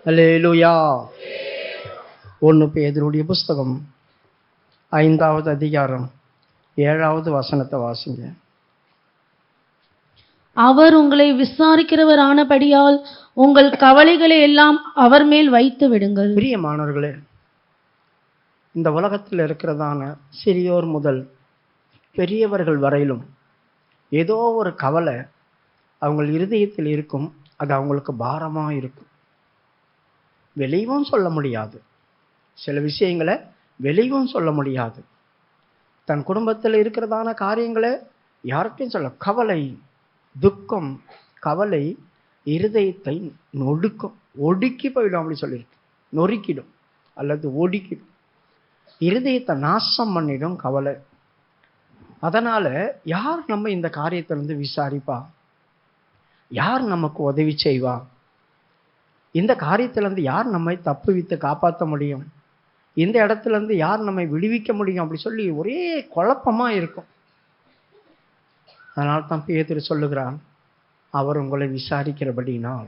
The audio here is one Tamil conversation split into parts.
அல்லேலூயா. 1 பேதுருடைய புஸ்தகம் 5வது அதிகாரம் 7வது வசனத்தை வாசிங்க. அவர் உங்களை விசாரிக்கிறவரானபடியால் உங்கள் கவலைகளை எல்லாம் அவர் மேல் வைத்து விடுங்கள். பிரியமானவர்களே, இந்த உலகத்தில் இருக்கிறதான சிறியோர் முதல் பெரியவர்கள் வரையிலும் ஏதோ ஒரு கவலை அவங்க இருதயத்தில் இருக்கும். அது அவங்களுக்கு பாரமாக இருக்கும். வெளியும் சொல்ல முடியாது. சில விஷயங்களை வெளியும் சொல்ல முடியாது. தன் குடும்பத்தில் இருக்கிறதான காரியங்களை யார்கிட்டையும் சொல்ல. கவலை, துக்கம், கவலை இருதயத்தை நொடுக்கும், ஒடுக்கி போயிடும். அப்படி சொல்லியிருக்கு. நொறுக்கிடும் அல்லது ஒடுக்கிடும். இருதயத்தை நாசம் பண்ணிடும் கவலை. அதனால யார் நம்ம இந்த காரியத்திலிருந்து விசாரிப்பா? யார் நமக்கு உதவி செய்வா? இந்த காரியத்திலிருந்து யார் நம்மை தப்புவித்து காப்பாற்ற முடியும்? இந்த இடத்துலேருந்து யார் நம்மை விடுவிக்க முடியும்? அப்படி சொல்லி ஒரே குழப்பமாக இருக்கும். அதனால தான் பேதுரு சொல்லுகிறான், அவர் உங்களை விசாரிக்கிறபடினால்.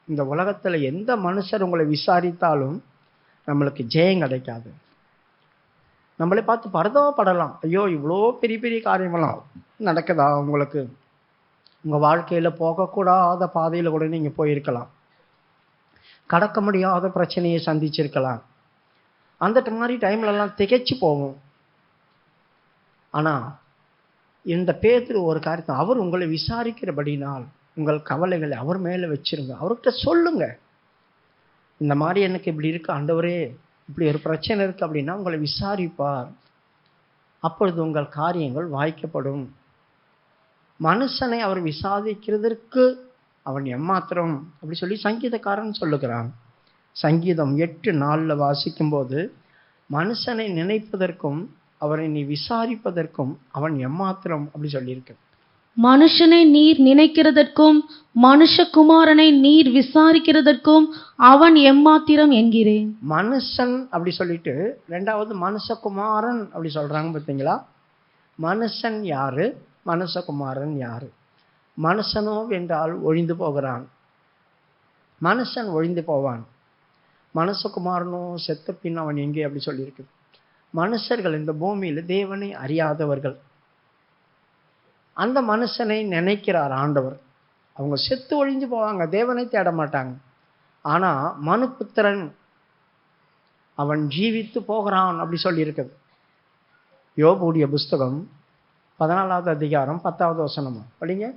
இந்த உலகத்தில் எந்த மனுஷர் உங்களை விசாரித்தாலும் நம்மளுக்கு ஜெயம் கிடைக்காது. நம்மளை பார்த்து பரிதாபப்படலாம். ஐயோ, இவ்வளோ பெரிய பெரிய காரியமெல்லாம் நடக்குதா உங்களுக்கு? உங்கள் வாழ்க்கையில் போகக்கூடாத பாதையில் கூட நீங்கள் போயிருக்கலாம். கடக்க முடியாத பிரச்சனையை சந்திச்சிருக்கலாம். அந்த மாதிரி டைம்லலாம் திகைச்சு போகும். ஆனால் இந்த பேதுரு ஒரு காரியத்தை, அவர் உங்களை விசாரிக்கிறபடினால் உங்கள் கவலைகளை அவர் மேலே வச்சிருங்க. அவர்கிட்ட சொல்லுங்க, இந்த மாதிரி எனக்கு இப்படி இருக்கு ஆண்டவரே, இப்படி ஒரு பிரச்சனை இருக்கு அப்படின்னா உங்களை விசாரிப்பார். அப்பொழுது உங்கள் காரியங்கள் வாய்க்கப்படும். மனுஷனை அவர் விசாரிக்கிறதற்கு அவன் எம்மாத்திரம் அப்படி சொல்லி சங்கீதக்காரன் சொல்லுகிறான். சங்கீதம் 8:4 வாசிக்கும்போது, மனுஷனை நினைப்பதற்கும் அவரை நீ விசாரிப்பதற்கும் அவன் எம்மாத்திரம் அப்படி சொல்லியிருக்கு. மனுஷனை நீர் நினைக்கிறதற்கும் மனுஷகுமாரனை நீர் விசாரிக்கிறதற்கும் அவன் எம்மாத்திரம் என்கிறேன். மனுஷன் அப்படி சொல்லிட்டு 2வது மனுஷகுமாரன் அப்படி சொல்றாங்க. பார்த்தீங்களா? மனுஷன் யாரு, மனுஷகுமாரன் யாரு? மனுஷனோ என்றால் ஒழிந்து போகிறான். மனுஷன் ஒழிந்து போவான். மனுஷகுமாரனோ செத்த பின் அவன் எங்கே அப்படி சொல்லியிருக்கு. மனுஷர்கள் இந்த பூமியில் தேவனை அறியாதவர்கள். அந்த மனுஷனை நினைக்கிறார் ஆண்டவர். அவங்க செத்து ஒழிஞ்சு போவாங்க, தேவனை தேட மாட்டாங்க. ஆனா மனுபுத்திரன் அவன் ஜீவித்து போகிறான் அப்படி சொல்லியிருக்குது. யோபுடைய புஸ்தகம் 14வது அதிகாரம் 10வது வசனமா படிங்க.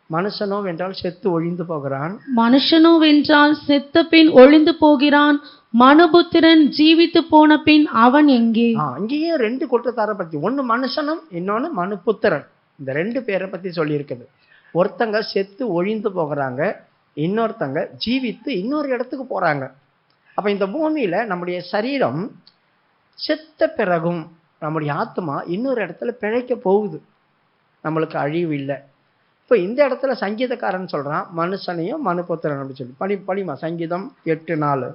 மனுஷனோ வென்றால் செத்து ஒழிந்து போகிறான். மனுஷனோ வென்றால் செத்த பின் ஒழிந்து போகிறான். மனுபுத்திரன் ஜீவித்து போன பின் அவன் எங்கே? அங்கேயே 2 கூட்டத்தாரை பத்தி, ஒன்னு மனுஷனும் இன்னொன்னு மனுபுத்திரன். இந்த 2 பேரை பத்தி சொல்லி இருக்குது. ஒருத்தங்க செத்து ஒழிந்து போகிறாங்க, இன்னொருத்தங்க ஜீவித்து இன்னொரு இடத்துக்கு போறாங்க. அப்ப இந்த பூமியில நம்முடைய சரீரம் செத்த பிறகும் நம்முடைய ஆத்மா இன்னொரு இடத்துல பிழைக்க போகுது. நம்மளுக்கு அழிவு இல்லை. இப்போ இந்த இடத்துல சங்கீதக்காரன் சொல்றான், மனுஷனையும் மனுபுத்திரன் அப்படி சொல்லி படிமா. சங்கீதம் 8:4.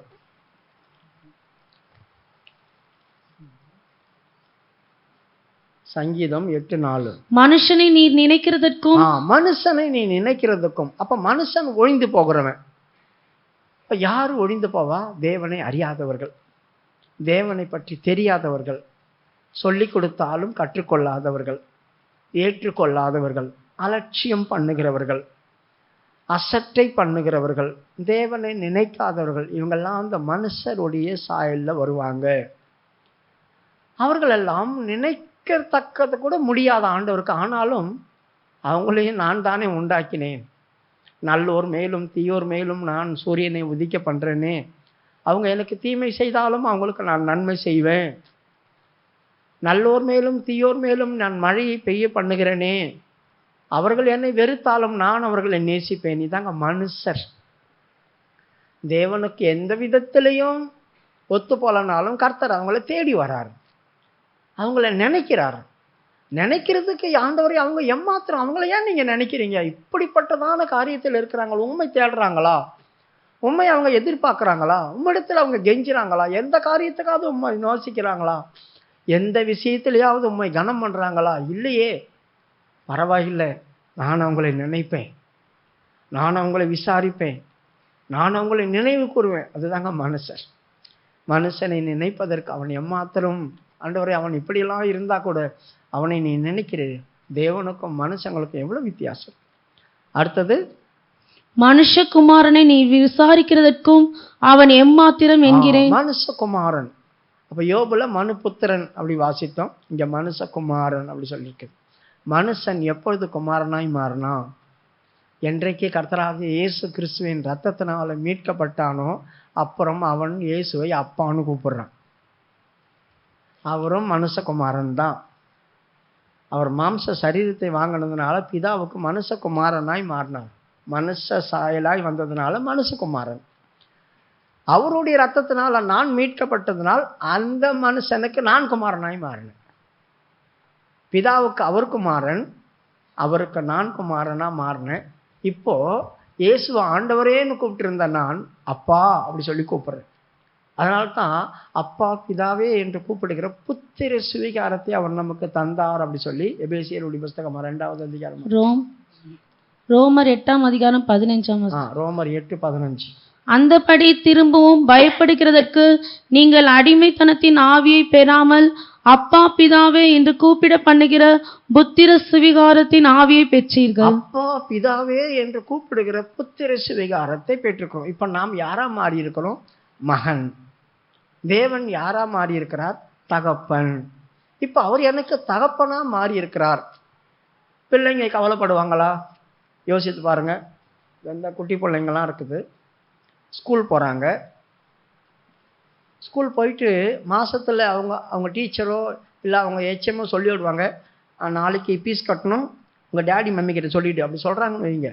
சங்கீதம் 8:4. மனுஷனை நீர் நினைக்கிறதற்கும். மனுஷனை நீ நினைக்கிறதுக்கும். அப்ப மனுஷன் ஒழிந்து போகிறவன். இப்ப யாரு ஒழிந்து போவா? தேவனை அறியாதவர்கள், தேவனை பற்றி தெரியாதவர்கள், சொல்லிக் கொடுத்தாலும் கற்றுக்கொள்ளாதவர்கள், ஏற்றுக்கொள்ளாதவர்கள், அலட்சியம் பண்ணுகிறவர்கள், அசட்டை பண்ணுகிறவர்கள், தேவனை நினைக்காதவர்கள். இவங்கெல்லாம் அந்த மனுஷருடைய சாயல்ல வருவாங்க. அவர்களெல்லாம் நினைக்கத்தக்கது கூட முடியாத ஆண்டவருக்கு. ஆனாலும் அவங்களையும் நான் தானே உண்டாக்கினேன், நல்லோர் மேலும் தீயோர் மேலும் நான் சூரியனை உதிக்க பண்றேனே, அவங்க எனக்கு தீமை செய்தாலும் அவங்களுக்கு நான் நன்மை செய்வேன், நல்லோர் மேலும் தீயோர் மேலும் நான் மழையை பெய்ய பண்ணுகிறேனே, அவர்கள் என்னை வெறுத்தாலும் நான் அவர்களை நேசிப்பேன். இதாங்க மனுஷர். தேவனுக்கு எந்த விதத்திலையும் ஒத்து போலனாலும் கர்த்தர் அவங்கள தேடி வராரு, அவங்கள நினைக்கிறார். நினைக்கிறதுக்கு ஆண்டவரை அவங்க எம்மாத்திரம். அவங்கள ஏன் நீங்க நினைக்கிறீங்க? இப்படிப்பட்டதான காரியத்தில் இருக்கிறாங்க. உண்மை தேடுறாங்களா? உண்மை அவங்க எதிர்பார்க்குறாங்களா? உம்மிடத்தில் அவங்க கெஞ்சுறாங்களா? எந்த காரியத்துக்காவது உண்மை யோசிக்கிறாங்களா? எந்த விஷயத்திலேயாவது உண்மை கனம் பண்றாங்களா? இல்லையே. பரவாயில்லை, நான் அவங்களை நினைப்பேன், நான் அவங்களை விசாரிப்பேன், நான் உங்களை நினைவு கூறுவேன். அதுதாங்க மனுஷன். மனுஷனை நினைப்பதற்கு அவன் எம்மாத்திரம் ஆண்டவரே, அவன் இப்படியெல்லாம் இருந்தா கூட அவனை நீ நினைக்கிறீ. தேவனுக்கும் மனுஷங்களுக்கும் எவ்வளவு வித்தியாசம். அடுத்தது, மனுஷகுமாரனை நீ விசாரிக்கிறதற்கும் அவன் எம்மாத்திரம் என்கிறேன். மனுஷகுமாரன். அப்ப யோபுல மனுபுத்திரன் அப்படி வாசித்தோம், இங்க மனுஷகுமாரன் அப்படி சொல்லியிருக்கு. மனுஷன் எப்பொழுது குமாரனாய் மாறினா? என்றைக்கு கர்த்தராகிய இயேசு கிறிஸ்துவின் ரத்தத்தினால மீட்கப்பட்டானோ அப்புறம் அவன் இயேசுவை அப்பான்னு கூப்பிடுறான். அவரும் மனுஷகுமாரன் தான். அவர் மாம்ச சரீரத்தை வாங்கினதுனால பிதாவுக்கு மனுஷகுமாரனாய் மாறினார். மனுஷ சாயலாய் வந்ததுனால மனுஷகுமாரன். அவருடைய ரத்தத்தினால நான் மீட்கப்பட்டதுனால் அந்த மனுஷனுக்கு நான் குமாரனாய் மாறினேன். பிதாவுக்கு அவர் குமாரன், அவருக்கு நான் குமாரனா மாறினேன். இப்போ இயேசுவ ஆண்டவரேன்னு கூப்பிட்டு இருந்த நான் அப்பா அப்படி சொல்லி கூப்பிடுறேன். அதனால்தான் அப்பா பிதாவே என்று கூப்பிடுகிற புத்திர சுவிகாரத்தை அவர் நமக்கு தந்தார் அப்படி சொல்லி எபேசியருடைய புஸ்தகம் 2வது அதிகாரம், ரோமர் 8ஆம் அதிகாரம் 15ஆம் வசனம். ரோமர் 8:15. அந்தபடி திரும்பவும் பயப்படுகிறதற்கு நீங்கள் அடிமைத்தனத்தின் ஆவியை பெறாமல் அப்பா பிதாவே என்று கூப்பிட பண்ணுகிற புத்திர சுவிகாரத்தின் ஆவியை பெற்றீர்கள். அப்பா பிதாவே என்று கூப்பிடுகிற புத்திர சுவிகாரத்தை பெற்றுக்கிறோம். இப்ப நாம் யாரா மாறி இருக்கிறோம்? மகன். தேவன் யாரா மாறி இருக்கிறார்? தகப்பன். இப்ப அவர் எனக்கு தகப்பனா மாறி இருக்கிறார். பிள்ளைங்க கவலைப்படுவாங்களா? யோசித்து பாருங்க. எந்த குட்டி பிள்ளைங்களாம் இருக்குது, ஸ்கூல் போறாங்க. ஸ்கூல் போயிட்டு மாசத்துல அவங்க டீச்சரோ இல்லை அவங்க ஹெச்எம்மோ சொல்லி விடுவாங்க, நாளைக்கு ஃபீஸ் கட்டணும், உங்க டேடி மம்மி கிட்ட சொல்லிட்டு அப்படி சொல்றாங்கன்னு வைங்க.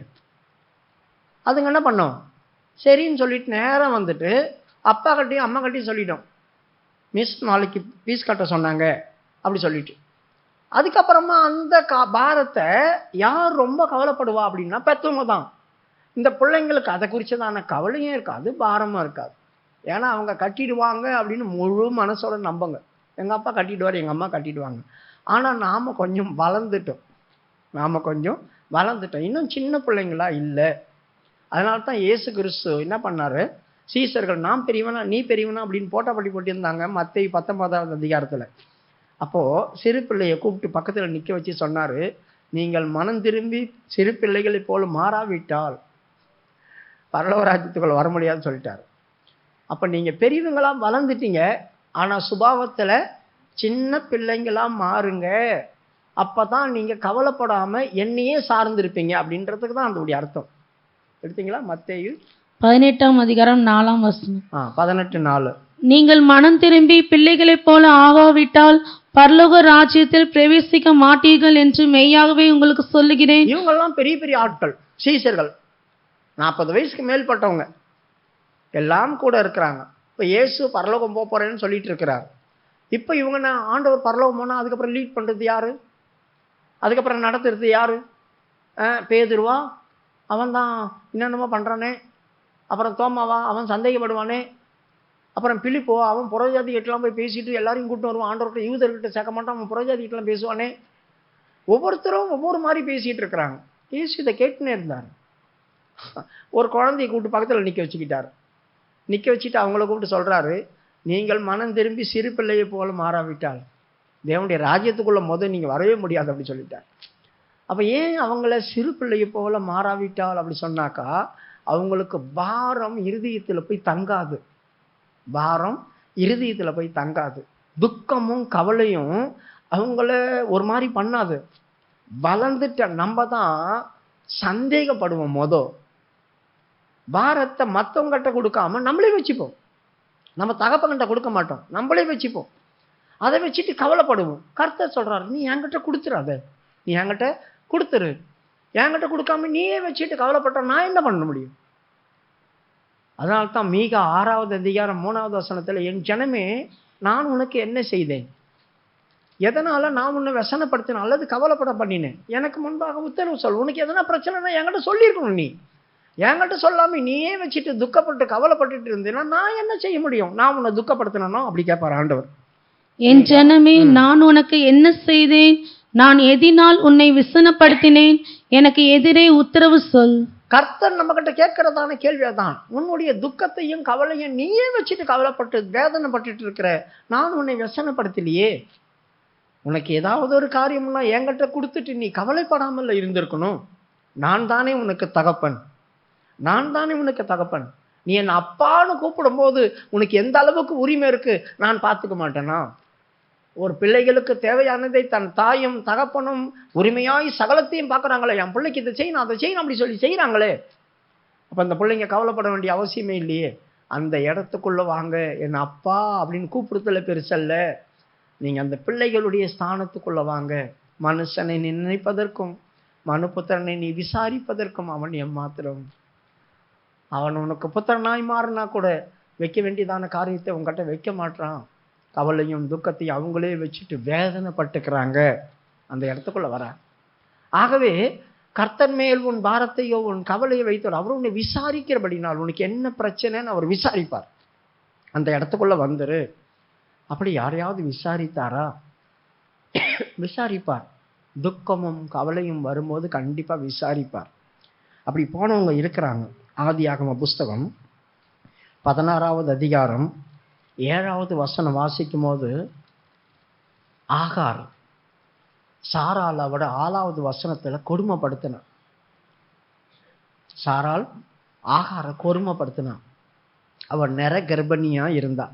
அதுங்க என்ன பண்ணோம்? சரின்னு சொல்லிட்டு நேரம் வந்துட்டு அப்பா கிட்டையும் அம்மா கிட்டையும் சொல்லிட்டோம், மிஸ் நாளைக்கு ஃபீஸ் கட்ட சொன்னாங்க அப்படி சொல்லிட்டு. அதுக்கப்புறமா அந்த பாரத்தை யார் ரொம்ப கவலைப்படுவா அப்படின்னா பெற்றவங்க தான். இந்த பிள்ளைங்களுக்கு அதை குறிச்சதான கவலையும் இருக்காது, பாரமும் இருக்காது. ஏன்னா அவங்க கட்டிடுவாங்க அப்படின்னு முழு மனசோட நம்புங்க. எங்கள் அப்பா கட்டிடுவார், எங்கள் அம்மா கட்டிடுவாங்க. ஆனால் நாம் கொஞ்சம் வளர்ந்துட்டோம், இன்னும் சின்ன பிள்ளைங்களா இல்லை. அதனால தான் இயேசு கிறிஸ்து என்ன பண்ணாரு, சீசர்கள் நான் பெரியவனா நீ பெரியவனா அப்படின்னு போட்டாப்பட்டி போட்டிருந்தாங்க மத்தேயு 19வது அதிகாரத்தில். அப்போது சிறு பிள்ளையை கூப்பிட்டு பக்கத்தில் நிற்க வச்சு சொன்னார், நீங்கள் மனம் திரும்பி சிறு பிள்ளைகளை போல மாறாவிட்டால் பரலோக ராஜ்யத்துக்குள்ள வர முடியாதுன்னு சொல்லிட்டாரு. அப்போ நீங்கள் பெரியவங்களாம் வளர்ந்துட்டீங்க, ஆனால் சுபாவத்தில் சின்ன பிள்ளைங்களாம் மாறுங்க, அப்போ தான் நீங்கள் கவலைப்படாமல் என்னையே சார்ந்திருப்பீங்க அப்படின்றதுக்கு தான் அதோடைய அர்த்தம். எடுத்தீங்களா? மத்தேயு 18ஆம் அதிகாரம் 4ஆம் வசனம். 18:4. நீங்கள் மனம் திரும்பி பிள்ளைகளைப் போல ஆகாவிட்டால் பரலோக ராஜ்யத்தில் பிரவேசிக்க மாட்டீர்கள் என்று மெய்யாகவே உங்களுக்கு சொல்லுகிறேன். இவங்கெல்லாம் பெரிய பெரிய ஆட்கள், சீசர்கள், 40 வயசுக்கு மேல்பட்டவங்க எல்லாம் கூட இருக்கிறாங்க. இப்போ இயேசு பரலோகம் போறேன்னு சொல்லிட்டு இருக்கிறார். இப்போ இவங்க நான் ஆண்டவர் பரலோகம் போனால் அதுக்கப்புறம் லீட் பண்ணுறது யாரு? அதுக்கப்புறம் நடத்துறது யாரு? பேதுருவா, அவன் தான் என்னென்னமோ பண்ணுறானே. அப்புறம் தோமாவா, அவன் சந்தேகப்படுவானே. அப்புறம் பிலிப்போ, அவன் புறஜாதிகிட்டலாம் போய் பேசிட்டு எல்லாரையும் கூப்பிட்டு வருவான். ஆண்டவர்கிட்ட யூதர்கிட்ட சேர்க்க மாட்டான், அவன் புறஜாதிகிட்டலாம் பேசுவானே. ஒவ்வொருத்தரும் ஒவ்வொரு மாதிரி பேசிகிட்டு இருக்கிறாங்க. இயேசு இதை கேட்டுனே இருந்தார். ஒரு குழந்தையை கூப்பிட்டு பக்கத்தில் நிற்க வச்சுட்டு அவங்கள கூப்பிட்டு சொல்கிறாரு, நீங்கள் மனம் திரும்பி சிறு பிள்ளையை போல மாறாவிட்டால் தேவனுடைய ராஜ்யத்துக்குள்ளே நீங்கள் வரவே முடியாது அப்படி சொல்லிட்டார். அப்போ ஏன் அவங்கள சிறு பிள்ளையை போல மாறாவிட்டால் அப்படி சொன்னாக்கா, அவங்களுக்கு பாரம் இருதயத்தில் போய் தங்காது, துக்கமும் கவலையும் அவங்கள ஒரு மாதிரி பண்ணாது. வளர்ந்துட்ட நம்ம தான் சந்தேகப்படுவோம். பாரத்தை மற்றவங்கிட்ட கொடுக்காம நம்மளே வச்சுப்போம். நம்ம தகப்பங்கிட்ட கொடுக்க மாட்டோம், நம்மளே வச்சுப்போம். அதை வச்சுட்டு கவலைப்படுவோம். கர்த்தர் சொல்றாரு, நீ என்கிட்ட கொடுத்துறாத, நீ என்கிட்ட கொடுத்துரு. என்கிட்ட கொடுக்காம நீயே வச்சுட்டு கவலைப்பட்ட நான் என்ன பண்ண முடியும்? அதனால்தான் மீகா 6வது அதிகாரம் 3வது வசனத்துல, என் ஜனமே நான் உனக்கு என்ன செய்தேன், எதனால நான் உன்னை व्यसனப்படுத்தினேன் அல்லது கவலைப்பட பண்ணினேன், எனக்கு முன்பாக உத்தரவு சொல். உனக்கு எதனா பிரச்சனைனா என்கிட்ட சொல்லியிருக்கணும். நீ என்கிட்ட சொல்லாம நீயே வச்சுட்டு துக்கப்பட்டு கவலைப்பட்டுட்டு இருந்தேன்னா நான் என்ன செய்ய முடியும்? நான் உன்னை துக்கப்படுத்தினோ அப்படி கேட்பார் ஆண்டவர். என் ஜனமே நான் உனக்கு என்ன செய்தேன், நான் எதினால் உன்னை விசனப்படுத்தினேன், எனக்கு எதிரே உத்தரவு சொல். கர்த்தர் நம்ம கிட்ட கேட்கறதான கேள்வி அதான். உன்னுடைய துக்கத்தையும் கவலையும் நீயே வச்சுட்டு கவலைப்பட்டு வேதனைப்பட்டுட்டு இருக்கிற, நான் உன்னை व्यसனப்படுத்தலையே. உனக்கு ஏதாவது ஒரு காரியம்னா என்கிட்ட கொடுத்துட்டு நீ கவலைப்படாமல் இருந்திருக்கணும். நான் தானே உனக்கு தகப்பன், நான் தானே உனக்கு தகப்பன். நீ என் அப்பான்னு கூப்பிடும் போது உனக்கு எந்த அளவுக்கு உரிமை இருக்கு, நான் பார்த்துக்க மாட்டேனா? ஒரு பிள்ளைகளுக்கு தேவையானதை தன் தாயும் தகப்பனும் உரிமையாய் சகலத்தையும் பார்க்குறாங்களே. என் பிள்ளைக்கு இதை செய்யணும் அதை செய்யணும் அப்படி சொல்லி செய்கிறாங்களே. அப்போ அந்த பிள்ளைங்க கவலைப்பட வேண்டிய அவசியமே இல்லையே. அந்த இடத்துக்குள்ள வாங்க, என் அப்பா அப்படின்னு கூப்பிடுறதுல பெருசல்ல. நீங்க அந்த பிள்ளைகளுடைய ஸ்தானத்துக்குள்ள வாங்க. மனுஷனை நினைப்பதற்கும் மனுபுத்திரனை நீ விசாரிப்பதற்கும் அவன் எம்மாத்திரம். அவன் உனக்கு புத்திரனாய் மாறினா கூட வைக்க வேண்டியதான காரியத்தை உங்ககிட்ட வைக்க மாட்டான். கவலையும் துக்கத்தையும் அவங்களே வச்சுட்டு வேதனைப்பட்டுக்கிறாங்க. அந்த இடத்துக்குள்ள வர. ஆகவே கர்த்தர் மேல் உன் பாரத்தையோ உன் கவலையை வைத்தோர். அவர் உன்னை விசாரிக்கிறபடினால் உனக்கு என்ன பிரச்சனைன்னு அவர் விசாரிப்பார். அந்த இடத்துக்குள்ள வந்துரு. அப்படி யாரையாவது விசாரித்தாரா? விசாரிப்பார். துக்கமும் கவலையும் வரும்போது கண்டிப்பா விசாரிப்பார். அப்படி போனவங்க இருக்கிறாங்க. ஆதியாகம புஸ்தகம் 16வது அதிகாரம் 7வது வசனம் வாசிக்கும் போது, ஆகார் சாரால் அவட 4வது வசனத்துல கொடுமைப்படுத்தினான். சாரால் ஆகாரை கொடுமைப்படுத்தினான். அவன் நிற கர்ப்பிணியா இருந்தா.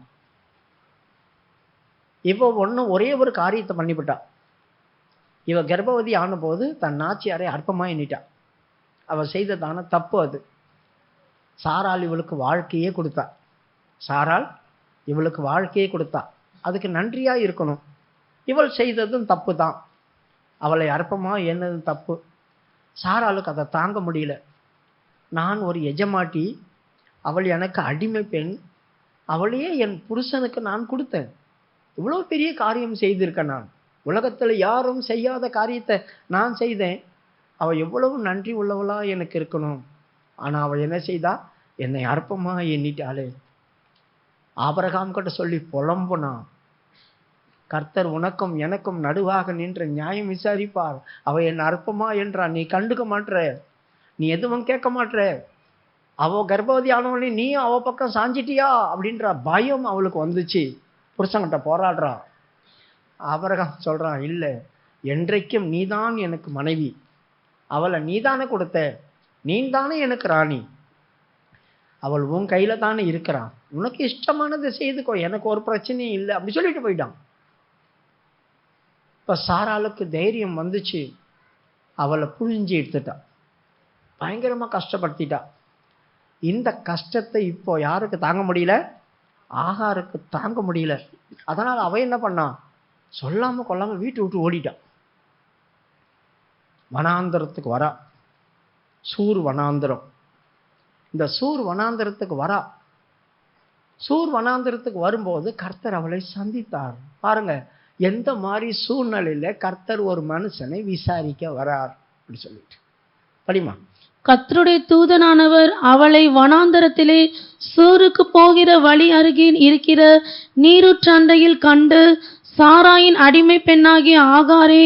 இவ ஒரே ஒரு காரியத்தை பண்ணிவிட்டா. இவ கர்ப்பவதி ஆன போது தன் நாச்சியாரை அற்பமா எண்ணிட்டா. அவ செய்ததான தப்பு அது. சாரால் இவளுக்கு வாழ்க்கையே கொடுத்தா. சாரால் இவளுக்கு வாழ்க்கையே கொடுத்தா. அதுக்கு நன்றியா இருக்கணும். இவள் செய்ததும் தப்பு தான். அவளை அற்பமா எண்ணதும் தப்பு. சாராளுக்கு அதை தாங்க முடியல. நான் ஒரு எஜமாட்டி, அவள் எனக்கு அடிமை பெண், அவளையே என் புருஷனுக்கு நான் கொடுத்தேன். இவ்வளவு பெரிய காரியம் செய்திருக்கேன் நான். உலகத்துல யாரும் செய்யாத காரியத்தை நான் செய்தேன். அவ எவ்வளவு நன்றி உள்ளவளா எனக்கு இருக்கணும். ஆனா அவ என்ன செய்தா? என்னை அற்பமா எண்ணிட்டாளே. ஆபிரகாம் கிட்ட சொல்லி புலம்புனா. கர்த்தர் உனக்கும் எனக்கும் நடுவாக நின்று நியாயம் விசாரிப்பார். அவ என்ன அற்பமா என்றா. நீ கண்டுக்க மாட்ற, நீ எதுவும் கேட்க மாட்ற. அவ கர்ப்பவதி ஆனவனே நீ அவ பக்கம் சாஞ்சிட்டியா அப்படின்ற பயம் அவளுக்கு வந்துச்சு. புருஷங்கிட்ட போராடுறா. ஆபிரகாம் சொல்றான், இல்ல, என்றைக்கும் நீதான் எனக்கு மனைவி, அவளை நீதானே கொடுத்த, நீ தானே எனக்கு ராணி, அவள் உன் கையில தானே இருக்கிறான், உனக்கு இஷ்டமானதை செய்துக்கோ, எனக்கு ஒரு பிரச்சனையும் இல்லை அப்படி சொல்லிட்டு போயிட்டான். இப்ப சாராளுக்கு தைரியம் வந்துச்சு. அவளை புழிஞ்சி எடுத்துட்டா. பயங்கரமா கஷ்டப்படுத்திட்டா. இந்த கஷ்டத்தை இப்போ யாருக்கு தாங்க முடியல? ஆகாருக்கு தாங்க முடியல. அதனால அவ என்ன பண்ணான்? சொல்லாம கொள்ளாம வீட்டு விட்டு ஓடிட்டான். வனாந்தரத்துக்கு வரா. சூர் வனாந்தரம். இந்த சூர் வனாந்தரத்துக்கு வரா. சூர் வனாந்தரத்துக்கு வரும்போது கர்த்தர் அவளை சந்தித்தார். பாருங்க, எந்த மாதிரி சூழ்நிலையில கர்த்தர் ஒரு மனுஷனை விசாரிக்க வரார் அப்படி சொல்லிட்டு படிமா. கர்த்தருடைய தூதனானவர் அவளை வனாந்தரத்திலே சூருக்கு போகிற வழி அருகில் இருக்கிற நீரூற்றண்டையில் கண்டு, சாராயின் அடிமை பெண்ணாகிய ஆகாரே,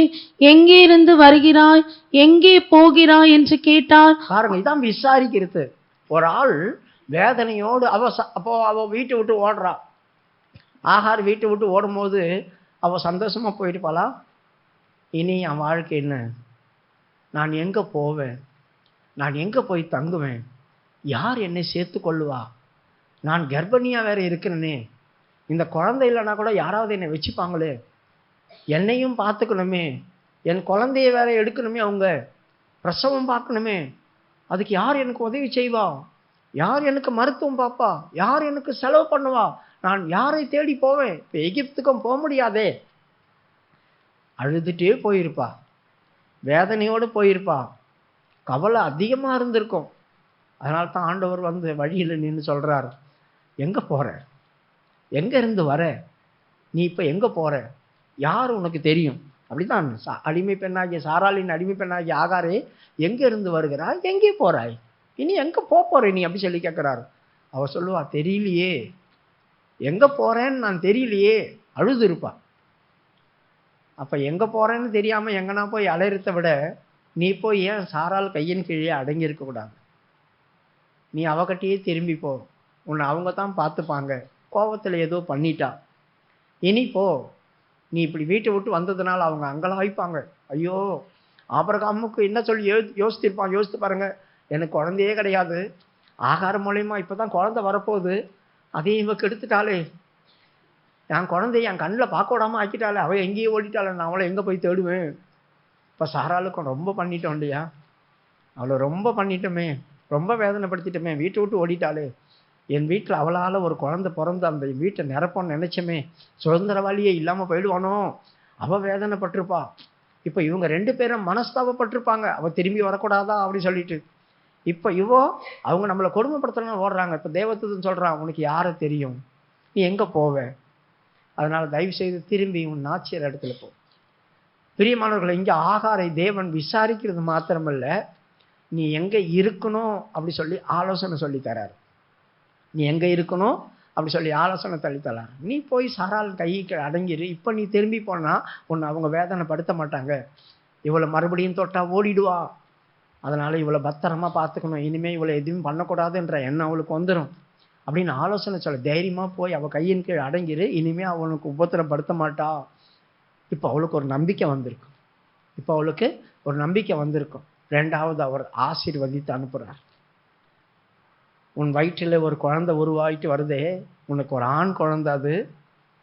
எங்கே இருந்து வருகிறாய், எங்கே போகிறாய் என்று கேட்டார். பாருங்க, இதான் விசாரிக்கிறது. ஒரு ஆள் வேதனையோடு அவ வீட்டை விட்டு ஓடுறா. ஆகார் வீட்டை விட்டு ஓடும்போது அவ சந்தோஷமா போயிட்டுப்பாளா? இனி என் வாழ்க்கை என்ன? நான் எங்க போவேன்? நான் எங்க போய் தங்குவேன்? யார் என்னை சேர்த்து கொள்ளுவா? நான் கர்ப்பிணியா வேற இருக்கிறேனே. இந்த குழந்தை இல்லைன்னா கூட யாராவது என்னை வச்சுப்பாங்களே. என்னையும் பார்த்துக்கணுமே, என் குழந்தைய வேற எடுக்கணுமே, அவங்க பிரசவம் பார்க்கணுமே. அதுக்கு யார் எனக்கு உதவி செய்வா? யார் எனக்கு மருத்துவம் பார்ப்பா? யார் எனக்கு செலவு பண்ணுவா? நான் யாரை தேடி போவேன்? இப்போ எகிப்துக்கும் போக முடியாதே. அழுதுட்டே போயிருப்பா, வேதனையோடு போயிருப்பா, கவலை அதிகமா இருந்திருக்கும். அதனால தான் ஆண்டவர் வந்து வழியில் நின்று சொல்றார், எங்க போற? எங்க இருந்து வர? நீ இப்ப எங்க போற? யார் உனக்கு தெரியும்? அப்படிதான் அடிமை பெண்ணாகிய சாராளின் அடிமை பெண்ணாகிய ஆகாரே, எங்க இருந்து வருகிறாய், எங்கே போறாய், இனி எங்க போற நீ அப்படி சொல்லி கேட்கிறாரு. அவ சொல்லுவா, தெரியலையே, எங்க போறேன்னு நான் தெரியலையே. அழுது இருப்பா. அப்ப எங்க போறேன்னு தெரியாம எங்கன்னா போய் அலையறத விட நீ போய் ஏன் சாரால் கையின் கீழே அடங்கி இருக்க கூடாது? நீ அவகிட்டயே திரும்பி போ, உன்னை அவங்க தான் பார்த்துப்பாங்க, கோபத்தில் ஏதோ பண்ணிட்டா, இனி போ. நீ இப்படி வீட்டை விட்டு வந்ததுனால அவங்க அங்கலாய்ப்பாங்க. ஐயோ, ஆபிரகாமுக்கு என்ன சொல்லி யோசித்திருப்பான். யோசித்து பாருங்க, எனக்கு குழந்தையே கிடையாது, ஆகாரம் மூலயமா இப்போதான் குழந்தை வரப்போகுது, அதையும் இவ கெடுத்துட்டாளே, என் குழந்தைய என் கண்ணில் பார்க்க விடாம ஆக்கிட்டாளே, அவள் எங்கேயே ஓடிட்டாளே, நான் அவளை எங்கே போய் தேடுவேன். இப்போ சாராளுக்கும் ரொம்ப பண்ணிட்டோம் இல்லையா, அவளை ரொம்ப பண்ணிட்டோமே, ரொம்ப வேதனைப்படுத்திட்டோமே, வீட்டை விட்டு ஓடிட்டாளே, என் வீட்டில் அவளால் ஒரு குழந்தை பிறந்து அந்த வீட்டை நிரப்போன்னு நினச்சோமே, சுதந்திரவாளியே இல்லாமல் போயிடுவானோ, அவள் வேதனைப்பட்டிருப்பா. இப்போ இவங்க 2 பேரும் மனஸ்தாபப்பட்டிருப்பாங்க, அவள் திரும்பி வரக்கூடாதா அப்படின்னு சொல்லிட்டு. இப்போ அவங்க நம்மளை கொடுமைப்படுத்தணும்னு ஓடுறாங்க. இப்போ தேவதூதன் சொல்கிறான், உனக்கு யாரை தெரியும், நீ எங்கே போவ, அதனால் தயவு செய்து திரும்பி உன் நாச்சியார் இடத்துல போ. பிரியமானவர்களை, இங்கே ஆகாரை தேவன் விசாரிக்கிறது மாத்திரமல்ல, நீ எங்கே இருக்கணும் அப்படி சொல்லி ஆலோசனை சொல்லி தரார். நீ எங்கே இருக்கணும் அப்படி சொல்லி ஆலோசனை தள்ளித்தரார். நீ போய் சாராள் கைக்கு அடங்கிடு, இப்போ நீ திரும்பி போனால் உன்னை அவங்க வேதனைப்படுத்த மாட்டாங்க, இவளை மறுபடியும் தொட்டா ஓடிடுவா, அதனால் இவளை பத்திரமா பார்த்துக்கணும், இனிமேல் இவளை எதுவும் பண்ணக்கூடாதுன்ற எண்ணம் அவளுக்கு வந்துடும் அப்படின்னு ஆலோசனை சொல்ல. தைரியமாக போய் அவள் கையின் கீழ் அடங்கிடு, இனிமேல் அவனுக்கு உபத்திரப்படுத்த மாட்டா. இப்போ அவளுக்கு ஒரு நம்பிக்கை வந்திருக்கும். 2வது அவர் ஆசீர்வதித்து அனுப்புகிறார். உன் வயிற்றில் ஒரு குழந்தை உருவாயிட்டு வருதே, உனக்கு ஒரு ஆண் குழந்தை. அது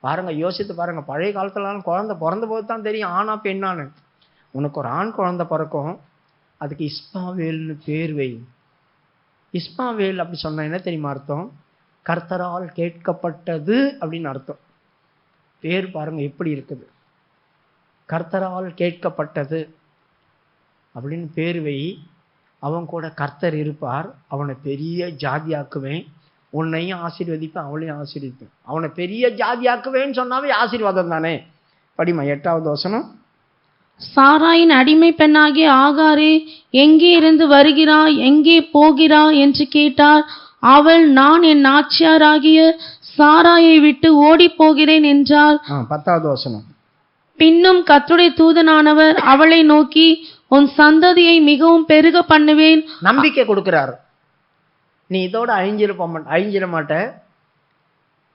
பாருங்க, யோசித்து பாருங்க, பழைய காலத்துலலாம் குழந்தை பிறந்த போது தான் தெரியும் ஆணா பெண்ணான்னு. உனக்கு ஒரு ஆண் குழந்தை பிறக்கும், அதுக்கு இஸ்மாவேல்னு பேர் வை. இஸ்மாவேல் அப்படி சொன்னா என்ன தெரியுமா அர்த்தம்? கர்த்தரால் கேட்கப்பட்டது அப்படின்னு அர்த்தம். பேர் பாருங்க எப்படி இருக்குது, கர்த்தரால் கேட்கப்பட்டது அப்படின்னு பேர் வை. அவன் கூட கர்த்தர் இருப்பார், அவனை பெரிய ஜாதியாக்குவேன், உன்னையும் ஆசீர்வதிப்பேன், அவளையும் ஆசீர்வதிப்பேன். அவனை பெரிய ஜாதியாக்குவேன்னு சொன்னாவே ஆசீர்வாதம் தானே. படிமா 8வது வசனம். சாராயின் அடிமை பெண்ணாகிய ஆகாரே, எங்கே இருந்து வருகிறாய், எங்கே போகிறாய் என்று கேட்டார். அவள், நான் என் நாச்சியாராகிய சாராயை விட்டு ஓடி போகிறேன் என்றாள். 10வது வசனம். பின்னும் கர்த்தருடைய தூதனானவர் அவளை நோக்கி, உன் சந்ததியை மிகவும் பெருக பண்ணுவேன். நம்பிக்கை கொடுக்கிறார். நீ இதோட அழிஞ்சிட மாட்ட,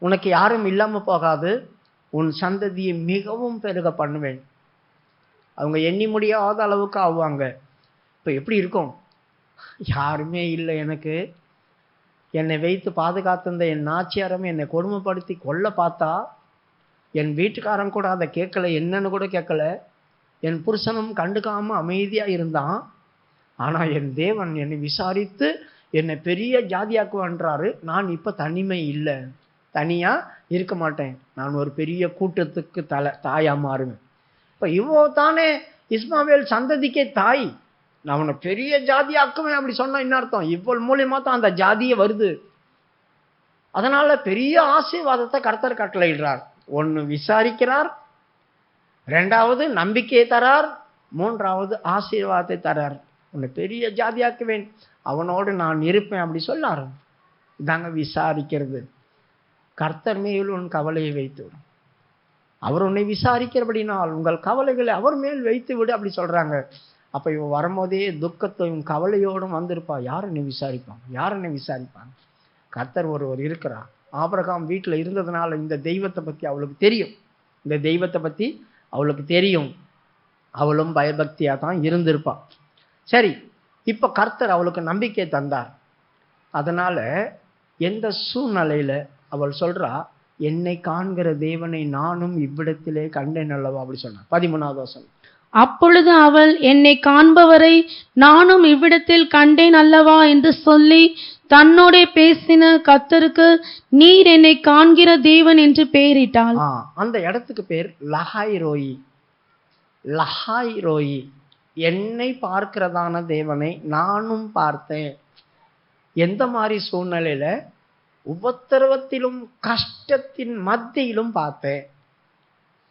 உனக்கு யாரும் இல்லாம போகாது, உன் சந்ததியை மிகவும் பெருக பண்ணுவேன். அவங்க எண்ணி முடியாத அளவுக்கு ஆவாங்க. இப்போ எப்படி இருக்கும்? யாருமே இல்லை எனக்கு, என்னை வைத்து பாதுகாத்திருந்த என் நாச்சியாரம் என்னை கொடுமைப்படுத்தி கொல்ல பார்த்தா, என் வீட்டுக்காரன் கூட அதை கேட்கல, என்னன்னு கூட கேட்கல, என் புருஷனும் கண்டுக்காம அமைதியா இருந்தான். ஆனா என் தேவன் என்னை விசாரித்து என்னை பெரிய ஜாதியாக்குவான்றாரு. நான் இப்ப தனிமை இல்லை, தனியா இருக்க மாட்டேன், நான் ஒரு பெரிய கூட்டத்துக்கு தாயா மாறுவேன். இப்ப இவோ தானே இஸ்மாவேல் சந்ததிக்கே தாய், நான் அவனை பெரிய ஜாதியாக்குவேன் அப்படி சொன்னா என்ன அர்த்தம்? இவள் மூலியமா தான் அந்த ஜாதியே வருது. அதனால பெரிய ஆசீர்வாதத்தை கர்த்தர் கட்டளையிடுறார். 1 விசாரிக்கிறார், 2வது நம்பிக்கையை தரார், 3வது ஆசீர்வாதத்தை தரார். உன்னை பெரிய ஜாதியாக்குவேன், அவனோடு நான் இருப்பேன் அப்படி சொல்லார். இதாங்க விசாரிக்கிறது. கர்த்தர் மேல் உன் கவலையை வைத்து விடும், அவர் உன்னை விசாரிக்கிறபடினால் உங்கள் கவலைகளை அவர் மேல் வைத்து விடு அப்படி சொல்றாங்க. அப்ப இவன் வரும்போதே துக்கத்தையும் கவலையோடும் வந்திருப்பா. யார் என்னை விசாரிப்பாங்க? கர்த்தர் ஒருவர் இருக்கிறார். ஆபிரகாம் வீட்டில் இருந்ததுனால இந்த தெய்வத்தை பற்றி அவளுக்கு தெரியும், அவளும் பயபக்தியாக தான் இருந்திருப்பாள். சரி, இப்போ கர்த்தர் அவளுக்கு நம்பிக்கை தந்தார். அதனால எந்த சூழ்நிலையில அவள் சொல்றா, என்னை காண்கிற தேவனை நானும் இவ்விடத்திலே கண்டேன் அல்லவா அப்படி சொன்னார். 13வது வசனம். அப்பொழுது அவள், என்னை காண்பவரை நானும் இவ்விடத்தில் கண்டேன் அல்லவா என்று சொல்லி தன்னோடே பேசின கர்த்தருக்கு நீர் என்னை காண்கிற தேவன் என்று பெயரிட்டாள். அந்த இடத்துக்கு பேர் லஹாய் ரோயி. என்னை பார்க்கிறதான தேவனை நானும் பார்த்தேன். எந்த மாதிரி சூழ்நிலையில? உபத்திரவத்திலும் கஷ்டத்தின் மத்தியிலும் பார்த்தேன்.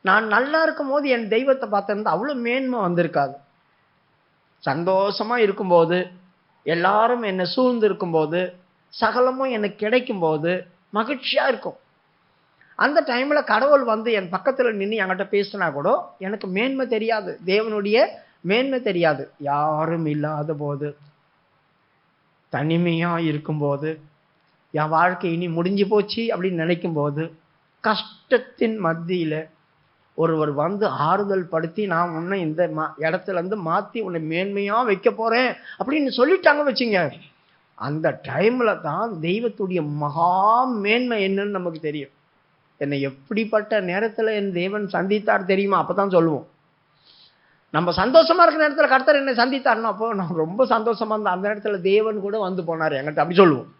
நான் நல்லா இருக்கும் போது என் தெய்வத்தை பார்த்திருந்தா அவ்வளவு மேன்மை வந்திருக்காது. சந்தோஷமா இருக்கும்போது, எல்லாரும் என்னை சூழ்ந்து இருக்கும்போது, சகலமும் எனக்கு கிடைக்கும் போது மகிழ்ச்சியா இருக்கும். அந்த டைம்ல கடவுள் வந்து என் பக்கத்துல நின்று என்கிட்ட பேசினா கூட எனக்கு மேன்மை தெரியாது, தேவனுடைய மேன்மை தெரியாது. யாரும் இல்லாத போது, தனிமையாக இருக்கும்போது, என் வாழ்க்கை இனி முடிஞ்சு போச்சு அப்படின்னு நினைக்கும் போது, கஷ்டத்தின் மத்தியில் ஒருவர் வந்து ஆறுதல் படுத்தி, நான் உன்னை இந்த இடத்துல இருந்து மாற்றி உன்னை மேன்மையாக வைக்க போகிறேன் அப்படின்னு சொல்லிட்டாங்க வச்சுங்க, அந்த டைமில் தான் தெய்வத்துடைய மகா மேன்மை என்னன்னு நமக்கு தெரியும். என்னை எப்படிப்பட்ட நேரத்தில் என் தேவன் சந்தித்தார் தெரியுமா? அப்போ தான் சொல்லுவோம். நம்ம சந்தோஷமா இருக்கிற நேரத்தில் கர்த்தர் என்னை சந்தித்தார்னா, அப்போ நான் ரொம்ப சந்தோஷமா இருந்தேன், அந்த நேரத்தில் தேவன் கூட வந்து போனார் என்கிட்ட, அப்படி சொல்லுவோம்.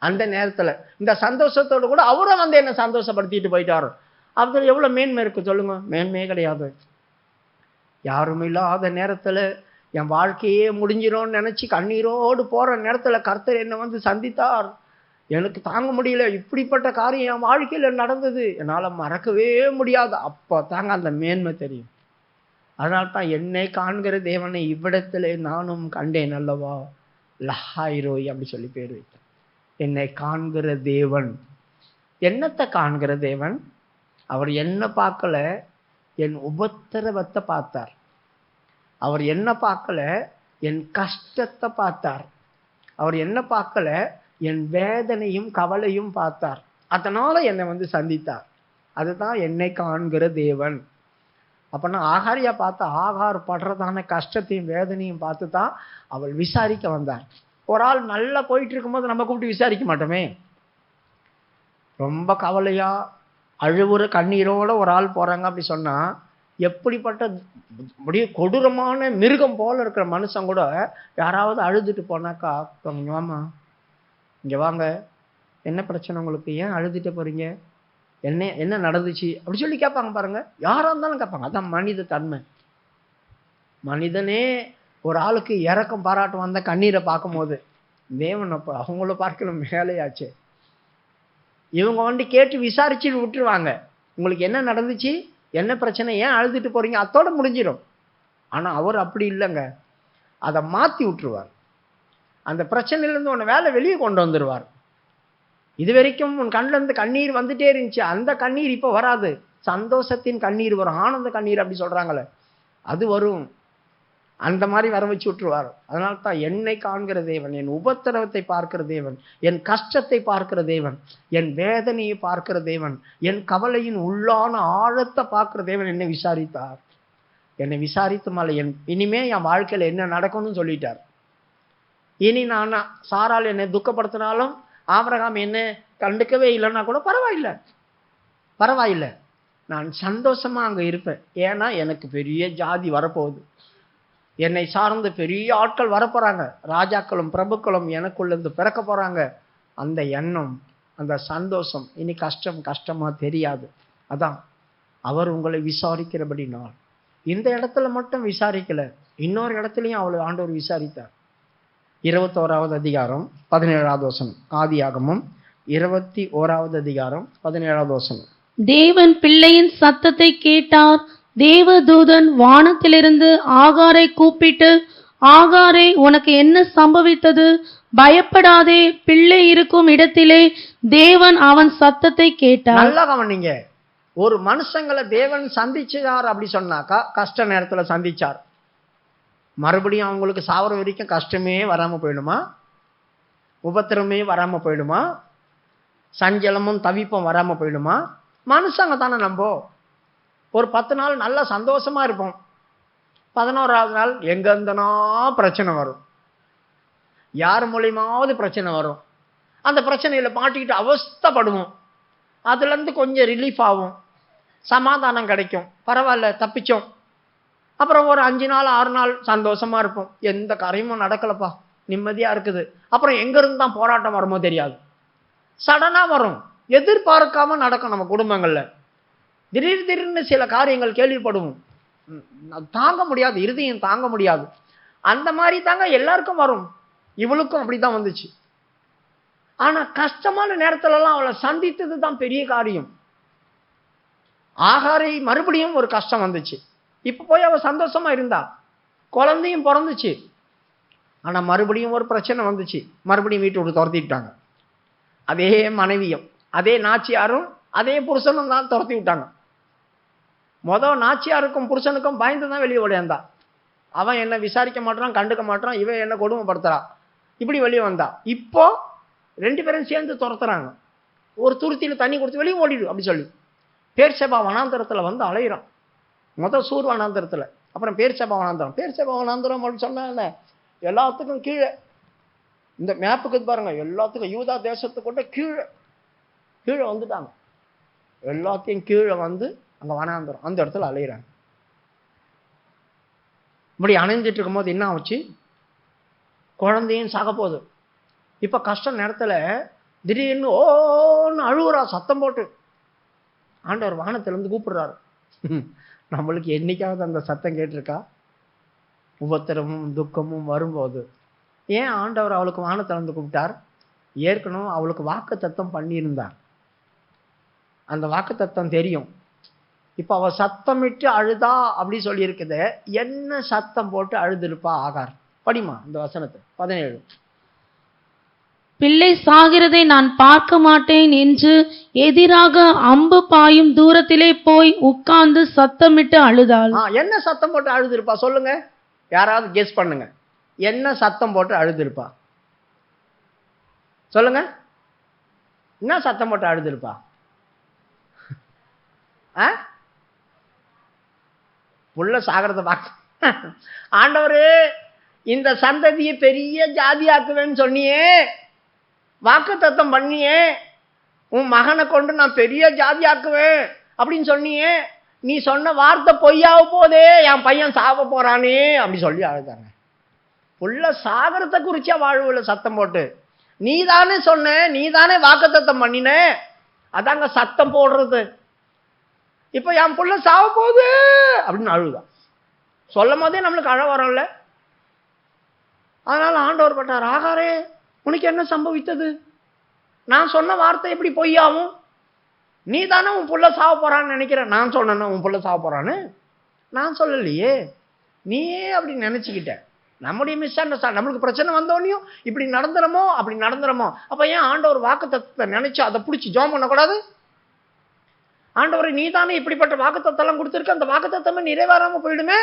அந்த நேரத்தில் இந்த சந்தோஷத்தோடு கூட அவரை வந்து என்னை சந்தோஷப்படுத்திட்டு போயிட்டாரு. அதில் எவ்வளோ மேன்மை இருக்கு சொல்லுங்க? மேன்மையே கிடையாது. யாரும் இல்லாத நேரத்தில் என் வாழ்க்கையே முடிஞ்சிடும்னு நினச்சி கண்ணீரோடு போகிற நேரத்தில் கர்த்தர் என்னை வந்து சந்தித்தார். எனக்கு தாங்க முடியல, இப்படிப்பட்ட காரியம் என் வாழ்க்கையில் நடந்தது, என்னால் மறக்கவே முடியாது. அப்போ தாங்க அந்த மேன்மை தெரியும். அதனால்தான் என்னை காண்கிற தேவனை இவ்விடத்தில் நானும் கண்டேன் அல்லவா, லஹாயிரோய் அப்படி சொல்லி பேர் வைத்தேன். என்னை காண்கிற தேவன். என்னத்தை காண்கிற தேவன்? அவர் என்ன பார்க்கல, என் உபத்திரவத்தை பார்த்தார். அவர் என்ன பார்க்கல, என் கஷ்டத்தை பார்த்தார். அவர் என்ன பார்க்கல, என் வேதனையும் கவலையும் பார்த்தார். அதனால என்னை வந்து சந்தித்தார். அதுதான் என்னை காண்கிற தேவன். அப்பனா ஆகாரியா பார்த்தா ஆகார் படுறதான கஷ்டத்தையும் வேதனையும் பார்த்து தான் அவள் விசாரிக்க வந்தார். ஒரு ஆள் நல்லா போயிட்டு இருக்கும்போது நம்ம கூப்பிட்டு விசாரிக்க மாட்டோமே. ரொம்ப கவலையா அழுவுற கண்ணீரோட ஒரு ஆள் போறாங்க அப்படி சொன்னா, எப்படிப்பட்ட அப்படியே கொடூரமான மிருகம் போல இருக்கிற மனுஷன் கூட யாராவது அழுதுட்டு போனாக்கா, இங்க வாமா, இங்க வாங்க, என்ன பிரச்சனை உங்களுக்கு, ஏன் அழுதுட்டு போறீங்க, என்ன நடந்துச்சு அப்படி சொல்லி கேட்பாங்க பாருங்க. யாரா இருந்தாலும் கேட்பாங்க. அதான் மனித தன்மை. மனிதனே ஒரு ஆளுக்கு இறக்கம் பாராட்டும் வந்த கண்ணீரை பார்க்கும் போது, தேவன் அப்ப அவங்கள பார்க்கல மேலையாச்சு. இவங்க வந்து கேட்டு விசாரிச்சு விட்டுருவாங்க, உங்களுக்கு என்ன நடந்துச்சு, என்ன பிரச்சனை, ஏன் அழுதுட்டு போறீங்க, அதோட முடிஞ்சிடும். ஆனா அவர் அப்படி இல்லைங்க, அதை மாத்தி விட்டுருவார். அந்த பிரச்சனையிலேருந்து உன்னை வேலை வெளியே கொண்டு வந்துடுவார். இது வரைக்கும் உன் கண்ணில் இருந்து கண்ணீர் வந்துட்டே இருந்துச்சு, அந்த கண்ணீர் இப்போ வராது. சந்தோஷத்தின் கண்ணீர் வரும், ஆனந்த கண்ணீர் அப்படி சொல்றாங்களே, அது வரும். அந்த மாதிரி வர வச்சு விட்டுருவார். அதனால தான் என்னை காண்கிற தேவன், என் உபத்திரவத்தை பார்க்கிற தேவன், என் கஷ்டத்தை பார்க்கிற தேவன், என் வேதனையை பார்க்கிற தேவன், என் கவலையின் உள்ளான ஆழத்தை பார்க்கிற தேவன் என்னை விசாரித்தார். என்னை விசாரித்து மேலே இனிமே என் வாழ்க்கையில் என்ன நடக்கும்னு சொல்லிட்டார். இனி நான் சாரால் என்னை துக்கப்படுத்தினாலும், ஆபிரகாம் என்ன கண்டுக்கவே இல்லைன்னா கூட பரவாயில்லை, நான் சந்தோஷமா அங்கே இருப்பேன். ஏன்னா எனக்கு பெரிய ஜாதி வரப்போகுது, என்னை சார்ந்து பெரிய ஆட்கள் வரப்போறாங்க, ராஜாக்களும் பிரபுக்களும் எனக்குள்ளேருந்து பிறக்க போறாங்க. அந்த எண்ணம், அந்த சந்தோஷம் இனி கஷ்டமா தெரியாது. அதான் அவர் உங்களை விசாரிக்கிறபடினால். இந்த இடத்துல மட்டும் விசாரிக்கல, இன்னொரு இடத்துலையும் அவளை ஆண்டவர் விசாரித்தார். 21வது அதிகாரம் 17வது வசனம். ஆதியாகமம் 21வது அதிகாரம் 17வது வசனம். தேவன் பிள்ளையின் சத்தத்தை கேட்டார். தேவதூதன் வானத்திலிருந்து ஆகாரை கூப்பிட்டு, ஆகாரே, உனக்கு என்ன சம்பவித்தது, பயப்படாதே, பிள்ளை இருக்கும் இடத்திலே தேவன் அவன் சத்தத்தை கேட்டார். நல்லா கவனிங்க, ஒரு மனுஷங்களை தேவன் சந்திச்சார் அப்படி சொன்னாக்கா கஷ்ட நேரத்துல சந்திச்சார். மறுபடியும் அவங்களுக்கு சாவர வரைக்கும் கஷ்டமே வராம போயிடுமா, உபத்திரமே வராம போயிடுமா, சஞ்சலமும் தவிப்பும் வராம போயிடுமா? மனுஷங்க தானே. நம்ம ஒரு 10 நாள் நல்லா சந்தோஷமா இருப்போம், 11வது நாள் எங்க இருந்தனா பிரச்சனை வரும், யார் மூலியமாவது பிரச்சனை வரும். அந்த பிரச்சனையில மாட்டிக்கிட்டு அவஸ்தைப்படுவோம். அதுல இருந்து கொஞ்சம் ரிலீஃப் ஆகும், சமாதானம் கிடைக்கும், பரவாயில்ல தப்பிச்சோம். அப்புறம் ஒரு 5 நாள் 6 நாள் சந்தோஷமா இருப்போம், எந்த காரியமும் நடக்கலப்பா, நிம்மதியா இருக்குது. அப்புறம் எங்க இருந்து தான் போராட்டம் வருமோ தெரியாது, சடனா வரும், எதிர்பார்க்காம நடக்கும். நம்ம குடும்பங்கள்ல திடீர்னு சில காரியங்கள் கேள்விப்படுவோம், தாங்க முடியாது, இருதயம் தாங்க முடியாது. அந்த மாதிரி தாங்க எல்லாருக்கும் வரும், இவளுக்கும் அப்படிதான் வந்துச்சு. ஆனா கஷ்டமான நேரத்துல எல்லாம் அவளை சந்தித்தது தான் பெரிய காரியம். ஆகாரை மறுபடியும் ஒரு கஷ்டம் வந்துச்சு, இப்ப போய் அவ சந்தோஷமா இருந்தா, குழந்தையும் பிறந்துச்சு. ஆனா மறுபடியும் ஒரு பிரச்சனை வந்துச்சு, மறுபடியும் வீட்டை விட்டு துரத்திட்டாங்க. அதே மனைவியும் அதே நாச்சியாரும் அதே புருஷனும் தான் துரத்தி விட்டாங்க. நாச்சியாருக்கும் புருஷனுக்கும் பயந்து தான் வெளியே ஓடியாந்தா. அவன் என்ன விசாரிக்க மாட்டான், கண்டுக்க மாட்டான், இவன் என்ன கொடுமைப்படுத்துறா. இப்படி வெளியே வந்தா. இப்போ 2 பேரும் சேர்ந்து துரத்துறாங்க. ஒரு துருத்தியில் தண்ணி கொடுத்து வெளியே ஓடிடு அப்படி சொல்லி பேர்சேபா வனாந்தரத்தில் வந்து அலையிறான். சூர் வனாந்தரத்தில், அப்புறம் பேர்சேபா வனாந்தரம். பேர்சேபா வனாந்தரம் அப்படின்னு சொன்னா எல்லாத்துக்கும் கீழே, இந்த மேப்புக்கு பாருங்க, எல்லாத்துக்கும் யூதா தேசத்துக்கு கூட கீழே கீழே வந்துட்டாங்க. எல்லாத்தையும் கீழே வந்து அங்கே வனாந்தரம், அந்த இடத்துல அலையிறாங்க. இப்படி அணைஞ்சிட்டு இருக்கும்போது என்ன ஆச்சு, குழந்தையும் சாக போகுது. இப்போ கஷ்ட நேரத்தில் திடீர்னு ஓன்னு அழுகுறா சத்தம் போட்டு. ஆண்டவர் வானத்திலிருந்து கூப்பிடுறாரு. நம்மளுக்கு என்னைக்காவது அந்த சத்தம் கேட்டிருக்கா? உபத்திரமும் துக்கமும் வரும்போது ஏன் ஆண்டவர் அவளுக்கு வானத்திலிருந்து கூப்பிட்டார்? ஏற்கனவே அவளுக்கு வாக்குத்தத்தம் பண்ணியிருந்தார். அந்த வாக்குத்தத்தம் தெரியும். இப்போ அவ சத்தமிட்டு அழுதா அப்படி சொல்லியிருக்குது. என்ன சத்தம் போட்டு அழுதுருப்பா ஆகார்? படிமா இந்த வசனத்தை 17. பிள்ளை சாகிறதை நான் பார்க்க மாட்டேன் என்று எதிராக அம்பு பாயும் தூரத்திலே போய் உட்கார்ந்து சத்தமிட்டு அழுதாள். என்ன சத்தம் போட்டு அழுதுருப்பா சொல்லுங்க, யாராவது கெஸ் பண்ணுங்க. என்ன சத்தம் போட்டு அழுதுருப்பா சொல்லுங்க? என்ன சத்தம் போட்டு அழுதுருப்பா? புள்ள சாகிறத பார்க்க, ஆண்டவரே இந்த சந்ததியை பெரிய ஜாதியாக்குவேன்னு சொன்னியே, வாக்குத்தத்தம் பண்ணியே, உன் மகனை கொண்டு நான் பெரிய ஜாதியாக்குவேன் அப்படின்னு சொன்னியே, நீ சொன்ன வார்த்தை பொய்யாக போதே, என் பையன் சாவ போறானே அப்படி சொல்லி அழுதாங்க. புள்ள சாகரத்தை குறிச்சா வாழ்வுல சத்தம் போட்டு, நீ தானே சொன்ன, நீ தானே வாக்குத்தத்தம் பண்ணின, அதாங்க சத்தம் போடுறது. இப்போ என் புள்ள சாவ போகுது அப்படின்னு அழுதான். சொல்லும் போதே நம்மளுக்கு அழ வரல. அதனால ஆண்டவர் பட்டார், ஆகாரே உனக்கு என்ன சம்பவித்தது? நான் சொன்ன வார்த்தை எப்படி பொய்யாவும்? நீ தானே உன் புள்ள சாவ போறான்னு நினைக்கிற. நான் சொன்னேன்னா உன் புள்ள சாவ போறான்னு? நான் சொல்லலையே, நீயே அப்படி நினைச்சுக்கிட்ட. நம்முடைய மிஸ் அண்டர்ஸ்டாண்ட். நம்மளுக்கு பிரச்சனை வந்தோடனையும் இப்படி நடந்துறமோ அப்படி நடந்துறமோ. அப்ப ஏன் ஆண்டவர் வாக்குத்தத்தத்தை நினைச்சு அதை பிடிச்சி ஜெபம் பண்ணக்கூடாது? ஆண்டவரை நீ தானே இப்படிப்பட்ட வாக்குத்தத்தெல்லாம் கொடுத்துருக்க, அந்த வாக்குத்தத்தமே நிறைவேறாம போயிடுமே.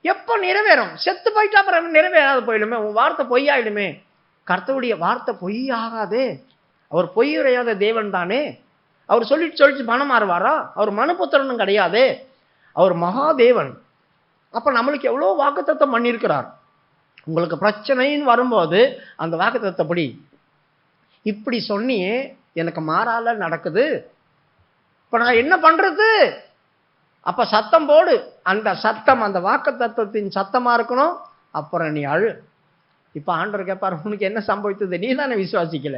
எப்போ நிறைவேறும்? செத்து போயிட்டா அப்புறம் நிறைவேறாது போயிடுமே. உன் வார்த்தை பொய்யாயிடுமே. கர்த்தருடைய வார்த்தை பொய்யாகாதே. அவர் பொய்யுரையாத தேவன் தானே. அவர் சொல்லிட்டு மனம் மாறுவாரா? அவர் மனுபுத்திரனும் கிடையாது, அவர் மகாதேவன். அப்ப நம்மளுக்கு எவ்வளோ வாக்குத்தத்தம் பண்ணியிருக்கிறார். உங்களுக்கு பிரச்சனைன்னு வரும்போது அந்த வாக்குத்தத்தப்படி இப்படி சொன்னியே, எனக்கு மாறால நடக்குது, இப்ப நான் என்ன பண்றது? அப்ப சத்தம் போடு. அந்த சத்தம் அந்த வாக்குத்தத்தத்தின் சத்தமா இருக்கணும். அப்புறம் நீ அழு. இப்ப ஆண்டவர் கேட்பாரு, உனக்கு என்ன சம்பவித்தது? நீ தானே விசுவாசிக்கல.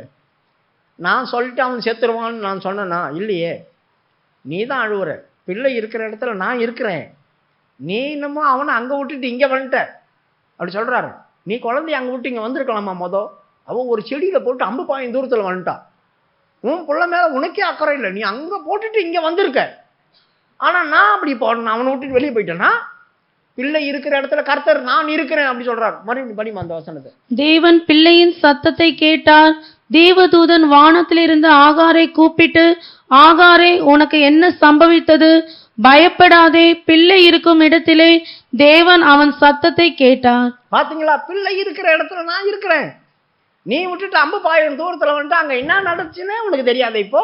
நான் சொல்லிட்டு அவன் செத்துருவான்னு நான் சொன்னேனா? இல்லையே. நீ தான் அழுவுற. பிள்ளை இருக்கிற இடத்துல நான் இருக்கிறேன், நீ இன்னமும் அவனை அங்க விட்டுட்டு இங்க வந்துட்ட அப்படி சொல்றாரு. நீ குழந்தைய அங்க விட்டு இங்க வந்திருக்கலாமா? அவன் ஒரு செடியில போட்டு அம்பு பாயும் தூரத்துல வந்துட்டான். உன் பிள்ளை மேல உனக்கே அக்கறை இல்லை, நீ அங்க போட்டுட்டு இங்க வந்திருக்க. ஆனா நான் அப்படி போடணும், அவனை விட்டுட்டு வெளியே போயிட்டேன்னா? பிள்ளை இருக்கிற இடத்துல கர்த்தர் நான் இருக்கிறேன் அப்படி சொல்றாரு. மறுபடியும் படிமா அந்த வசனத்தை. தேவன் பிள்ளையின் சத்தத்தை கேட்டார். தேவதூதன் வானத்திலிருந்து ஆகாரை கூப்பிட்டு, ஆகாரே உனக்கு என்ன சம்பவித்தது? பயப்படாதே, பிள்ளை இருக்கும் இடத்திலே தேவன் அவன் சத்தத்தை கேட்டார். பாத்தீங்களா? பிள்ளை இருக்கிற இடத்துல நான் இருக்கிறேன், நீ விட்டுட்டு அம்பு பாயும் தூரத்துல வந்துட்டு அங்க என்ன நடந்துச்சுன்னு உனக்கு தெரியாது. இப்போ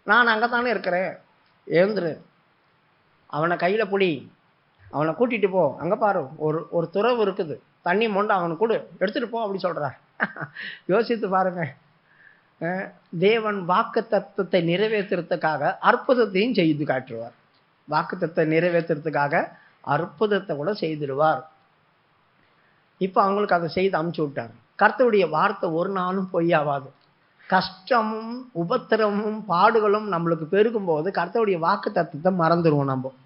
நான் அங்கதானே இருக்கிறேன். எழுந்துரு, அவனை கையில புடி, அவனை கூட்டிட்டு போ. அங்க பாரு ஒரு துறவு இருக்குது, தண்ணி மொண்டு அவனுக்கு கொடு, எடுத்துட்டு போ அப்படி சொல்றார். யோசித்து பாருங்க. தேவன் வாக்குத்தத்தத்தை நிறைவேற்றுறதுக்காக அற்புதத்தையும் செய்து காட்டுவார். வாக்குத்தத்தை நிறைவேற்றுறதுக்காக அற்புதத்தை கூட செய்திடுவார். இப்ப அவங்களுக்கு அதை செய்து அமுச்சு விட்டார். கர்த்தருடைய வார்த்தை ஒரு நாளும் பொய்யாவாது. கஷ்டமும் உபத்திரமும் பாடுகளும் நம்மளுக்கு பெருகும் போது கர்த்தருடைய வாக்குத்தத்தத்தை மறந்துடுவோம். நம்ம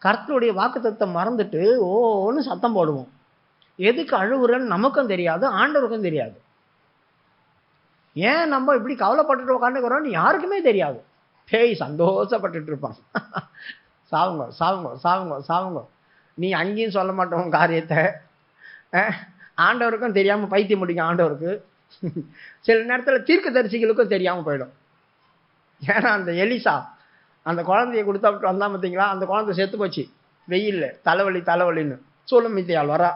கர்த்தருடைய வாக்குத்தத்தத்தை மறந்துட்டு ஓன்னு சத்தம் போடுவோம். எதுக்கு அழுகுறன்னு நமக்கும் தெரியாது, ஆண்டவருக்கும் தெரியாது. ஏன் நம்ம இப்படி கவலைப்பட்டுட்டு உட்காந்துக்கிறோம்னு யாருக்குமே தெரியாது. பேய் சந்தோஷப்பட்டுட்டு இருப்பான். சாவுங்க சாவுங்க சாவுங்க சாவுங்க. நீ அங்கேயும் சொல்ல மாட்டோம் காரியத்தை. ஆண்டவருக்கும் தெரியாம பைத்தியம் முடிக்கும் ஆண்டவருக்கு. சில நேரத்தில் தீர்க்கதரிசிகளுக்கும் தெரியாம போயிடும். ஏன்னா அந்த எலிசா அந்த குழந்தைய கொடுத்தா வந்தா பார்த்தீங்களா, அந்த குழந்தை செத்து போச்சு வெயில்ல, தலைவலி தலைவலின்னு. சூலமித்தியால் வரா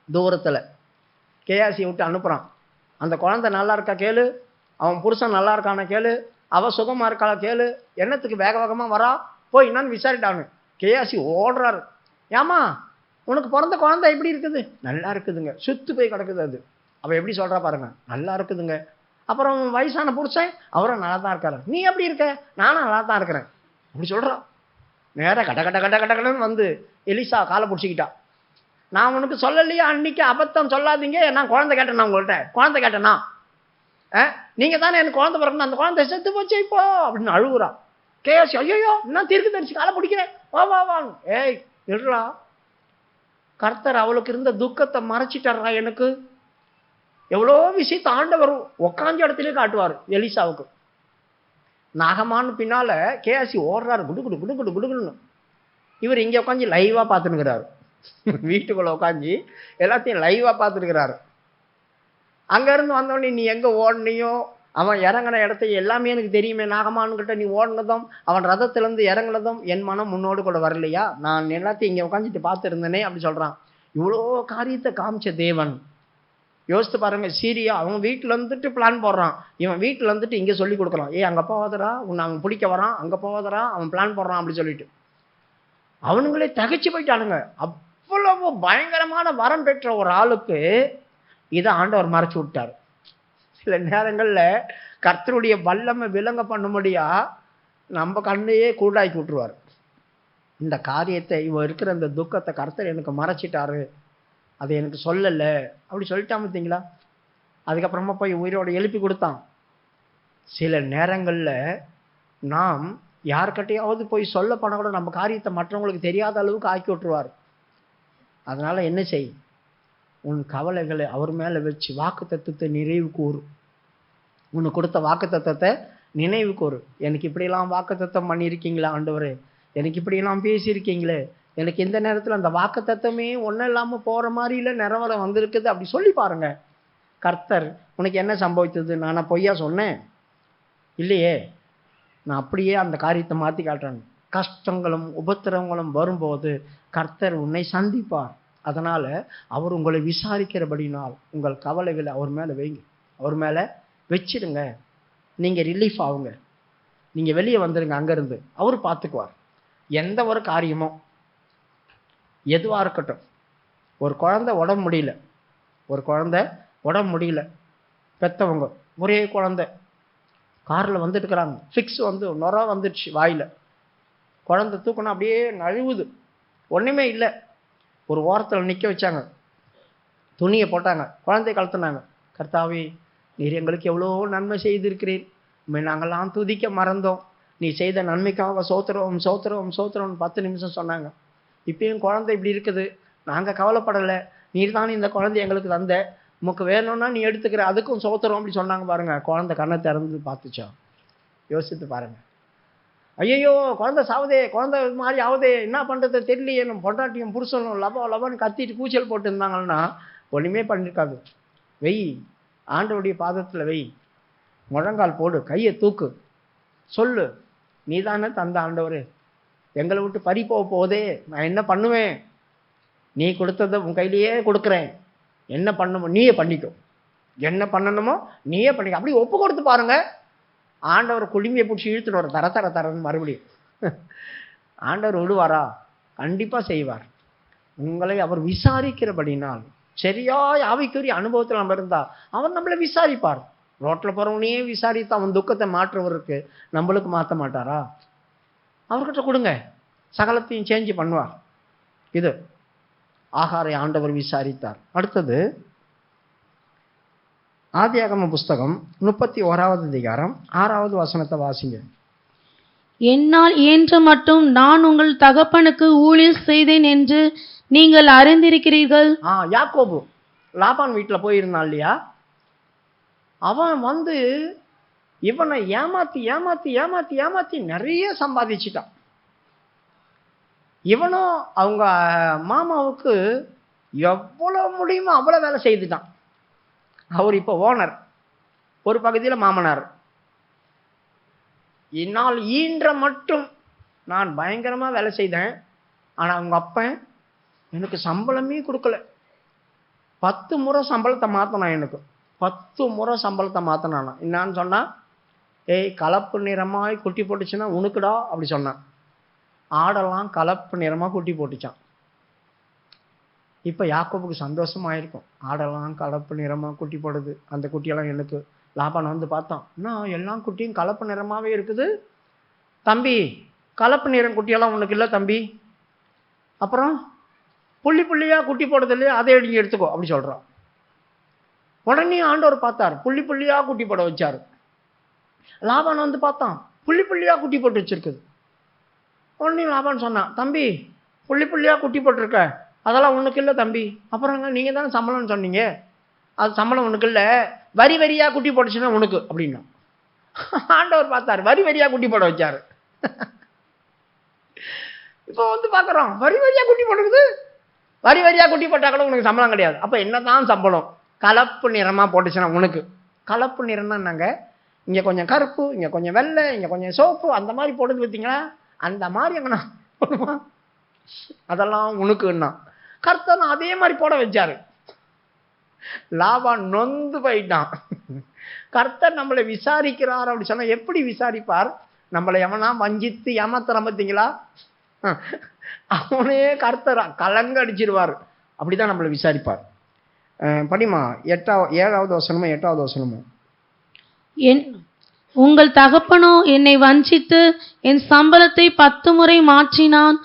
தூரத்துல. கேயாசியை விட்டு அனுப்புகிறான். அந்த குழந்தை நல்லா இருக்கா கேளு, அவன் புருஷன் நல்லா இருக்கான கேளு, அவள் சுகமாக இருக்காளா கேளு, என்னத்துக்கு வேக வேகமாக வரா, போய் என்னன்னு விசாரிட்டானு. கேயாசி ஓடுறாரு. ஏமா உனக்கு பிறந்த குழந்தை எப்படி இருக்குது? நல்லா இருக்குதுங்க. சுத்து போய் கிடக்குது அது. அவள் எப்படி சொல்கிறா பாருங்க, நல்லா இருக்குதுங்க. அப்புறம் வயசான புருஷன் அவரும் நல்லா தான் இருக்காரு. நீ எப்படி இருக்க? நானும் நல்லா தான் இருக்கிறேன் அப்படி சொல்கிறான். நேராக கட்ட கட்ட கட்ட கட்ட கடன்னு வந்து எலிசா காலை பிடிச்சிக்கிட்டா. நான் உனக்கு சொல்லலையா அன்னைக்கு அபத்தம் சொல்லாதீங்க, நான் குழந்தை கேட்டேன்னா உங்கள்கிட்ட குழந்தை கேட்டேன்னா நீங்கள் தானே எனக்கு குழந்தை பிறக்கணும், அந்த குழந்தை செத்து போச்சு இப்போ அப்படின்னு அழுகுறான். கேயாசி ஐயோ என்ன தீர்க்கு தெரிச்சு காலை பிடிக்கிறேன், வா வா வா. ஏய் நிடுறா, கர்த்தர் அவளுக்கு இருந்த துக்கத்தை மறைச்சிட்டாரா. எனக்கு எவ்வளோ விஷயத்தை ஆண்டவர் உக்காஞ்ச இடத்துலயே காட்டுவார் எலிசாவுக்கு. நாகமானு பின்னால கேயாசி ஓடுறாரு குடு குடு குடு குடு குடுன்னு. இவர் இங்கே உட்காந்து லைவாக பார்த்துனுக்கிறாரு. வீட்டுக்குள்ளே உட்காந்து எல்லாத்தையும் லைவாக பார்த்துருக்கிறாரு. அங்கேருந்து வந்தோடனே நீ எங்கே ஓடனையோ, அவன் இறங்கின இடத்த எல்லாமே எனக்கு தெரியுமே, நாகமானுக்கிட்ட நீ ஓடினதும் அவன் ரதத்திலேருந்து இறங்கினதும் என் மனம் முன்னோடு கூட வரலையா, நான் எல்லாத்தையும் இங்கே உட்காந்துட்டு பார்த்துருந்தேனே அப்படி சொல்கிறான். இவ்வளோ காரியத்தை காமிச்ச தேவன். யோசித்து பாருங்க, சீரியா அவன் வீட்டில் இருந்துட்டு பிளான் போடுறான், இவன் வீட்டில் இருந்துட்டு இங்கே சொல்லி கொடுக்குறான். அங்கே போவாதரா, உன்னை அவன் பிடிக்க வரான், அங்கே போவாதரா, அவன் பிளான் போடுறான் அப்படி சொல்லிட்டு அவனுங்களே தகைச்சு போயிட்டானுங்க. அவ்வளவு பயங்கரமான வரம் பெற்ற ஒரு ஆளுக்கு இதை ஆண்டவர் மறைச்சு விட்டார். சில நேரங்களில் கர்த்தருடைய வல்லமை விளங்க பண்ணும்படியா நம்ம கண்ணையே கூடாக்கி விட்டுருவார். இந்த காரியத்தை இவன் இருக்கிற இந்த துக்கத்தை கர்த்தர் எனக்கு மறைச்சிட்டாரு, அதை எனக்கு சொல்லலை அப்படி சொல்லிட்டான் பார்த்தீங்களா. அதுக்கப்புறமா போய் உயிரோடு எழுப்பி கொடுத்தான். சில நேரங்களில் நாம் யார்கிட்டையாவது போய் சொல்ல போனால் கூட நம்ம காரியத்தை மற்றவங்களுக்கு தெரியாத அளவுக்கு ஆக்கி விட்டுருவார். அதனால் என்ன செய், உன் கவலைகளை அவர் மேலே வச்சு வாக்கு தத்துவத்தை நினைவு கூறு. உனக்கு கொடுத்த வாக்கு தத்துவத்தை நினைவு கூறு. எனக்கு இப்படியெல்லாம் வாக்கு தத்துவம் பண்ணியிருக்கீங்களா ஆண்டவரே, எனக்கு இப்படியெல்லாம் பேசியிருக்கீங்களே, எனக்கு இந்த நேரத்தில் அந்த வாக்கு தத்துவமே ஒன்றும் இல்லாமல் போகிற மாதிரி இல்லை, நிறவர வந்திருக்குது அப்படி சொல்லி பாருங்க. கர்த்தர் உனக்கு என்ன சம்பவித்தது, நான் பொய்யா சொன்னேன் இல்லையே, நான் அப்படியே அந்த காரியத்தை மாற்றி காட்டுறேன். கஷ்டங்களும் உபத்திரவங்களும் வரும்போது கர்த்தர் உன்னை சந்திப்பார். அதனால் அவர் உங்களை விசாரிக்கிறபடினால் உங்கள் கவலைகளை அவர் மேலே வைங்க, அவர் மேலே வச்சிடுங்க. நீங்கள் ரிலீஃப் ஆகுங்க, நீங்கள் வெளியே வந்துடுங்க அங்கேருந்து, அவர் பார்த்துக்குவார். எந்த ஒரு காரியமோ எதுவாக இருக்கட்டும். ஒரு குழந்தை உடம்பு முடியல, ஒரு குழந்தை உடம்பு முடியல, பெற்றவங்க ஒரே குழந்தை காரில் வந்துட்டு இருக்கிறாங்க, ஃபிக்ஸ் வந்து நுர வந்துடுச்சு வாயில், குழந்தை தூக்கணும் அப்படியே நழுவுது, ஒன்றுமே இல்லை. ஒரு ஓரத்தில் நிற்க வச்சாங்க, துணியை போட்டாங்க, குழந்தைய கழுத்துனாங்க. கர்த்தாவே நீர் எங்களுக்கு எவ்வளோ நன்மை செய்திருக்கிறீர், நாங்கள்லாம் துதிக்க மறந்தோம், நீ செய்த நன்மைக்காக சோத்திரம் சோத்திரம் சோத்திரம்னு 10 நிமிஷம் சொன்னாங்க. இப்பயும் குழந்தை இப்படி இருக்குது, நாங்கள் கவலைப்படலை, நீர் தான் இந்த குழந்தை எங்களுக்கு தந்த, உமக்கு வேணும்னா நீ எடுத்துக்கிற, அதுக்கும் சோத்திரம் அப்படி சொன்னாங்க பாருங்க. குழந்தை கண்ணை திறந்து பார்த்துச்சா, யோசித்து பாருங்க. ஐயோ குழந்தை சாவுதே, குழந்தை மாதிரி ஆகுதே, என்ன பண்ணுறது தெரியலையே, நம்ம பொண்டாட்டியும் புருஷனும் லபா லபான்னு கத்திட்டு கூச்சல் போட்டு இருந்தாங்கன்னா ஒன்றுமே பண்ணிருக்காது. வெய், ஆண்டவருடைய பாதத்தில் வெய், முழங்கால் போடு, கையை தூக்கு, சொல்லு, நீ தானே தந்த ஆண்டவர், எங்களை விட்டு பறி போதே, நான் என்ன பண்ணுவேன், நீ கொடுத்ததை உன் கையிலேயே கொடுக்குறேன், என்ன பண்ணணுமோ நீயே பண்ணிக்கோ, என்ன பண்ணணுமோ நீயே பண்ணிக்கோ, அப்படி ஒப்பு கொடுத்து பாருங்க. ஆண்டவர் குடும்பியை பிடிச்சி இழுத்துட்டு வர தர தர தரன்னு மறுபடியும் ஆண்டவர் விடுவாரா? கண்டிப்பாக செய்வார். உங்களை அவர் விசாரிக்கிறபடினால், சரியா ஆவிக்குரிய அனுபவத்தில் நம்ம இருந்தால் அவர் நம்மளை விசாரிப்பார். ரோட்டில் போகிறவனையே விசாரித்து அவன் துக்கத்தை மாற்றுவதற்கு நம்மளுக்கு மாற்ற மாட்டாரா? அவர்கிட்ட கொடுங்க, சகலத்தையும் சேஞ்ச் பண்ணுவார். இது ஆகாரை ஆண்டவர் விசாரித்தார். அடுத்தது ஆதியாகம புஸ்தகம் 31வது அதிகாரம் 6வது வசனத்தை வாசிங்க. என்னால் இயன்ற மட்டும் நான் உங்கள் தகப்பனுக்கு ஊழியம் செய்தேன் என்று நீங்கள் அறிந்திருக்கிறீர்கள். யாக்கோபு லாபான் வீட்டில் போயிருந்தான் இல்லையா, அவன் வந்து இவனை ஏமாத்தி ஏமாத்தி ஏமாத்தி ஏமாத்தி நிறைய சம்பாதிச்சிட்டான். இவனும் அவங்க மாமாவுக்கு எவ்வளோ முடியுமோ அவ்வளோ வேலை செய்துட்டான். அவர் இப்போ ஓனர், ஒரு பகுதியில் மாமனார். என்னால் ஈன்ற மட்டும் நான் பயங்கரமாக வேலை செய்தேன், ஆனால் அவங்க அப்பன் எனக்கு சம்பளமே கொடுக்கல. 10 முறை சம்பளத்தை மாற்றினான். எனக்கு 10 முறை சம்பளத்தை மாற்றினானா. என்னான்னு சொன்னா, ஏய் கலப்பு நிறமாய் குட்டி போட்டுச்சுன்னா உனக்குடா அப்படி சொன்னான். ஆடெல்லாம் கலப்பு நிறமாக குட்டி போட்டுச்சான். இப்போ யாக்கோபுக்கு சந்தோஷமாயிருக்கும். ஆடெல்லாம் கலப்பு நிறமாக குட்டி போடுது, அந்த குட்டியெல்லாம் எனக்கு. லாபான் வந்து பார்த்தான், இன்னும் எல்லா குட்டியும் கலப்பு நிறமாகவே இருக்குது. தம்பி கலப்பு நிறம் குட்டியெல்லாம் உனக்கு இல்லை தம்பி. அப்புறம் புள்ளி புள்ளியாக குட்டி போடுறது இல்லையா, அதை நீங்க எடுத்துக்கோ அப்படி சொல்கிறான். உடனே ஆண்டவர் பார்த்தார், புள்ளி புள்ளியாக குட்டி போட வச்சார். லாபான் வந்து பார்த்தான், புள்ளி புள்ளியாக குட்டி போட்டு வச்சிருக்குது. உடனே லாபான் சொன்னான், தம்பி புள்ளி புள்ளியாக குட்டி போட்டிருக்க, அதெல்லாம் உனக்கு இல்லை தம்பி. அப்புறம் நீங்கள் தானே சம்பளம்னு சொன்னீங்க, அது சம்பளம் உனக்கு இல்லை, வரி வரியாக குட்டி போட்டுச்சுன்னா உனக்கு அப்படின்னா. ஆண்டவர் பார்த்தார், வரி வரியாக குட்டி போட வச்சார். இப்போ வந்து பார்க்குறோம், வரி வரியாக குட்டி போட்டுருக்குது. வரி வரியாக குட்டி போட்டால் கூட உனக்கு சம்பளம் கிடையாது. அப்போ என்ன தான் சம்பளம்? கலப்பு நிறமாக போட்டுச்சுன்னா உனக்கு. கலப்பு நிறம்னா என்னங்க, இங்கே கொஞ்சம் கருப்பு, இங்கே கொஞ்சம் வெள்ளை, இங்கே கொஞ்சம் சோப்பு, அந்த மாதிரி போடுது பார்த்தீங்களா, அந்த மாதிரி எங்கண்ணா போடுமா, அதெல்லாம் உனக்குன்னா. கர்த்தர் அதே மாதிரி போட வச்சாரு. லாபான் நொந்து போயிட்டான். கர்த்தர் நம்மளை விசாரிக்கிறார் அப்படி சொன்னா எப்படி விசாரிப்பார்? நம்மளை எவனா வஞ்சித்து ஏமாத்துறான் பார்த்தீங்களா, அவனே கர்த்தர் கலங்க அடிச்சிருவார். அப்படிதான் நம்மளை விசாரிப்பார். படிமா 7வது வசனமோ 8வது வசனமோ. உங்கள் தகப்பனோ என்னை வஞ்சித்து என் சம்பளத்தை 10 முறை மாற்றினான்.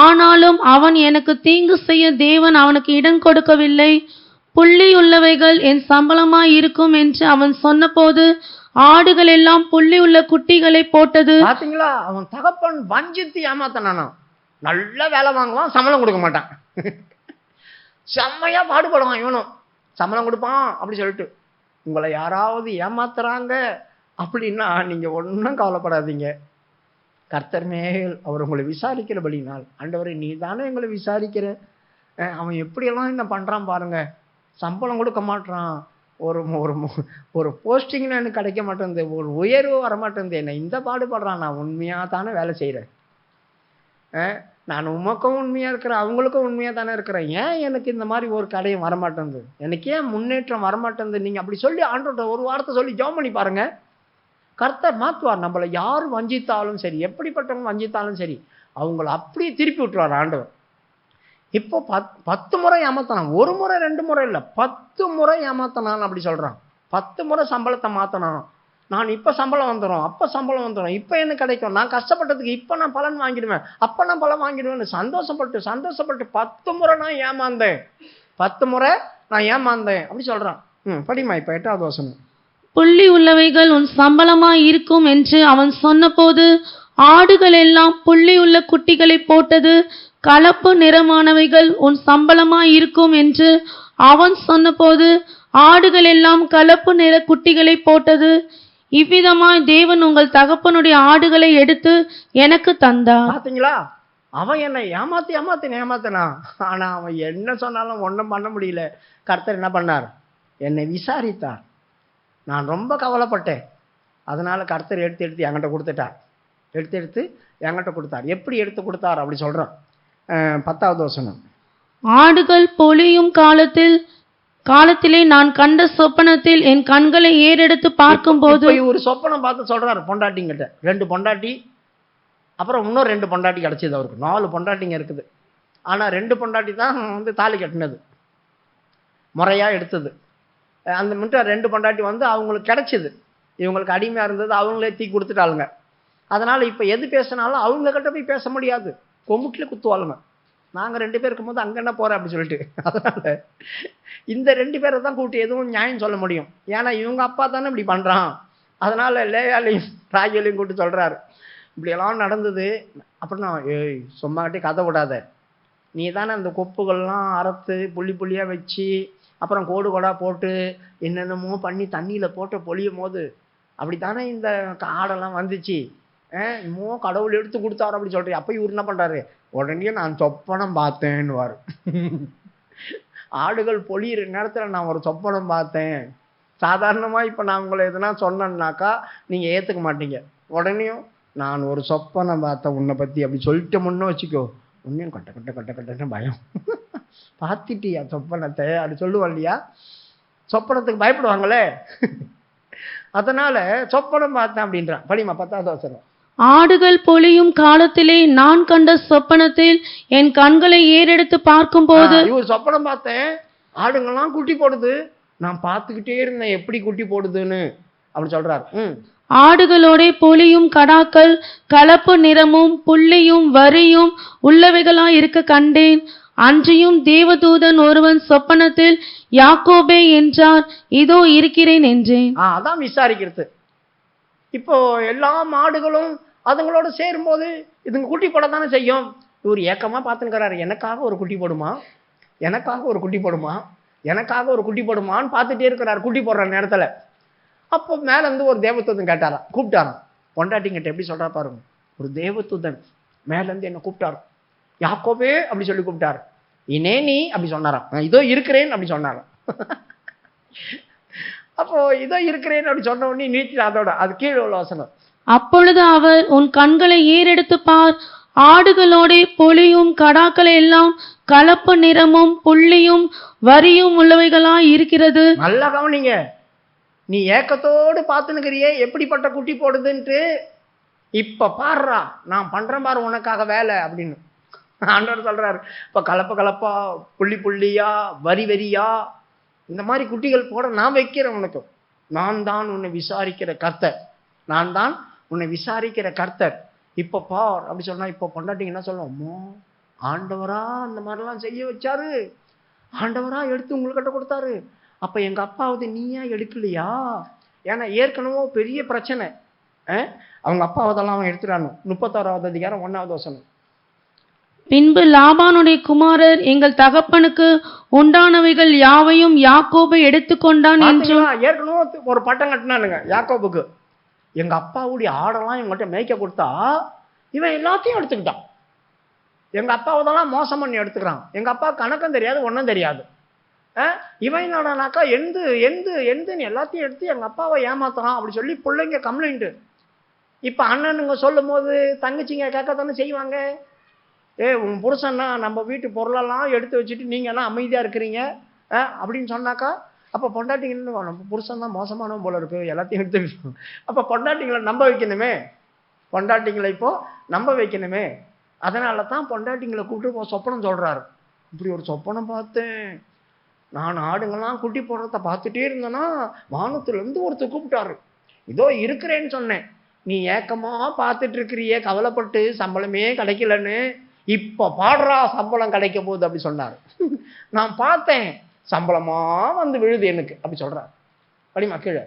ஆனாலும் அவன் எனக்கு தீங்கு செய்ய தேவன் அவனுக்கு இடம் கொடுக்கவில்லை. புள்ளியுள்ளவைகள் என் சம்பளமாய் இருக்கும் என்று அவன் சொன்னபோது ஆடுகள் எல்லாம் புள்ளி உள்ள குட்டிகளை போட்டது. பாத்தீங்களா, அவன் தகப்பன் வஞ்சித்து ஏமாத்தனானா. நல்ல வேலை வாங்குவான், சம்பளம் கொடுக்க மாட்டான். செம்மையா பாடுபடுவான் இவனும், சம்பளம் கொடுப்பான் அப்படி சொல்லிட்டு. உங்களை யாராவது ஏமாத்துறாங்க அப்படின்னா நீங்க ஒன்றும் கவலைப்படாதீங்க. கர்த்தர் மேல் அவர் உங்களை விசாரிக்கிறபடினால், ஆண்டவரே நீ தானே எங்களை விசாரிக்கிற, அவன் எப்படியெல்லாம் என்ன பண்றான் பாருங்க, சம்பளம் கொடுக்க மாட்டான், ஒரு ஒரு ஒரு போஸ்டிங்னு எனக்கு கிடைக்க மாட்டேங்குது, ஒரு உயர்வு வரமாட்டேங்குது, என்ன இந்த பாடுபடுறான். நான் உண்மையா தானே வேலை செய்கிறேன், நான் உமக்கும் உண்மையா இருக்கிறேன், அவங்களுக்கும் உண்மையா தானே இருக்கிறேன், ஏன் எனக்கு இந்த மாதிரி ஒரு கடையும் வரமாட்டேங்குது, எனக்கு ஏன் முன்னேற்றம் வரமாட்டேங்குது. நீங்க அப்படி சொல்லி ஆண்டவர்கிட்ட ஒரு வார்த்தை சொல்லி ஜெபம் பண்ணி பாருங்க, கர்த்தர் மாற்றுவார். நம்மளை யார் வஞ்சித்தாலும் சரி, எப்படிப்பட்டவங்க வஞ்சித்தாலும் சரி, அவங்கள அப்படியே திருப்பி விட்டுருவார் ஆண்டவர். இப்போ 10 முறை ஏமாத்தினான், ஒரு முறை 2 முறை இல்லை, 10 முறை ஏமாத்தினான் அப்படி சொல்றான். 10 முறை சம்பளத்தை மாத்தினான். நான் இப்ப சம்பளம் வந்துடும், அப்ப சம்பளம் வந்துடும், இப்ப என்ன கிடைக்கும், நான் கஷ்டப்பட்டதுக்கு இப்ப நான் பலன் வாங்கிடுவேன், அப்ப நான் பலன் வாங்கிடுவேன் சந்தோஷப்பட்டு 10 முறை நான் ஏமாந்தேன், 10 முறை நான் ஏமாந்தேன் அப்படி சொல்றான். படிமா இப்ப 8வது வசனம். புள்ளி உள்ளவைகள் உன் சம்பளமாய் இருக்கும் என்று அவன் சொன்னபோது ஆடுகள் எல்லாம் புள்ளி உள்ள குட்டிகளை போட்டது. கலப்பு நிறமானவைகள் உன் சம்பளமாய் இருக்கும் என்று அவன் சொன்னபோது ஆடுகள் எல்லாம் கலப்பு நிற குட்டிகளை போட்டது. இவ்விதமாய் தேவன் உங்கள் தகப்பனுடைய ஆடுகளை எடுத்து எனக்கு தந்தார். பாத்தீங்களா, அவன் என்னை ஏமாத்தினா, ஆனா அவன் என்ன சொன்னாலும் ஒன்றும் பண்ண முடியல. கர்த்தர் என்ன பண்ணார்? என்னை விசாரித்தார். நான் ரொம்ப கவலைப்பட்டேன், அதனால கர்த்தர் எடுத்து என்கிட்ட கொடுத்துட்டார். எடுத்து என்கிட்ட கொடுத்தார். எப்படி எடுத்து கொடுத்தார் அப்படி சொல்றான். 10வது வசனம். ஆடுகள் பொழியும் காலத்திலே நான் கண்ட சொப்பனத்தில் என் கண்களை ஏறெடுத்து பார்க்கும்போது. ஒரு சொப்பனம் பார்த்து சொல்றாரு பொண்டாட்டிங்கிட்ட. 2 பொண்டாட்டி, அப்புறம் இன்னும் 2 பொண்டாட்டி கிடைச்சது அவருக்கு. 4 பொண்டாட்டிங்க இருக்குது. ஆனா 2 பொண்டாட்டி தான் வந்து தாலி கட்டினது, முறையா எடுத்தது. அந்த மட்டும் 2 பொண்டாட்டி வந்து அவங்களுக்கு கிடைச்சது, இவங்களுக்கு அடிமையா இருந்தது, அவங்களே தீ கொடுத்துட்டாளுங்க. அதனால இப்ப எது பேசினாலும் அவங்க கிட்ட போய் பேச முடியாது, கொம்புக்குல குத்துவாளுங்க. நாங்க 2 பேர் இருக்கும்போது அங்க என்ன போற அப்படி சொல்லிட்டு. அதனால இந்த 2 பேரை தான் கூப்பிட்டு எதுவும் நியாயம் சொல்ல முடியும். ஏன்னா இவங்க அப்பா தானே இப்படி பண்றான். அதனால லேயாலையும் ராஜலையும் கூப்பிட்டு சொல்றாரு, இப்படி எல்லாம் நடந்தது அப்படின்னா, ஏய் சும்மா கட்டி கதை விடாத, நீ தானே அந்த கொப்புகள்லாம் அறுத்து புள்ளி புள்ளியா வச்சு அப்புறம் கோடு கோடா போட்டு என்னென்னமோ பண்ணி தண்ணியில போட்டு பொழியும் போது அப்படித்தானே இந்த ஆடெல்லாம் வந்துச்சு, என்னமோ கடவுள் எடுத்து கொடுத்தாரு அப்படி சொல்றேன். அப்ப இவர் என்ன பண்றாரு, உடனே நான் சொப்பனம் பார்த்தேன்னுவாரு. ஆடுகள் பொழியிற நேரத்துல நான் ஒரு சொப்பனம் பார்த்தேன். சாதாரணமா இப்ப நான் உங்களை எதுனா சொன்னேன்னாக்கா நீங்க ஏத்துக்க மாட்டீங்க. உடனேயும் நான் ஒரு சொப்பனம் பார்த்தேன் உன்னை பத்தி அப்படி சொல்லிட்டு முன்ன வச்சுக்கோ, உன்னையும் கட்ட கட்ட கட்ட கட்டன்னு பயம். பார்த்துட்டியா சொப்பனத்தை அப்படி சொல்லுவோம் இல்லையா? சொப்பனத்துக்கு பயப்படுவாங்களே. அதனால சொப்பனம் பார்த்தேன் அப்படின்றான். படிமா 10வது வசனம். ஆடுகள் பொழியும் காலத்திலே நான் கண்ட சொப்பனத்தில் என் கண்களை ஏறெடுத்து பார்க்கும்போது. இவர் சொப்பனம் பார்த்தேன், ஆடுங்கள்லாம் குட்டி போடுது, நான் பார்த்துக்கிட்டே இருந்தேன் எப்படி குட்டி போடுதுன்னு அப்படி சொல்றாரு. ஆடுகளோட பொலியும் கடாக்கள் கலப்பு நிறமும் புள்ளியும் வரியும் உள்ளவைகளாய் இருக்க கண்டேன். அன்றியும் தேவதூதன் ஒருவன் சொப்பனத்தில் யாக்கோபே என்றார், இதோ இருக்கிறேன் என்றேன். அதான் விசாரிக்கிறது. இப்போ எல்லா மாடுகளும் அதுங்களோட சேரும்போது இதுங்க குட்டி போட தானே செய்யும். இவர் ஏக்கமா பார்த்துக்கிறாரு, எனக்காக ஒரு குட்டி போடுமா, எனக்காக ஒரு குட்டி போடுமா, எனக்காக ஒரு குட்டி போடுமான்னு பார்த்துட்டே இருக்கிறார் குட்டி போடுற நேரத்துல. அப்போ மேல இருந்து ஒரு தேவதூதன் கேட்டாராம், கூப்பிட்டாராம். பொண்டாட்டிங்கிட்ட எப்படி சொல்றா பாருங்க. ஒரு தேவதூதன் மேல இருந்து என்ன கூப்பிட்டாராம், யாக்கோபே அப்படி சொல்லி கூப்பிட்டாரு. இனே நீ அப்படி சொன்னாராம், இதோ இருக்கிறேன் அப்படி சொன்னாராம். அப்போ இதோ இருக்கிறேன் அப்படி சொன்ன உடனே நீட்டி அதோட அது கீழே உள்ள வசனம். அப்பொழுது அவர், உன் கண்களை ஏறெடுத்து பார், ஆடுகளோட பொலியும் கடாக்களை எல்லாம் கலப்பு நிறமும் புள்ளியும் வரியும் உள்ளவைகளாய் இருக்கிறது. நல்லா கவனிங்க. நீ ஏக்கத்தோடு பார்த்துனுக்கிறியே எப்படிப்பட்ட குட்டி போடுதுன்ட்டு. இப்ப பாடுறா, நான் பண்றேன் பாரு உனக்காக வேலை அப்படின்னு ஆண்டவர் சொல்றாரு. இப்ப கலப்பு கலப்பா புள்ளி புள்ளியா வரி வரியா இந்த மாதிரி குட்டிகள் போட நான் வைக்கிறேன் உனக்கு. நான் தான் உன்னை விசாரிக்கிற கர்த்தர், நான் தான் உன்னை விசாரிக்கிற கர்த்தர். இப்ப பார் அப்படி சொன்னா இப்ப பொண்டாட்டிங்க என்ன சொல்லுவோம், ஆண்டவரா அந்த மாதிரிலாம் செய்ய வச்சாரு, ஆண்டவரா எடுத்து உங்கள்கிட்ட கொடுத்தாரு. அப்ப எங்க அப்பாவது நீயா எடுக்கலையா? ஏன்னா ஏற்கனவே பெரிய பிரச்சனை. அவங்க அப்பாவதெல்லாம் அவன் எடுத்துறானு. 36வது அதிகாரம் 1வது வசனம். பின்பு லாபானுடைய குமாரர் எங்கள் தகப்பனுக்கு உண்டானவைகள் யாவையும் யாக்கோபை எடுத்துக்கொண்டான் என்று. ஏற்கனவே ஒரு பட்டம் கட்டினானுங்க யாக்கோபுக்கு. எங்க அப்பாவுடைய ஆடெல்லாம் இவங்ககிட்ட மேய்க்க கொடுத்தா இவன் எல்லாத்தையும் எடுத்துக்கிட்டான். எங்க அப்பாவதெல்லாம் மோசம் பண்ணி எடுத்துக்கிறான். எங்க அப்பா கணக்கம் தெரியாது, ஒன்றும் தெரியாது. இவன் என்னடானாக்கா எந்து எந்து எந்துன்னு எல்லாத்தையும் எடுத்து எங்க அப்பாவை ஏமாத்துறான் அப்படி சொல்லி பிள்ளைங்க கம்ப்ளைண்ட். இப்ப அண்ணனுங்க சொல்லும் போது தங்கச்சிங்க கேட்கத்தானே செய்வாங்க. உன் புருஷன்னா நம்ம வீட்டு பொருளெல்லாம் எடுத்து வச்சுட்டு நீங்க எல்லாம் அமைதியா இருக்கிறீங்க அப்படின்னு சொன்னாக்கா, அப்ப பொண்டாட்டிங்கன்னு நம்ம புருஷன் தான் மோசமானவன் போல இருக்கு, எல்லாத்தையும் எடுத்துக்கிட்டோம். அப்ப பொண்டாட்டிங்களை நம்ப வைக்கணுமே, பொண்டாட்டிங்களை இப்போ நம்ப வைக்கணுமே. அதனால தான் பொண்டாட்டிங்களை கூப்பிட்டு சொப்பனம் சொல்றாரு. இப்படி ஒரு சொப்பனம் பார்த்தேன், நான் ஆடுங்கெல்லாம் குட்டி போடுறத பார்த்துட்டே இருந்தேன்னா வானத்துல இருந்து ஒருத்தர் கூப்பிட்டாரு, இதோ இருக்கிறேன்னு சொன்னேன். நீ ஏக்கமா பார்த்துட்டு இருக்கிறியே கவலைப்பட்டு சம்பளமே கிடைக்கலன்னு, இப்ப பாடுறா சம்பளம் கிடைக்க போகுது அப்படி சொன்னாரு. நான் பார்த்தேன் சம்பளமா வந்து விழுது எனக்கு அப்படி சொல்றாரு. அப்படி மக்கள்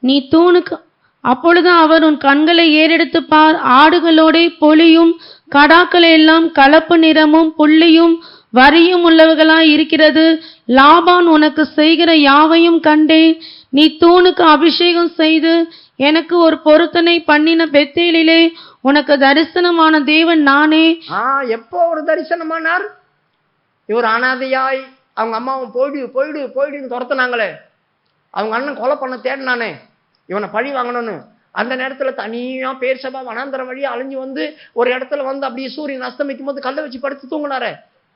நீ தூணுக்கு. அப்பொழுது அவர், உன் கண்களை ஏறெடுத்து பார், ஆடுகளோட பொலியும் கடாக்களை எல்லாம் கலப்பு நிறமும் புள்ளியும் வரியும் உள்ளவர்களாய் இருக்கிறது. லாபான் உனக்கு செய்கிற யாவையும் கண்டேன். நீ தூணுக்கு அபிஷேகம் செய்து எனக்கு ஒரு பொருத்தனை பண்ணின பெத்தேலிலே உனக்கு தரிசனமான தேவன் நானே. எப்போ ஒரு தரிசனமானார்? இவர் அனாதையாய் அவங்க அம்மாவும் போயிடு போயிடு போயிடுன்னு துரத்துனாங்களே, அவங்க அண்ணன் கொலை பண்ண தேடினானே இவனை பழி வாங்கணும்னு. அந்த நேரத்துல தனியா பேர்சபா வனாந்தரம் வழியா அழிஞ்சு வந்து ஒரு இடத்துல வந்து அப்படியே சூரியன் அஸ்தமிக்கும் போது கல்லை வச்சு படுத்து தூங்கினாரே,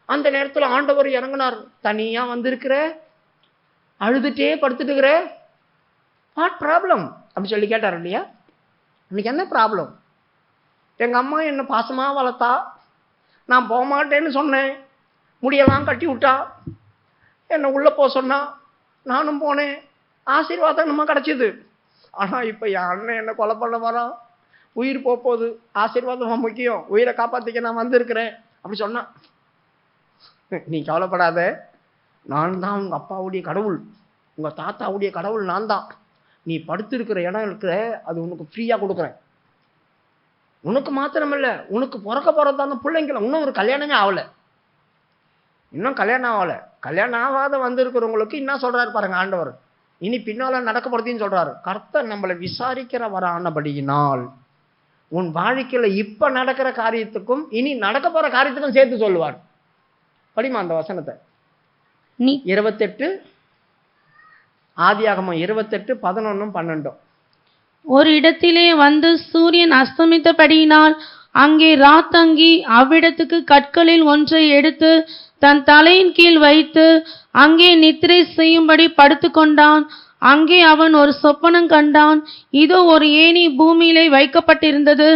அந்த நேரத்துல ஆண்டவர் இறங்கினார். தனியா வந்திருக்கிற, அழுதுட்டே படுத்துட்டுக்கிற, வாட் ப்ராப்ளம் அப்படி சொல்லி கேட்டார் இல்லையா? இன்னைக்கு என்ன ப்ராப்ளம்? எங்க அம்மா என்ன பாசமா வளர்த்தா, நான் போக மாட்டேன்னு சொன்னேன், முடியெல்லாம் கட்டி விட்டா, என்னை உள்ள போக சொன்னா, நானும் போனேன், ஆசீர்வாதம் நம்ம கிடைச்சிது. ஆனா இப்ப என் அண்ணன் என்ன கொலை பண்ண வரான், உயிர் போகுது, ஆசீர்வாதம் முக்கியம், உயிரை காப்பாத்திக்க நான் வந்திருக்கிறேன் அப்படி சொன்னா. நீ கவலைப்படாத, நான் தான் உங்க அப்பாவுடைய கடவுள், உங்க தாத்தாவுடைய கடவுள் நான் தான். நீ படுத்திருக்கிற இடம் இருக்கிற அது உனக்கு ஃப்ரீயா கொடுக்குறேன். உனக்கு மாத்திரமில்ல, உனக்கு பிறக்க போறதான பிள்ளைங்களை, இன்னும் ஒரு கல்யாணமே ஆகல, இன்னும் கல்யாணம் ஆகல, கல்யாணம் ஆகாத வந்திருக்கிறவங்களுக்கு என்ன சொல்றாரு பாருங்க ஆண்டவர், இனி பின்னால நடக்க போறதையும் சொல்றாரு. கர்த்தர் நம்மளை விசாரிக்கிறவரானபடியினால் உன் வாழ்க்கையில இப்ப நடக்கிற காரியத்துக்கும் இனி நடக்க போற காரியத்துக்கும் சேர்த்து சொல்லுவார். படிமா அந்த வசனத்தை. 28 ஆதியாகமம் 28 11 12. ஒரு இடத்திலே வந்து சூரியன் அஸ்தமித்தபடியினால் அங்கே ராத்தங்கி அவ்விடத்துக்கு கற்களில் ஒன்றை எடுத்து தன் தலையின் கீழ் வைத்து அங்கே நித்திரை செய்யும்படி படுத்துக்கொண்டான். அங்கே அவன் ஒரு சொப்பனம் கண்டான். இதோ ஒரு ஏணி பூமியிலே வைக்கப்பட்டிருந்தது,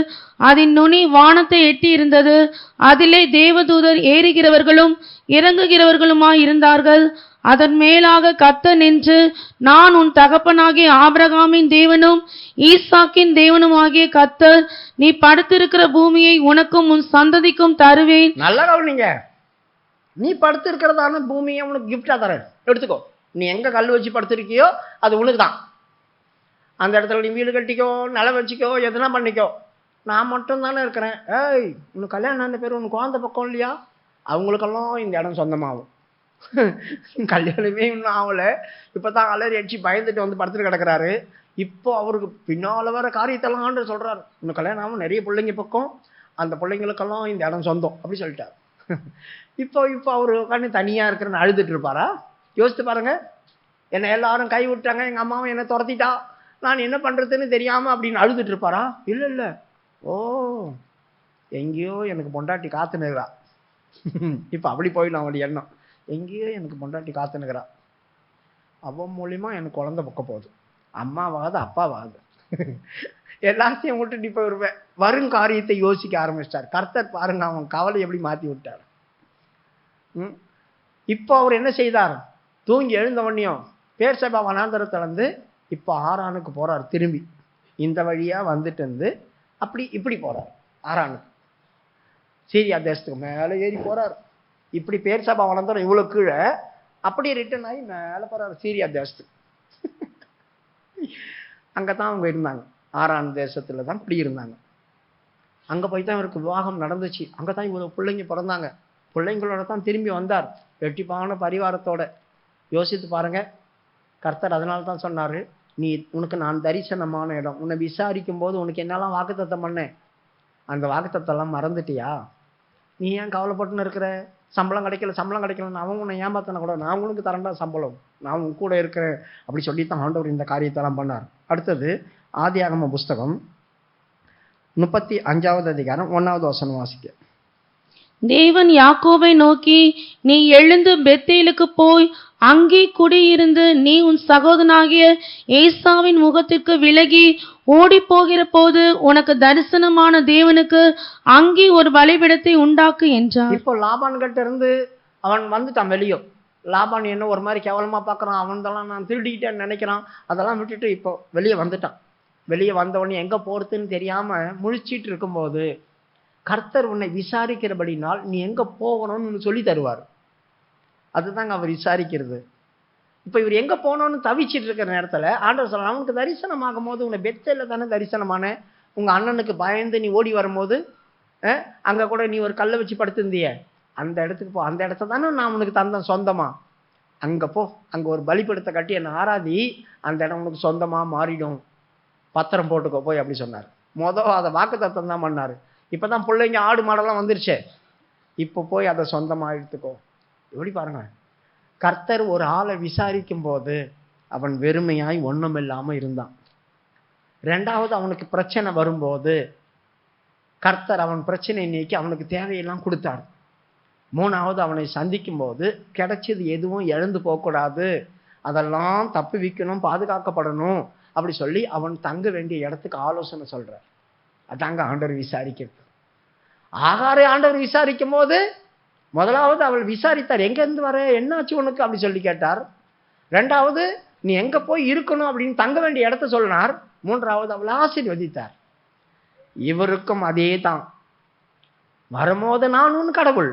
அதன் நுனி வானத்தை எட்டி இருந்தது. அதிலே தேவதூதர் ஏறுகிறவர்களும் இறங்குகிறவர்களுமாய் இருந்தார்கள். அதன் மேலாக கர்த்தர் நின்று, நான் உன் தகப்பனாகிய ஆபிரகாமின் தேவனும் ஈசாக்கின் தேவனுமாகிய கர்த்தர், நீ படுத்திருக்கிற பூமியை உனக்கும் உன் சந்ததிக்கும் தருவேன். நல்லா கவனிங்க. நீ படுத்திருக்கிறதான பூமியை உனக்கு கிஃப்டா தரேன், எடுத்துக்கோ. நீ எங்க கல் வச்சு படுத்திருக்கியோ அது உனக்கு தான். அந்த இடத்துல நீ வீடு கட்டிக்கோ, நிலம் வச்சுக்கோ, எதுனா பண்ணிக்கோ. நான் மட்டும் தானே இருக்கிறேன். ஏய், உனக்கு கல்யாணம் ஆன பேர் உனக்கு குழந்தை பக்கம் இல்லையா? அவங்களுக்கெல்லாம் இந்த இடம் சொந்தமாகும். கல்யாணமே இன்னும் ஆகலை, இப்போதான் அலறி அடிச்சு பயந்துட்டு வந்து படுத்துட்டு கிடக்குறாரு. இப்போ அவருக்கு பின்னால் வர காரியத்தெல்லாம் ஆண்டு சொல்கிறாரு, இன்னும் கல்யாணம் ஆகும், நிறைய பிள்ளைங்க பக்கம், அந்த பிள்ளைங்களுக்கெல்லாம் இந்த இடம் சொந்தம் அப்படி சொல்லிட்டார். இப்போ அவர் உட்காந்து தனியாக இருக்கிறன்னு அழுதுட்டு இருப்பாரா? யோசித்து பாருங்க. என்னை எல்லாரும் கை விட்டாங்க, எங்கள் அம்மாவும் என்னை துரத்திட்டா, நான் என்ன பண்ணுறதுன்னு தெரியாமல் அப்படின்னு அழுதுட்டு இருப்பாரா? இல்லை இல்லை, ஓ எங்கேயோ எனக்கு பொண்டாட்டி காத்துனுக்கிறா. இப்போ அப்படி போயிடலாம் அவனுடைய எண்ணம். எங்கேயோ எனக்கு பொண்டாட்டி காத்துனுக்கிறா, அவன் மூலியமா எனக்கு குழந்தை பக்க போகுது, அம்மாவாது அப்பாவாது, எல்லாத்தையும் விட்டுட்டு இப்போ வருவேன். வரும் காரியத்தை யோசிக்க ஆரம்பிச்சிட்டார். கர்த்தர் பாருங்க அவன் கவலை எப்படி மாற்றி விட்டார். இப்போ அவர் என்ன செய்தார்? தூங்கி எழுந்தவனையும் பேர்சபா வனாந்தரத்திலிருந்து இப்போ ஆரானுக்கு போறார். திரும்பி இந்த வழியா வந்துட்டு இருந்து அப்படி இப்படி போறார் ஆரானுக்கு. சீரியா தேசத்துக்கு மேலே ஏறி போறார். இப்படி பேர்சபா வனாந்தரம் இவ்வளவு கீழே, அப்படியே ரிட்டர்ன் ஆகி மேலே போறார் சீரியா தேசத்துக்கு. அங்கதான் அவங்க இருந்தாங்க, ஆரான் தேசத்துல தான் குடி இருந்தாங்க. அங்க போய் தான் இவருக்கு விவாகம் நடந்துச்சு. அங்கதான் இவ்வளவு பிள்ளைங்க பிறந்தாங்க. பிள்ளைங்களோட தான் திரும்பி வந்தார், வெட்டிப்பான பரிவாரத்தோட. யோசித்து பாருங்க. கர்த்தர் அதனால தான் சொன்னாரு, நீ உனக்கு நான் தரிசனமான இடம், உன்னை விசாரிக்கும் போது உனக்கு என்னெல்லாம் வாக்குத்தத்தம் பண்ணேன், அந்த வாக்குத்தத்தெல்லாம் மறந்துட்டியா? நீ ஏன் கவலைப்பட்டுன்னு இருக்கிற? சம்பளம் கிடைக்கலன்னு அவன் உன்னை ஏமாத்தன கூட, நான் உங்களுக்கு தரேன்டா சம்பளம், நான் உன் கூட இருக்கிறேன் அப்படி சொல்லித்தான் ஆண்டவர் இந்த காரியத்தெல்லாம் பண்ணார். அடுத்தது ஆதியாகம புஸ்தகம் 35வது அதிகாரம் 1வது வசனம் வாசிக்க. தேவன் யாக்கோபை நோக்கி, நீ எழுந்து பெத்தேலுக்கு போய் அங்கே குடியிருந்து நீ உன் சகோதரனாகிய ஏசாவின் முகத்திற்கு விலகி ஓடி போகிற போது உனக்கு தரிசனமான தேவனுக்கு அங்கே ஒரு பலிபீடத்தை உண்டாக்கு என்றார். இப்போ லாபான் கிட்ட இருந்து அவன் வந்துட்டான் வெளியோ. லாபான் என்ன ஒரு மாதிரி கேவலமா பார்க்கறான், அவன்தெல்லாம் நான் திருடிக்கிட்டேன்னு நினைக்கிறான். அதெல்லாம் விட்டுட்டு இப்போ வெளியே வந்துட்டான். வெளியே வந்தவொடனே எங்க போறதுன்னு தெரியாம முழிச்சிட்டு இருக்கும்போது கர்த்தர் உன்னை விசாரிக்கிறபடினால் நீ எங்க போகணும்னு சொல்லி தருவார். அதுதாங்க அவர் விசாரிக்கிறது. இப்ப இவர் எங்க போனோம்னு தவிச்சிட்டு இருக்கிற நேரத்துல ஆண்டவர் சொல்றார், அவனுக்கு தரிசனமாகும் போது உன்னை பெத்தேல்ல தானே தரிசனமான, உங்க அண்ணனுக்கு பயந்து நீ ஓடி வரும்போது அங்க கூட நீ ஒரு கல்லை வச்சு படுத்திருந்திய, அந்த இடத்துக்கு போ, அந்த இடத்த தானே நான் உனக்கு தந்தேன் சொந்தமா, அங்க போ, அங்க ஒரு பலிபீடத்தை கட்டி என்னை ஆராதி, அந்த இடம் உனக்கு சொந்தமா மாறிடும், பத்திரம் போட்டுக்கோ போய் அப்படி சொன்னார். அதை வாக்குத்தத்தம் தான் பண்ணாரு. இப்பதான் பிள்ளைங்க ஆடு மாடெல்லாம் வந்துருச்சே, இப்போ போய் அதை சொந்தமா எடுத்துக்கோ. எப்படி பாருங்க, கர்த்தர் ஒரு ஆளை விசாரிக்கும் போது அவன் வெறுமையாய் ஒண்ணும் இல்லாம இருந்தான். ரெண்டாவது அவனுக்கு பிரச்சனை வரும்போது கர்த்தர் அவன் பிரச்சனை நீக்கி அவனுக்கு தேவையெல்லாம் கொடுத்தார். மூணாவது அவனை சந்திக்கும் போது கிடைச்சது எதுவும் இழந்து போகக்கூடாது, அதெல்லாம் தப்பி வைக்கணும், பாதுகாக்கப்படணும் அப்படி சொல்லி அவன் தங்க வேண்டிய இடத்துக்கு ஆலோசனை சொல்றார். அதாங்க ஆண்டவர் விசாரிக்கிறது. ஆகாரை ஆண்டவர் விசாரிக்கும் போது முதலாவது அவள் விசாரித்தார், எங்க இருந்து வர, என்னாச்சு உனக்கு அப்படி சொல்லி கேட்டார். ரெண்டாவது நீ எங்க போய் இருக்கணும் அப்படின்னு தங்க வேண்டிய இடத்த சொன்னார். மூன்றாவது அவளை ஆசீர்வதித்தார். இவருக்கும் அதே தான். வரும்போது நான் உன் கடவுள்,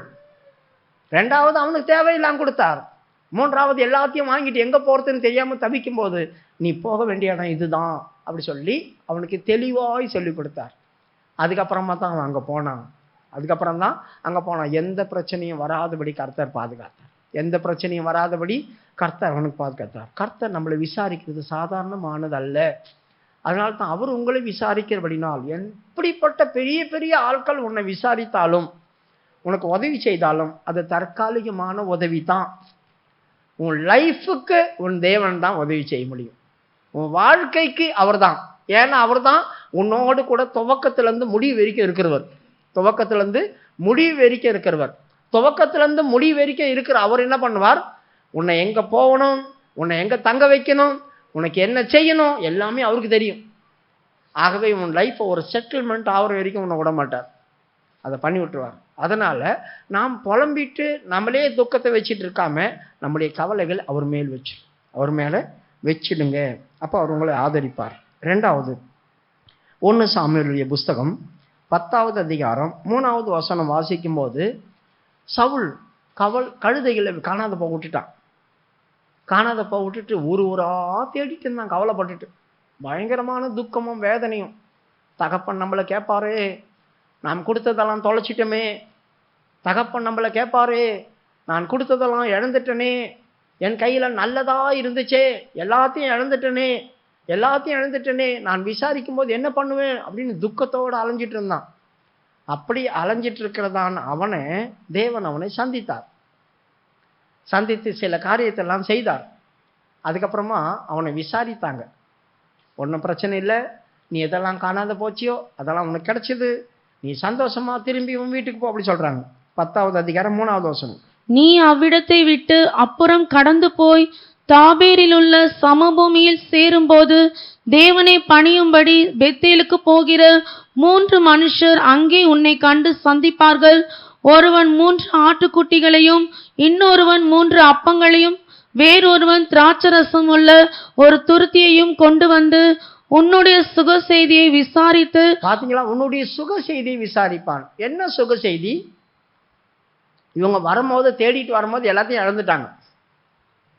ரெண்டாவது அவனுக்கு தேவையெல்லாம் கொடுத்தார், மூன்றாவது எல்லாத்தையும் வாங்கிட்டு எங்க போறதுன்னு தெரியாம தவிக்கும் போது நீ போக வேண்டிய இடம் இதுதான் அப்படி சொல்லி அவனுக்கு தெளிவாய் சொல்லி கொடுத்தார். அதுக்கப்புறமா தான் அவன் அங்க போனான். அதுக்கப்புறம் தான் அங்க போனான். எந்த பிரச்சனையும் வராதபடி கர்த்தர் பாதுகாத்தார். எந்த பிரச்சனையும் வராதபடி கர்த்தர் அவனுக்கு பாதுகாத்தார். கர்த்தர் நம்மளை விசாரிக்கிறது சாதாரணமானது அல்ல. அதனால தான் அவர் உங்களை விசாரிக்கிறபடினால், எப்படிப்பட்ட பெரிய பெரிய ஆட்கள் உன்னை விசாரித்தாலும் உனக்கு உதவி செய்தாலும் அது தற்காலிகமான உதவி தான். உன் லைஃபுக்கு உன் தேவன் தான் உதவி செய்ய முடியும். உன் வாழ்க்கைக்கு அவர் தான். ஏன்னா அவர் தான் உன்னோடு கூட துவக்கத்திலிருந்து முடிவு வரைக்கும் இருக்கிறவர். துவக்கத்திலிருந்து முடிவு வரைக்கும் இருக்கிறவர். துவக்கத்திலிருந்து முடிவு வரைக்கும் இருக்கிற அவர் என்ன பண்ணுவார்? உன்னை எங்க போகணும், உன்னை எங்க தங்க வைக்கணும், உனக்கு என்ன செய்யணும், எல்லாமே அவருக்கு தெரியும். ஆகவே உன் லைஃப் ஒரு செட்டில்மெண்ட் ஆகிற வரைக்கும் உன்னை விட மாட்டார், அதை பண்ணி விட்டுருவார். அதனால நாம் புலம்பிட்டு நம்மளே துக்கத்தை வச்சுட்டு இருக்காம நம்முடைய கவலைகள் அவர் மேல் அவர் மேலே வச்சிடுங்க. அப்போ அவர் உங்களை ஆதரிப்பார். ரெண்டாவது, 1 சாமுவேலுடைய புஸ்தகம் 10வது அதிகாரம் 3வது வசனம் வாசிக்கும் போது, சவுல் கழுதைகளை காணாத போக விட்டுட்டான். காணாத போக விட்டுட்டு ஊரா தேடிட்டு இருந்தான், கவலைப்பட்டுட்டு. பயங்கரமான துக்கமும் வேதனையும். தகப்பன் நம்மளை கேட்பாரு, நாம் கொடுத்ததெல்லாம் தொலைச்சிட்டோமே. தகப்பன் நம்மளை கேட்பாரு, நான் கொடுத்ததெல்லாம் இழந்துட்டனே, என் கையில் நல்லதா இருந்துச்சே எல்லாத்தையும் இழந்துட்டனே, நான் விசாரிக்கும் போது என்ன பண்ணுவேன் அப்படின்னு துக்கத்தோடு அலைஞ்சிட்டு இருந்தான். அப்படி அலைஞ்சிட்டு இருக்கிறதான் அவனை தேவன் அவனை சந்தித்து சில காரியத்தெல்லாம் செய்தார். அதுக்கப்புறமா அவனை விசாரித்தாங்க. ஒன்றும் பிரச்சனை இல்லை, நீ எதெல்லாம் காணாத போச்சியோ அதெல்லாம் உனக்கு கிடைச்சிது, நீ சந்தோஷமா திரும்பி உன் வீட்டுக்கு போ அப்படி சொல்றாங்க. 10வது அதிகாரம் 3வது வசனம். நீ அவ்விடத்தை விட்டு அப்புறம் கடந்து போய் தாபேரில் உள்ள சமபூமியில் சேரும்போது தேவனை பணியும்படி பெத்தேலுக்கு போகிற 3 மனுஷர் அங்கே உன்னை கண்டு சந்திப்பார்கள். ஒருவன் 3 ஆட்டுக்குட்டிகளையும், இன்னொருவன் 3 அப்பங்களையும், வேறொருவன் திராட்சரசம் உள்ள ஒரு துருத்தியையும் கொண்டு வந்து உன்னுடைய சுக செய்தியை விசாரித்து. பாத்தீங்களா, உன்னுடைய சுக செய்தியை விசாரிப்பான். என்ன சுக செய்தி? இவங்க வரும்போது, தேடிட்டு வரும்போது எல்லாத்தையும் இழந்துட்டாங்க.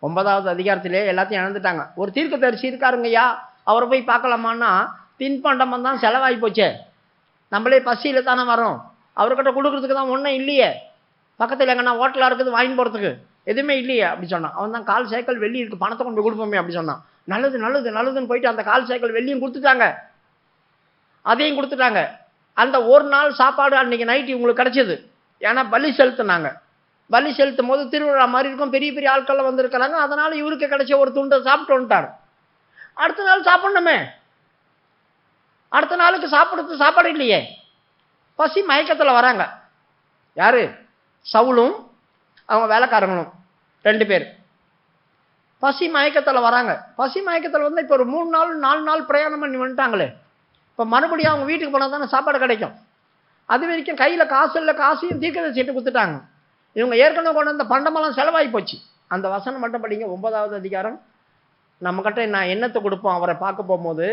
9வது அதிகாரத்திலே எல்லாத்தையும் இழந்துட்டாங்க. ஒரு தீர்க்கதரிசி இருக்காருங்கய்யா, அவரை போய் பார்க்கலாமான்னா, தின்பண்டம் தான் செலவாகி போச்சே, நம்மளே பசியில் தானே வரோம், அவர்கிட்ட கொடுக்குறதுக்கு தான் ஒன்றும் இல்லையே, பக்கத்தில் எங்கன்னா ஹோட்டலாக இருக்குது வாங்கி போகிறதுக்கு எதுவுமே இல்லையே அப்படி சொன்னான். அவன் தான் 1/4 சேக்கல் வெள்ளி இருக்குது, பணத்தை கொண்டு போய் கொடுப்போமே அப்படி சொன்னான். நல்லதுன்னு போயிட்டு அந்த 1/4 சேக்கல் வெள்ளியும் கொடுத்துட்டாங்க, அதையும் கொடுத்துட்டாங்க. அந்த ஒரு நாள் சாப்பாடு அன்னைக்கு நைட்டு இவங்களுக்கு கிடைச்சிது. ஏன்னா பலி செலுத்தினாங்க. பலி செலுத்தும் போது திருவிழா மாதிரி இருக்கும், பெரிய பெரிய ஆட்கள் வந்திருக்கிறாங்க. அதனால இவருக்கு கிடைச்ச ஒரு துண்டை சாப்பிட்டு வந்துட்டார். அடுத்த நாள் சாப்பிடணுமே, அடுத்த நாளுக்கு சாப்பாடு இல்லையே. பசி மயக்கத்தில் வராங்க. யாரு? சவுலும் அவங்க வேலைக்காரங்களும் 2 பேர் பசி மயக்கத்தில் வராங்க. பசி மயக்கத்தில் வந்து இப்போ ஒரு 3 நாள் 4 நாள் பிரயாணம் பண்ணி வந்துட்டாங்களே. இப்போ மறுபடியும் அவங்க வீட்டுக்கு போனால் தானே சாப்பாடு கிடைக்கும். அது வரைக்கும் கையில் காசு இல்லை, காசையும் தீர்க்கதரிசிட்டு கொடுத்துட்டாங்க. இவங்க ஏற்கனவே கொண்டு வந்த பண்டமெல்லாம் செலவாகி போச்சு. அந்த வசனம் மட்டும் படிங்க, 9வது அதிகாரம். நம்மக்கிட்ட நான் என்னத்தை கொடுப்போம் அவரை பார்க்க போகும்போது,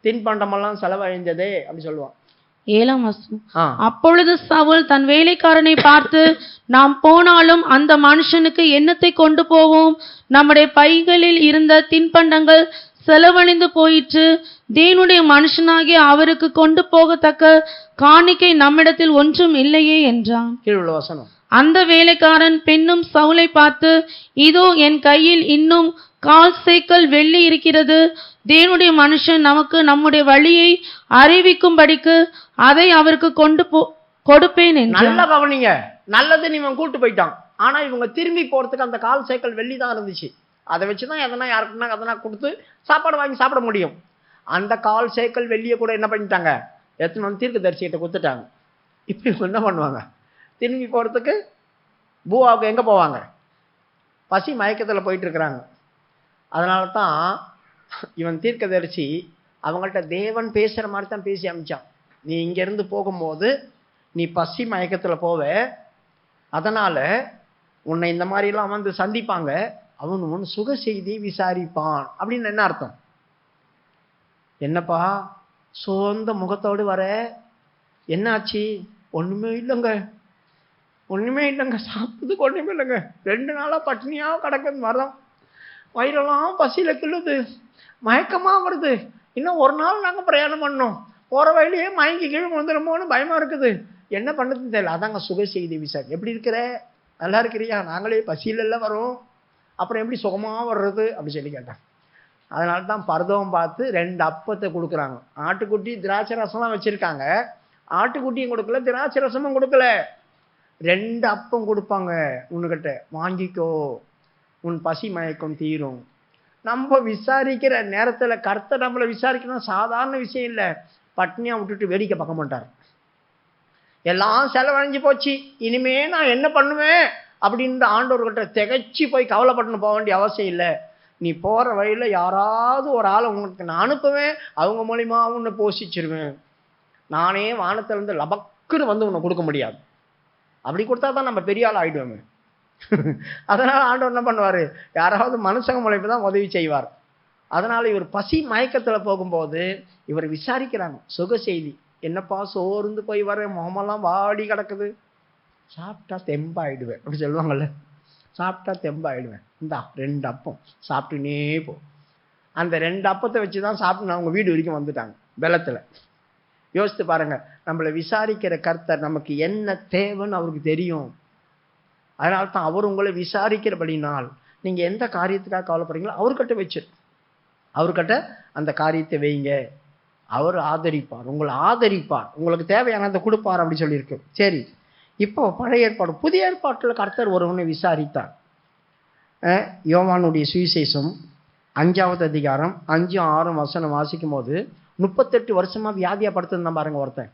தின்பண்டமெல்லாம் செலவழிந்ததே அப்படி சொல்லுவான். 7ஆம் வசனம். அப்பொழுது சவுல் தன் வேலைக்காரனை பார்த்து, நாம் போனாலும் அந்த மனுஷனுக்கு என்னத்தை கொண்டு போவோம்? நம்முடைய பைகளில் இருந்த தின்பண்டங்கள் செலவழிந்து போயிற்று. தேவனுடைய மனுஷனாகிய அவருக்கு கொண்டு போகத்தக்க காணிக்கை நம்மிடத்தில் ஒன்றும் இல்லையே என்றான். அந்த வேலைக்காரன் பெண்ணும் சவுலை பார்த்து, இதோ என் கையில் இன்னும் 1/4 சேக்கல் வெள்ளி இருக்கிறது. தேவனுடைய மனுஷன் நமக்கு நம்முடைய வழியை அறிவிக்கும்படிக்கு அதை அவருக்கு கொடுப்பேன் என்று. நல்ல கவனிங்க, நல்லது இவன் கூட்டு போயிட்டான். ஆனா இவங்க திரும்பி போறதுக்கு அந்த 1/4 சேக்கல் வெள்ளி தான் இருந்துச்சு. அதை வச்சுதான் எதனா யாருக்குன்னா அதனா கொடுத்து சாப்பாடு வாங்கி சாப்பிட முடியும். அந்த 1/4 சேக்கல் வெள்ளியை கூட என்ன பண்ணிட்டாங்க, எத்தனை வந்து தீர்க்கதரிசிகிட்ட கொடுத்துட்டாங்க. இப்படி என்ன பண்ணுவாங்க? திரும்பி போறதுக்கு பூவாவுக்கு எங்க போவாங்க? பசி மயக்கத்தில் போயிட்டு இருக்கிறாங்க. அதனால தான் இவன் தீர்க்கதரிசி அவங்கள்ட்ட தேவன் பேசுகிற மாதிரி தான் பேசி அமிச்சான். நீ இங்கேருந்து போகும்போது நீ பசி மயக்கத்தில் போவ, அதனால் உன்னை இந்த மாதிரிலாம் வந்து சந்திப்பாங்க, அவன் உன் சுக செய்தி விசாரிப்பான் அப்படின்னு என்ன அர்த்தம்? என்னப்பா சொந்த முகத்தோடு வர, என்னாச்சு? ஒன்றுமே இல்லைங்க, சாப்பிட்றதுக்கு ஒன்றுமே இல்லைங்க, 2 நாளாக பட்டினியாக கிடக்குன்னு வரோம், வயிறெல்லாம் பசியில் கிள்ளுது, மயக்கமாக வருது, இன்னும் 1 நாள் நாங்கள் பிரயாணம் பண்ணோம், போகிற வழியிலேயே மயங்கி கீழே வந்துடுமோன்னு பயமாக இருக்குது, என்ன பண்ணுறதுன்னு தெரியல. அதாங்க சுக செய்தி விசாரி. எப்படி இருக்கிற? நல்லா இருக்கிறியா? நாங்களே பசியிலெல்லாம் வரோம், அப்புறம் எப்படி சுகமாக வர்றது அப்படி சொல்லி கேட்டாங்க. அதனால தான் பரதவம் பார்த்து 2 அப்பத்தை கொடுக்குறாங்க. ஆட்டுக்குட்டி திராட்சை ரசம்லாம் வச்சுருக்காங்க, ஆட்டுக்குட்டியும் கொடுக்கல, திராட்சை ரசமும் கொடுக்கல, 2 அப்பம் கொடுப்பாங்க. உன்னுக்கிட்ட வாங்கிக்கோ, உன் பசி மயக்கம் தீரும். நம்ம விசாரிக்கிற நேரத்தில் கர்த்தர் நம்மளை விசாரிக்கணும் சாதாரண விஷயம் இல்லை. பட்னியாக விட்டுட்டு வேடிக்கை பார்க்க மாட்டார். எல்லாம் செலவழிஞ்சு போச்சு, இனிமே நான் என்ன பண்ணுவேன் அப்படின்னு ஆண்டவர்கிட்ட திகைச்சு போய் கவலைப்பட்டு போக வேண்டிய அவசியம் இல்லை. நீ போற வழியில யாராவது ஒரு ஆளை உங்களுக்கு நான் அனுப்புவேன், அவங்க மூலியமா உன்னை போஷிச்சிருவேன். நானே வானத்திலிருந்து லபக்குன்னு வந்து உன்னை கொடுக்க முடியாது. அப்படி கொடுத்தா தான் நம்ம பெரிய ஆள் ஆயிடுவோமே. அதனால ஆண்டவர் என்ன பண்ணுவாரு, யாராவது மனுஷங்க மூலியமா தான் உதவி செய்வார். அதனால இவர் பசி மயக்கத்துல போகும்போது இவர் விசாரிக்கிறாங்க சுக செய்தி. என்னப்பா சோர்ந்து போய் வர, முகமெல்லாம் வாடி கிடக்குது, சாப்பிட்டா தெம்பாயிடுவேன் அப்படி சொல்லுவாங்கல்ல, சாப்பிட்டா தெம்பாயிடுவேன், இந்தா 2 அப்பம் சாப்பிட்டுனே போ. அந்த 2 அப்பத்தை வச்சுதான் சாப்பிட்டு அவங்க வீடு வரைக்கும் வந்துட்டாங்க வெள்ளத்துல. யோசித்து பாருங்க, நம்மளை விசாரிக்கிற கர்த்தர் நமக்கு என்ன தேவைன்னு அவருக்கு தெரியும். அதனால தான் அவர் உங்களை விசாரிக்கிறபடினால் நீங்க எந்த காரியத்துக்காக கவலைப்படுறீங்களோ அவர்கிட்ட வச்சு அவர்கிட்ட அந்த காரியத்தை வைங்க. அவர் ஆதரிப்பார், உங்களை ஆதரிப்பார், உங்களுக்கு தேவையானதை கொடுப்பார் அப்படி சொல்லியிருக்கு. சரி, இப்போ பழைய ஏற்பாடு புதிய ஏற்பாட்டில் கர்த்தர் ஒருவனை விசாரித்தார். யோவானுடைய சுவிசேஷம் 5வது அதிகாரம் 5, 6 வசனம் வாசிக்கும் போது 38 வருஷமா வியாதியா படுத்திருந்தான் பாருங்க ஒருத்தன்.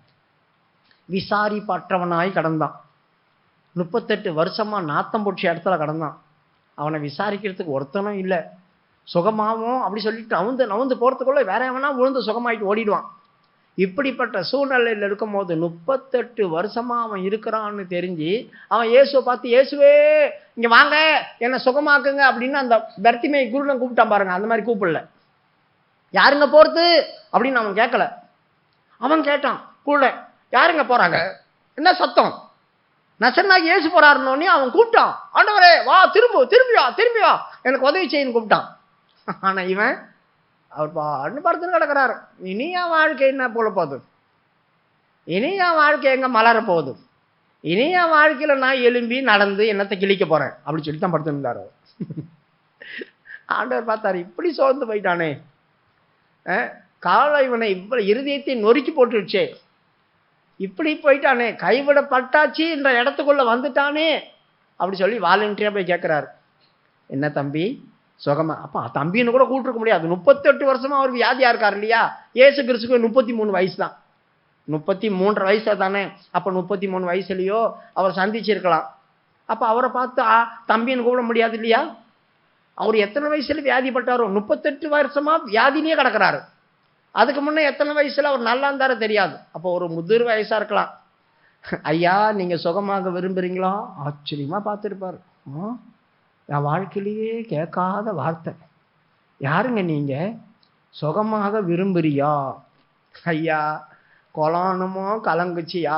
விசாரிப்பற்றவனாய் கடந்தான். 38 வருஷமா நாத்தம் போட்சி இடத்துல கடந்தான். அவனை விசாரிக்கிறதுக்கு ஒருத்தனும் இல்லை. சுகமாவும் அப்படி சொல்லிட்டு நவுந்து போறதுக்குள்ள வேற எவனா விழுந்து சுகமாயிட்டு ஓடிடுவான். இப்படிப்பட்ட சூழ்நிலையில் இருக்கும் போது 38 வருஷமா அவன் இருக்கிறான்னு தெரிஞ்சு அவன் இயேசுவை பார்த்து, இயேசுவே இங்க வாங்க என்னை சுகமாக்குங்க அப்படின்னு அந்த பர்த்திமை குருடன் கூப்பிட்டான் பாருங்க. அந்த மாதிரி கூப்பிடல, யாருங்க போறது அப்படின்னு அவன் கேட்கல. அவன் கேட்டான், கூட யாருங்க போறாங்க, என்ன சத்தம், நசரனாகி இயேசு போறாருன்னோடனே அவன் கூப்பிட்டான், ஆண்டவரே வா, திரும்பியா எனக்கு உதவி செய்யன்னு கூப்பிட்டான். ஆனா இவன் அவர் பாட்டு படுத்துன்னு கிடக்கிறாரு. இனி என் வாழ்க்கை என்ன போல போகுது, இனி என் வாழ்க்கை எங்க மலர போகுது, இனி என் வாழ்க்கையில நான் எலும்பி நடந்து என்னத்தை கிழிக்க போறேன் அப்படி சொல்லி தான் படுத்துருந்தாரு. ஆண்டவர் பார்த்தாரு, இப்படி சோர்ந்து போயிட்டானே, காலை இவனை இவ்வளவு இருதயத்தை நொறுக்கி போட்டுருச்சே, இப்படி போயிட்டானே, கைவிடப்பட்டாச்சு என்ற இடத்துக்குள்ள வந்துட்டானே அப்படி சொல்லி வாலண்டியரா போய் கேட்கிறாரு, என்ன தம்பி சுகமா? அப்ப தம்பின்னு கூட கூப்பிட்டுருக்க முடியாது, 38 வருஷமா அவருக்கு வியாதியா இருக்காரு இல்லையா. இயேசு கிறிஸ்துக்கு 33 வயசு தான், 33 வயசு தானே. அப்ப 33 வயசுலயோ அவர் சந்திச்சிருக்கலாம். அப்ப அவரை பார்த்து தம்பின்னு கூப்பிட முடியாது இல்லையா. அவர் எத்தனை வயசுல வியாதிப்பட்டாரோ, 38 வருஷமா வியாதிலேயே கிடக்கிறாரு. அதுக்கு முன்னே எத்தனை வயசுல அவர் நல்லா இருந்தாரு தெரியாது. அப்போ ஒரு முதிர் வயசா இருக்கலாம். ஐயா நீங்க சுகமாக விரும்புறீங்களா? ஆச்சரியமா பார்த்துருப்பாரு. என் வாழ்க்கையிலேயே கேட்காத வார்த்தை, யாருங்க நீங்க, சுகமாக விரும்புறியா? ஐயா கொலானுமோ கலங்குச்சியா,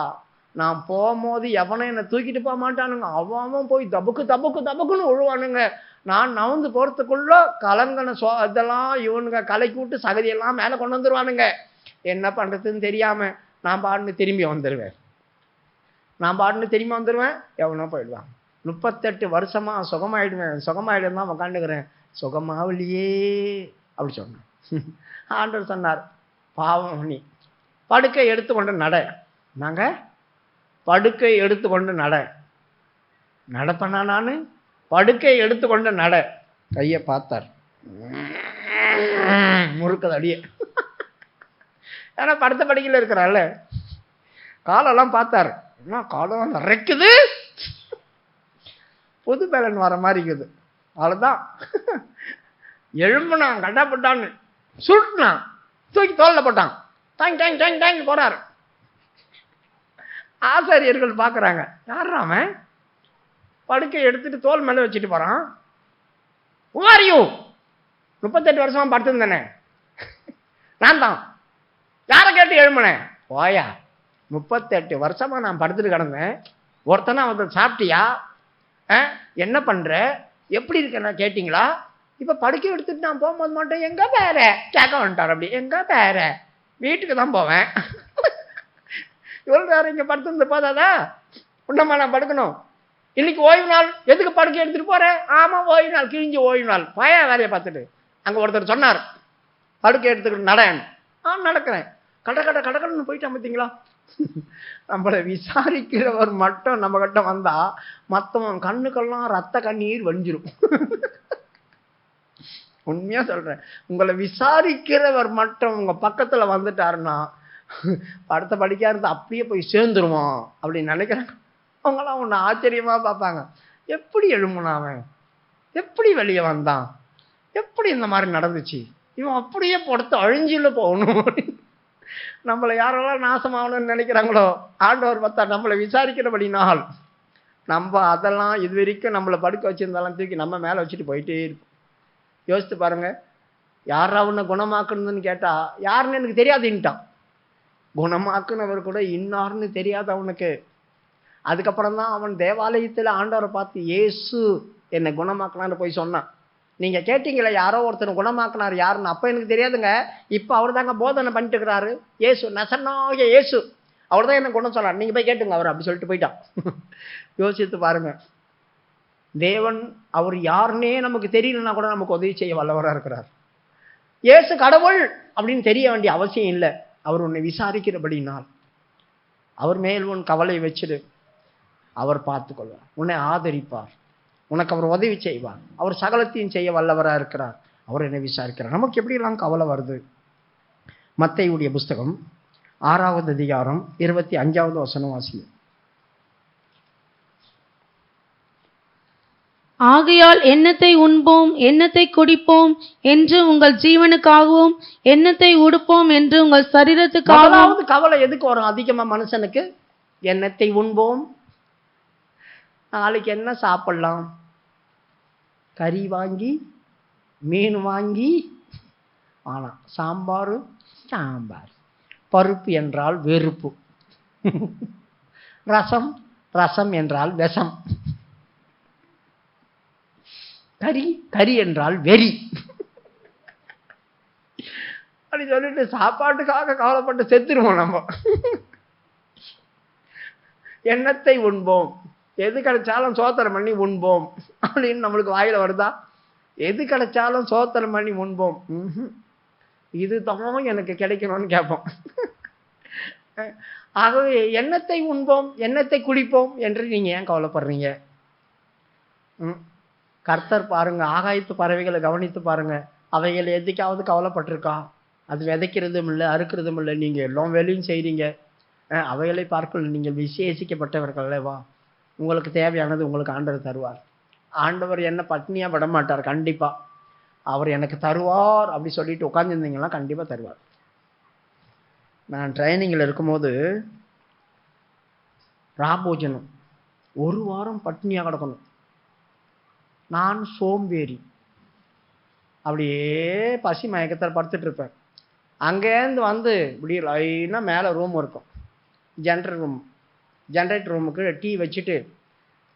நான் போகும்போது எவனை என்னை தூக்கிட்டு போக மாட்டானுங்க, அவன் போய் தபுக்குன்னு விழுவானுங்க. நான் நவுந்து போறதுக்குள்ள கலங்கன இதெல்லாம் இவனுங்க கலைக்கு விட்டு சகதியெல்லாம் மேலே கொண்டு வந்துருவானுங்க. என்ன பண்றதுன்னு தெரியாம நான் பாட்டுன்னு திரும்பி வந்துடுவேன், எவனோ போயிடுவான். 38 வருஷமா சுகமாயிடுவேன் தான் உக்காண்டுக்கிறேன், சுகமாவலியே அப்படி சொன்னான். ஆண்டவர் சொன்னார், பாவம் நீ படுக்கை எடுத்துக்கொண்டு நட. நாங்க படுக்கை எடுத்துக்கொண்டு நடப்பண்ணா, நான் படுக்கை எடுத்துக்கொண்டு நட. கையை பார்த்தார், முறுக்குது அடியே, ஏன்னா படுத்த படுக்கையில் இருக்கிறாள். காலெல்லாம் பார்த்தாரு, என்ன காலம் நிறைக்குது, புது பேலன் வர மாதிரி இருக்குது. அவ்வளோதான், எழும்புனான், கட்டப்பட்டான்னு சுருட்டினான், தூக்கி தோல்ல போட்டான், டாங் போறாரு. ஆசாரியர்கள் பார்க்குறாங்க, யார் அவன் படுக்கை எடுத்துட்டு தோல் மேலே வச்சுட்டு போறான், உமாரியும் 38 வருஷமா படுத்துருந்தேனே நான் தான், யாரை கேட்டு எழும்பினேன்? ஓயா 38 வருஷமா நான் படுத்துட்டு கிடந்தேன், ஒருத்தனா அவன் சாப்பிட்டியா, என்ன பண்ற, எப்படி இருக்கேன்னா கேட்டீங்களா? இப்ப படுக்கை எடுத்துட்டு நான் போகும்போது மட்டும் எங்க பேர கேட்க வந்துட்டார். அப்படி எங்க பேர வீட்டுக்கு தான் போவேன். இவ்வளவு நேரம் இங்க படுத்துருந்து போதாதா, உன்னமா நான் படுக்கணும், இன்னைக்கு ஓய்வு நாள், எதுக்கு படுக்கை எடுத்துட்டு போறேன்? ஆமா ஓய்வு நாள், கிழிஞ்சு ஓய்வு நாள், பய வேலையை பார்த்துட்டு. அங்க ஒருத்தர் சொன்னார், படுக்கை எடுத்துக்கிட்டு நடேன். நடக்கிறேன், கடன்னு போயிட்டான். பார்த்தீங்களா, நம்மளை விசாரிக்கிறவர் மட்டும் நம்ம கிட்ட வந்தா மற்றவன் கண்ணுக்கெல்லாம் ரத்த கண்ணீர் வஞ்சிரும். உண்மையா சொல்றேன், உங்களை விசாரிக்கிறவர் மட்டும் உங்க பக்கத்துல வந்துட்டாருன்னா படத்தை படிக்க இருந்து அப்படியே போய் சேர்ந்துருவான் அப்படின்னு நினைக்கிறாங்க. அவங்களாம் ஒன்று ஆச்சரியமாக பார்ப்பாங்க. எப்படி எழும்புனான் அவன், எப்படி வெளியே வந்தான், எப்படி இந்த மாதிரி நடந்துச்சு, இவன் அப்படியே படத்தை அழிஞ்சில போகணும். நம்மளை யாரெல்லாம் நாசமாகணும்னு நினைக்கிறாங்களோ ஆண்டவர் பார்த்தா நம்மளை விசாரிக்கிறபடினால் நம்ம அதெல்லாம் இது வரைக்கும் நம்மளை படுக்க வச்சிருந்தாலும் தூக்கி நம்ம மேலே வச்சுட்டு போயிட்டே இருப்போம். யோசித்து பாருங்க, யாரா உன்னை குணமாக்கணுன்னு கேட்டா யாருன்னு எனக்கு தெரியாதுன்ட்டான். குணமாக்குனவர் கூட இன்னார்னு தெரியாது அவனுக்கு. அதுக்கப்புறம் தான் அவன் தேவாலயத்தில் ஆண்டவரை பார்த்து இயேசு என்னை குணமாக்கினான்னு போய் சொன்னான். நீங்க கேட்டீங்களே யாரோ ஒருத்தர் குணமாக்கினார் யாருன்னு, அப்ப எனக்கு தெரியாதுங்க. இப்ப அவர் தாங்க போதனை பண்ணிட்டு இருக்கிறாரு. இயேசு நசனாகிய இயேசு அவர் தான் என்ன குணம் சொன்னார், நீங்க போய் கேட்டுங்க அவர் அப்படி சொல்லிட்டு போயிட்டான். யோசித்து பாருங்க, தேவன் அவர் யாருன்னே நமக்கு தெரியலன்னா கூட நமக்கு உதவி செய்ய வல்லவராக இருக்கிறார். இயேசு கடவுள் அப்படின்னு தெரிய வேண்டிய அவசியம் இல்லை. அவர் உன்னை விசாரிக்கிறபடினால் அவர் மேல் உன் கவலை வச்சிடு, அவர் பார்த்துக்கொள்வார், உன்னை ஆதரிப்பார், உனக்கு அவர் உதவி செய்வார். அவர் சகலத்தையும் செய்ய வல்லவராக இருக்கிறார். அவர் என்னை விசாரிக்கிறார். நமக்கு எப்படியெல்லாம் கவலை வருது? மத்தேயுடைய புஸ்தகம் 6வது அதிகாரம் 25வது வசனம் வாசிங்க. ஆகையால் எண்ணத்தை உண்போம் எண்ணத்தை குடிப்போம் என்று உங்கள் ஜீவனுக்காகவும் எண்ணத்தை உடுப்போம் என்று உங்கள் சரீரத்துக்காகவும். கவலை எதுக்கு வரும் அதிகமா மனுஷனுக்கு? எண்ணத்தை உண்போம், நாளைக்கு என்ன சாப்பிடலாம், கறி வாங்கி மீன் வாங்கி, ஆனா சாம்பார் சாம்பார், பருப்பு என்றால் வெறுப்பு, ரசம் ரசம் என்றால் விஷம், கறி கறி என்றால் வெறி. அப்படி சொல்லிட்டு சாப்பாட்டுக்காக கவலைப்பட்டு செத்துருவோம் நம்ம. எண்ணத்தை உண்போம், எது கிடைச்சாலும் சோத்திரம் பண்ணி உண்போம் அப்படின்னு நம்மளுக்கு வாயில வருதா? எது கிடைச்சாலும் சோத்திரம் பண்ணி உண்போம், இதுதான் எனக்கு கிடைக்கணும்னு கேட்போம். ஆகவே எண்ணத்தை உண்போம் எண்ணத்தை குடிப்போம் என்று நீங்க ஏன் கவலைப்படுறீங்க? கர்த்தர் பாருங்க, ஆகாயத்து பறவைகளை கவனித்து பாருங்க, அவைகள் எதுக்காவது கவலைப்பட்டிருக்கா? அது விதைக்கிறதும் இல்லை அறுக்கிறதும் இல்லை, நீங்க எல்லாம் வேலையும் செய்றீங்க. அவைகளை பார்க்கல, நீங்கள் விசேஷிக்கப்பட்டவர்களேவா? உங்களுக்கு தேவையானது உங்களுக்கு ஆண்டவர் தருவார். ஆண்டவர் என்ன பட்னியா விட மாட்டார், கண்டிப்பா அவர் எனக்கு தருவார் அப்படி சொல்லிட்டு உட்காந்துருந்தீங்கன்னா கண்டிப்பா தருவார். நான் ட்ரைனிங்கில் இருக்கும்போது ராபோஜனம் 1 வாரம் பட்னியா கிடக்கணும். நான் சோம்பேறி, அப்படியே பசி மயக்கத்தில் படுத்துட்டு இருப்பேன். அங்கேருந்து வந்து இப்படி லைனாக மேலே ரூம் இருக்கும், ஜென்ரேட்டர் ரூமுக்கு டீ வச்சுட்டு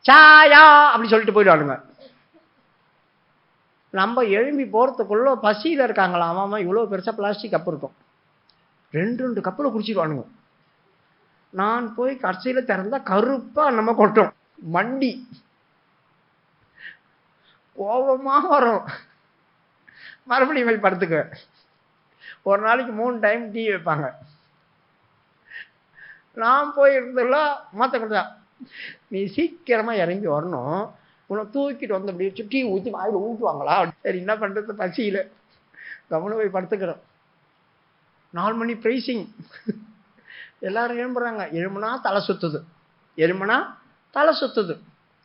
சாயா அப்படி சொல்லிட்டு போயிடுவானுங்க. நம்ம எழும்பி போகிறதுக்குள்ள பசியில் இருக்காங்களா, அவன் இவ்வளோ பெருசாக பிளாஸ்டிக் கப்பு இருக்கும், 2 கப்பில் குடிச்சிடுவானுங்க. நான் போய் கடைசியில் திறந்தா கருப்பாக நம்ம கொட்டும் மண்டி, கோபமாக வரும். மறுபடியும் மேல் படுத்துக்குவேன். ஒரு நாளைக்கு 3 டைம் டீ வைப்பாங்க. நான் போய் இருந்தெல்லாம் மாற்ற கொடுத்தா, நீ சீக்கிரமாக இறங்கி வரணும், உன்னை தூக்கிட்டு வந்து அப்படி வச்சு டீ ஊற்றி வாயில் ஊற்றுவாங்களா? சரி என்ன பண்ணுறது, பசியில் கவனம் போய் படுத்துக்கிறோம். 4 மணி ப்ரைஸிங், எல்லாரும் எழும்புறாங்க. எழும்புனா தலை சுத்துது, எழும்புனா தலை சுத்துது,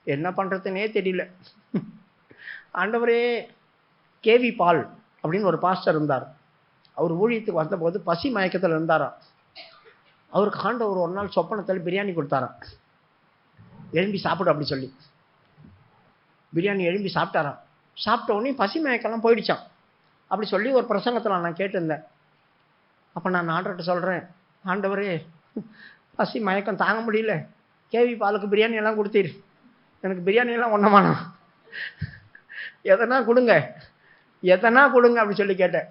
என்ன பண்ணுறதுன்னே தெரியல. ஆண்டவரே, கேவி பால் அப்படின்னு ஒரு பாஸ்டர் இருந்தார். அவர் ஊழியத்துக்கு வந்தபோது பசி மயக்கத்தில் இருந்தாராம். அவருக்கு ஆண்டவர் ஒரு நாள் சொப்பனத்தில் பிரியாணி கொடுத்தாராம். எழும்பி சாப்பிடு அப்படி சொல்லி பிரியாணி எழும்பி சாப்பிட்டாராம். சாப்பிட்ட உடனே பசி மயக்கெல்லாம் போயிடுச்சான். அப்படி சொல்லி ஒரு பிரசங்கத்தில் நான் கேட்டிருந்தேன். அப்போ நான் ஆண்டவர்கிட்ட சொல்கிறேன், ஆண்டவரே பசி மயக்கம் தாங்க முடியல, கேவி பாலுக்கு பிரியாணி எல்லாம் கொடுத்தீர், எனக்கு பிரியாணி எல்லாம் ஒன்றமானா, எதனா கொடுங்க எதனா கொடுங்க அப்படி சொல்லி கேட்டேன்.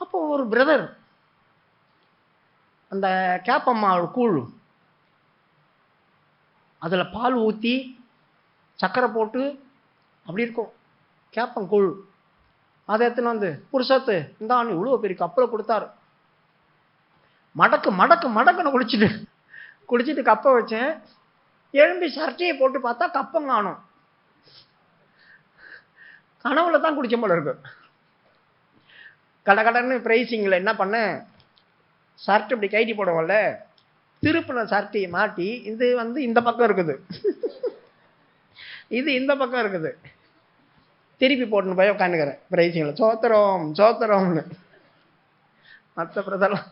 அப்போ ஒரு பிரதர் அந்த கேப்பம்மா கூழ், அதில் பால் ஊற்றி சக்கரை போட்டு அப்படி இருக்கும் கேப்பங்கூழ், அதை எடுத்துன்னு வந்து புருஷத்து இந்தான்னு இவ்வளோ பெரிய கப்பில் கொடுத்தாரு. மடக்கு மடக்கு மடக்குன்னு குடிச்சிட்டு கப்பை வச்சேன். எழும்பி சர்ச்சையை போட்டு பார்த்தா கப்பம் காணும். கனவுல தான் குடிச்ச போல இருக்கு. கடன்னு பிரைசிங்கில் என்ன பண்ணேன், ஷர்ட் இப்படி கைட்டி போடுவோம்ல, திருப்பின ஷர்ட்டையை மாட்டி இது இந்த பக்கம் இருக்குது, இது இந்த பக்கம் இருக்குது. திருப்பி போட்டுன்னு போய் உட்காந்துக்கிறேன் பிரைசிங்கில், சோத்திரம் சோத்திரம்னு. மற்ற பிரதெல்லாம்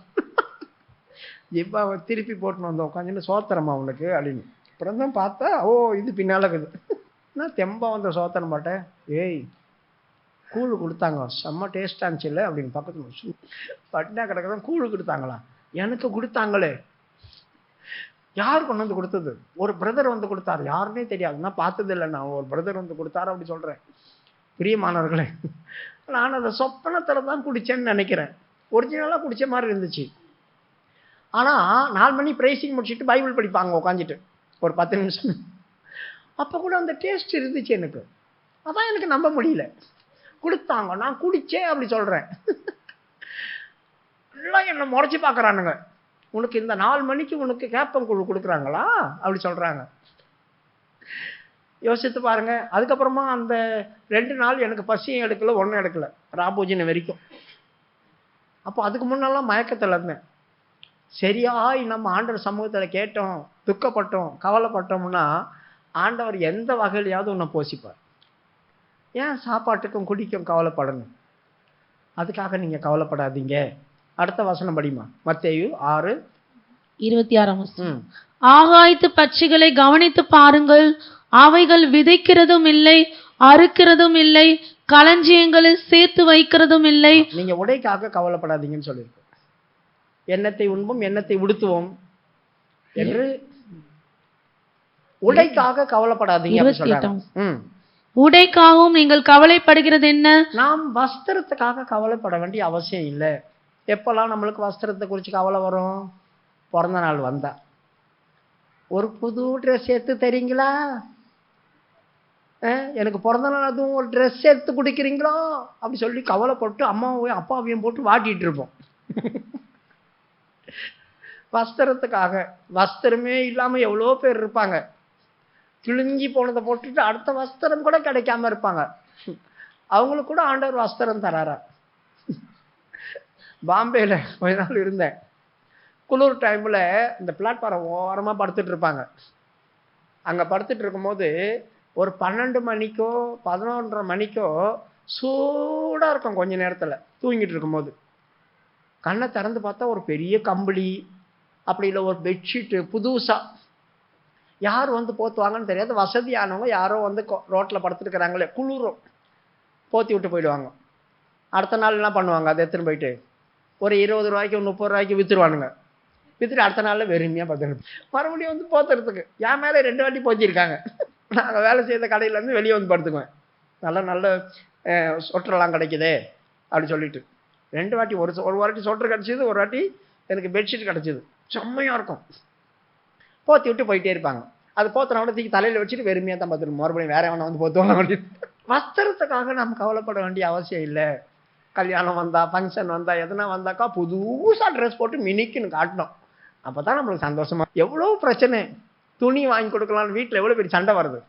ஜிப்பாவை திருப்பி போட்டுன்னு வந்து உட்காந்துன்னு சோத்திரமா அவனுக்கு அப்படின்னு. அப்புறம் தான் பார்த்தா ஓ இது பின்னால் இருக்குது. நான் தெம்பா வந்த சோத்திரம் பாட்டேன். ஏய் கூழு கொடுத்தாங்க, செம்ம டேஸ்டாக இருந்துச்சு இல்லை அப்படின்னு. பக்கத்தில் பட்டினா கிடக்கதான் கூழு கொடுத்தாங்களா? எனக்கு கொடுத்தாங்களே. யார் கொண்டு வந்து கொடுத்தது? ஒரு பிரதர் வந்து கொடுத்தாரு, யாருன்னே தெரியாது, நான் பார்த்தது இல்லை. நான் ஒரு பிரதர் வந்து கொடுத்தாரு அப்படி சொல்கிறேன். பிரியமானவர்களே, நான் அதை சொப்பனத்தில் தான் குடித்தேன்னு நினைக்கிறேன். ஒரிஜினலாக குடித்த மாதிரி இருந்துச்சு. ஆனால் 4 மணி ப்ரைசிங் முடிச்சுட்டு பைபிள் படிப்பாங்க உட்காந்துட்டு ஒரு 10 நிமிஷம். அப்போ கூட அந்த டேஸ்ட் இருந்துச்சு எனக்கு. அதான் எனக்கு நம்ப முடியல. கொடுத்தாங்க, நான் குடித்தேன் அப்படி சொல்கிறேன். எல்லாம் என்னை முறைச்சி பார்க்குறானுங்க. உனக்கு இந்த 4 மணிக்கு உனக்கு கேப்பங்குழு கொடுக்குறாங்களா அப்படி சொல்கிறாங்க. யோசித்து பாருங்க. அதுக்கப்புறமா அந்த 2 நாள் எனக்கு பசியும் எடுக்கல, ஒன்றும் எடுக்கல, ராபோஜின வரைக்கும். அப்போ அதுக்கு முன்னெல்லாம் மயக்கத்தில் இருந்தேன். சரியாய் நம்ம ஆண்டவர் சமூகத்தில் கேட்டோம், துக்கப்பட்டோம், கவலைப்பட்டோம்னா ஆண்டவர் எந்த வகையிலையாவது உன்னை போசிப்பார். ஏன் சாப்பாட்டுக்கும் குடிக்கும் கவலைப்படணும்? அதுக்காக நீங்கள் கவலைப்படாதீங்க. அடுத்த வசனம் படிமா, மத்தேயு 6:26. ஆகாயத்து பட்சிகளை கவனித்து பாருங்கள், அவைகள் விதைக்கிறதும் இல்லை, அறுக்கிறதும் இல்லை, களஞ்சியங்களில் சேர்த்து வைக்கிறதும் இல்லை. நீங்க உடைக்காக கவலைப்படாதீங்கன்னு சொல்லியிருக்கு. எண்ணத்தை உண்போம் எண்ணத்தை உடுத்துவோம் என்று உடைக்காக கவலைப்படாதீங்க. உடைக்காகவும் நீங்கள் கவலைப்படுகிறது என்ன? நாம் வஸ்திரத்துக்காக கவலைப்பட வேண்டிய அவசியம் இல்லை. எப்பெல்லாம் நம்மளுக்கு வஸ்திரத்தை குறித்து கவலை வரும்? பிறந்த நாள் வந்தா ஒரு புது ட்ரெஸ் எடுத்து தரீங்களா, எனக்கு பிறந்த நாள் அதுவும் ஒரு ட்ரெஸ் எடுத்து கொடுக்குறீங்களா அப்படி சொல்லி கவலைப்பட்டு அம்மாவையும் அப்பாவையும் போட்டு வாட்டிட்டு இருப்போம். வஸ்திரத்துக்காக. வஸ்திரமே இல்லாமல் எவ்வளோ பேர் இருப்பாங்க. கிழிஞ்சி போனதை போட்டுட்டு அடுத்த வஸ்திரம் கூட கிடைக்காம இருப்பாங்க. அவங்களுக்கு கூட ஆண்டவர் வஸ்திரம் தராரா? பாம்பேல கொஞ்ச நாள் இருந்தேன். குளிர் டைமில் இந்த பிளாட்ஃபார்ம் ஓரமாக படுத்துட்டு இருப்பாங்க. அங்கே படுத்துட்டு இருக்கும்போது ஒரு 12 மணிக்கோ 11:30 மணிக்கோ சூடாக இருக்கும். கொஞ்ச நேரத்தில் தூங்கிட்டு இருக்கும்போது கண்ணை திறந்து பார்த்தா ஒரு பெரிய கம்பளி, அப்படி இல்லை ஒரு பெட்ஷீட்டு புதுசாக. யார் வந்து போத்துவாங்கன்னு தெரியாது. வசதியானவங்க யாரோ வந்து ரோட்டில் படுத்துருக்குறாங்களே, குளிரும், போத்தி விட்டு போயிடுவாங்க. அடுத்த நாள் என்ன பண்ணுவாங்க? அதை எடுத்துன்னு போயிட்டு ஒரு 20 ரூபாய்க்கு 30 ரூபாய்க்கு விற்றுருவானுங்க. விற்றுட்டு அடுத்த நாளில் வெறுமையாக பார்த்துட்டு மறுபடியும் வந்து போத்துறதுக்கு என் மேலே 2 வாட்டி போச்சிருக்காங்க. நாங்கள் வேலை செய்த கடையிலேருந்து வெளியே வந்து படுத்துக்குவேன். நல்ல நல்ல சொட்டரெல்லாம் கிடைக்குதே அப்படி சொல்லிட்டு 2 வாட்டி, ஒரு வாட்டி சொட்டர் கிடச்சிது, ஒரு வாட்டி எனக்கு பெட்ஷீட் கிடச்சிது. செம்மையாக இருக்கும். போத்தி விட்டு போயிட்டே இருப்பாங்க. அது போத்தின கூட தூக்கி தலையில் வச்சுட்டு வெறுமையாக தான் பார்த்துருவோம். மறுபடியும் வேற எவனை வந்து போத்துவாங்க அப்படின்னு. வஸ்திரத்துக்காக நம்ம கவலைப்பட வேண்டிய அவசியம் இல்லை. கல்யாணம் வந்தா, ஃபங்க்ஷன் வந்தா, எதுனா வந்தாக்கா புதுசாக ட்ரெஸ் போட்டு மினிக்குன்னு காட்டணும். அப்போ தான் நம்மளுக்கு சந்தோஷமா. எவ்வளோ பிரச்சனை. துணி வாங்கி கொடுக்கலான்னு வீட்டில் எவ்வளோ பெரிய சண்டை வருது.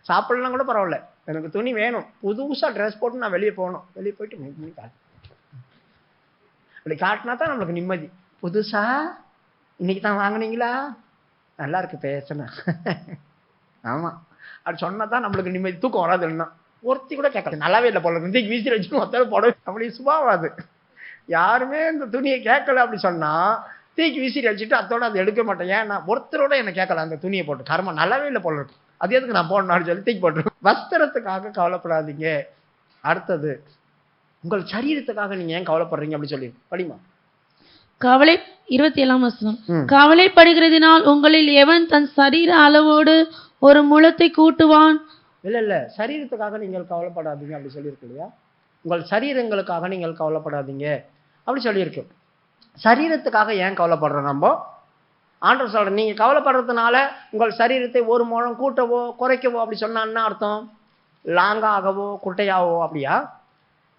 சாப்பிடலாம் கூட பரவாயில்ல, எனக்கு துணி வேணும், புதுசாக ட்ரெஸ் போட்டு நான் வெளியே போகணும். வெளியே போயிட்டு மினி காட்டு, அப்படி காட்டினா தான் நம்மளுக்கு நிம்மதி. புதுசா இன்னைக்கு தான் வாங்கினீங்களா, நல்லா இருக்கு பேசுன, ஆமாம் அப்படி சொன்னா தான் நம்மளுக்கு நிம்மதி. தூக்கம் வராது. இல்லைன்னா ஒருத்தி கூட கேட்கல, நல்லாவே இல்லை போல இருக்கு, வீசி வச்சு ஒருத்தர போட அப்படி சுபாவாது. யாருமே இந்த துணியை கேட்கல அப்படி சொன்னா தூக்கி வீசிட்டு வச்சுட்டு அதோட அதை எடுக்க மாட்டேன். ஏன்னா ஒருத்தரோட என்ன கேட்கல அந்த துணியை போட்டு, கர்மா நல்லாவே இல்லை போல இருக்கு, அது எதுக்கு நான் போடணும்னு சொல்லி தூக்கி போட்டுருவேன். வஸ்திரத்துக்காக கவலைப்படாதீங்க. அடுத்தது, உங்கள் சரீரத்துக்காக நீங்க ஏன் கவலைப்படுறீங்க அப்படி சொல்லி படிமா. கவலை 27ஆம் வசனம். கவலைப்படுகிறதினால் உங்களில் எவன் தன் சரீர அளவோடு ஒரு முழத்தை கூட்டுவான்? இல்ல சரீரத்துக்காக நீங்கள் கவலைப்படாதீங்க அப்படி சொல்லியிருக்கு இல்லையா? உங்கள் சரீரங்களுக்காக நீங்கள் கவலைப்படாதீங்க அப்படி சொல்லியிருக்கு. சரீரத்துக்காக ஏன் கவலைப்படுறோம் நம்ம? ஆண்டவர் சொல்ற, நீங்க கவலைப்படுறதுனால உங்கள் சரீரத்தை ஒரு முழம் கூட்டவோ குறைக்கவோ அப்படி சொன்னான்னு அர்த்தம். லாங்காகவோ குட்டையாவோ அப்படியா?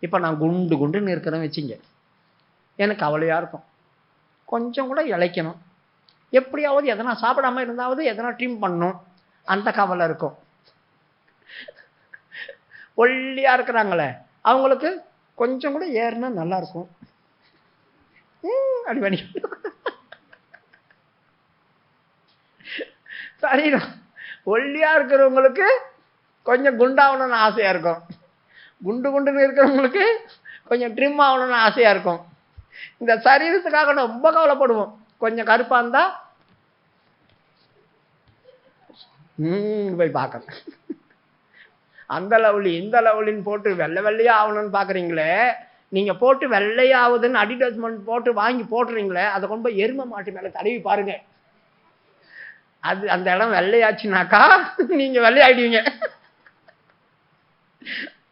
இப்போ நான் குண்டுன்னு இருக்கிறேன்னு வச்சுங்க, எனக்கு கவலையாக இருக்கும். கொஞ்சம் கூட இழைக்கணும், எப்படியாவது எதனா சாப்பிடாம இருந்தாவது எதனா ட்ரிம் பண்ணணும், அந்த கவலை இருக்கும். ஒல்லியாக இருக்கிறாங்களே அவங்களுக்கு கொஞ்சம் கூட ஏறினா நல்லா இருக்கும். அப்படி பண்ணி சரீரம் ஒல்லியா இருக்கிறவங்களுக்கு கொஞ்சம் குண்டாகணும்னு ஆசையா இருக்கும், குண்டுன்னு இருக்கிறவங்களுக்கு கொஞ்சம் ட்ரிம் ஆகணும்னு ஆசையா இருக்கும். இந்த சரீரத்துக்காக ரொம்ப கவலைப்படுவோம். கொஞ்சம் கருப்பா இருந்தா போய் பார்க்கணும். அந்த லவ்லி இந்த லவ்லின்னு போட்டு வெள்ளையா ஆகணும்னு பாக்குறீங்களே, நீங்க போட்டு வெள்ளையாகுதுன்னு அட்வர்டைஸ்மெண்ட் போட்டு வாங்கி போட்டுறீங்களே, அதை கொண்டு போய் எருமை மாட்டு மேல தடவி பாருங்க. அது அந்த இடம் வெள்ளையாச்சுனாக்கா நீங்க வெள்ளையாயிடுவீங்க.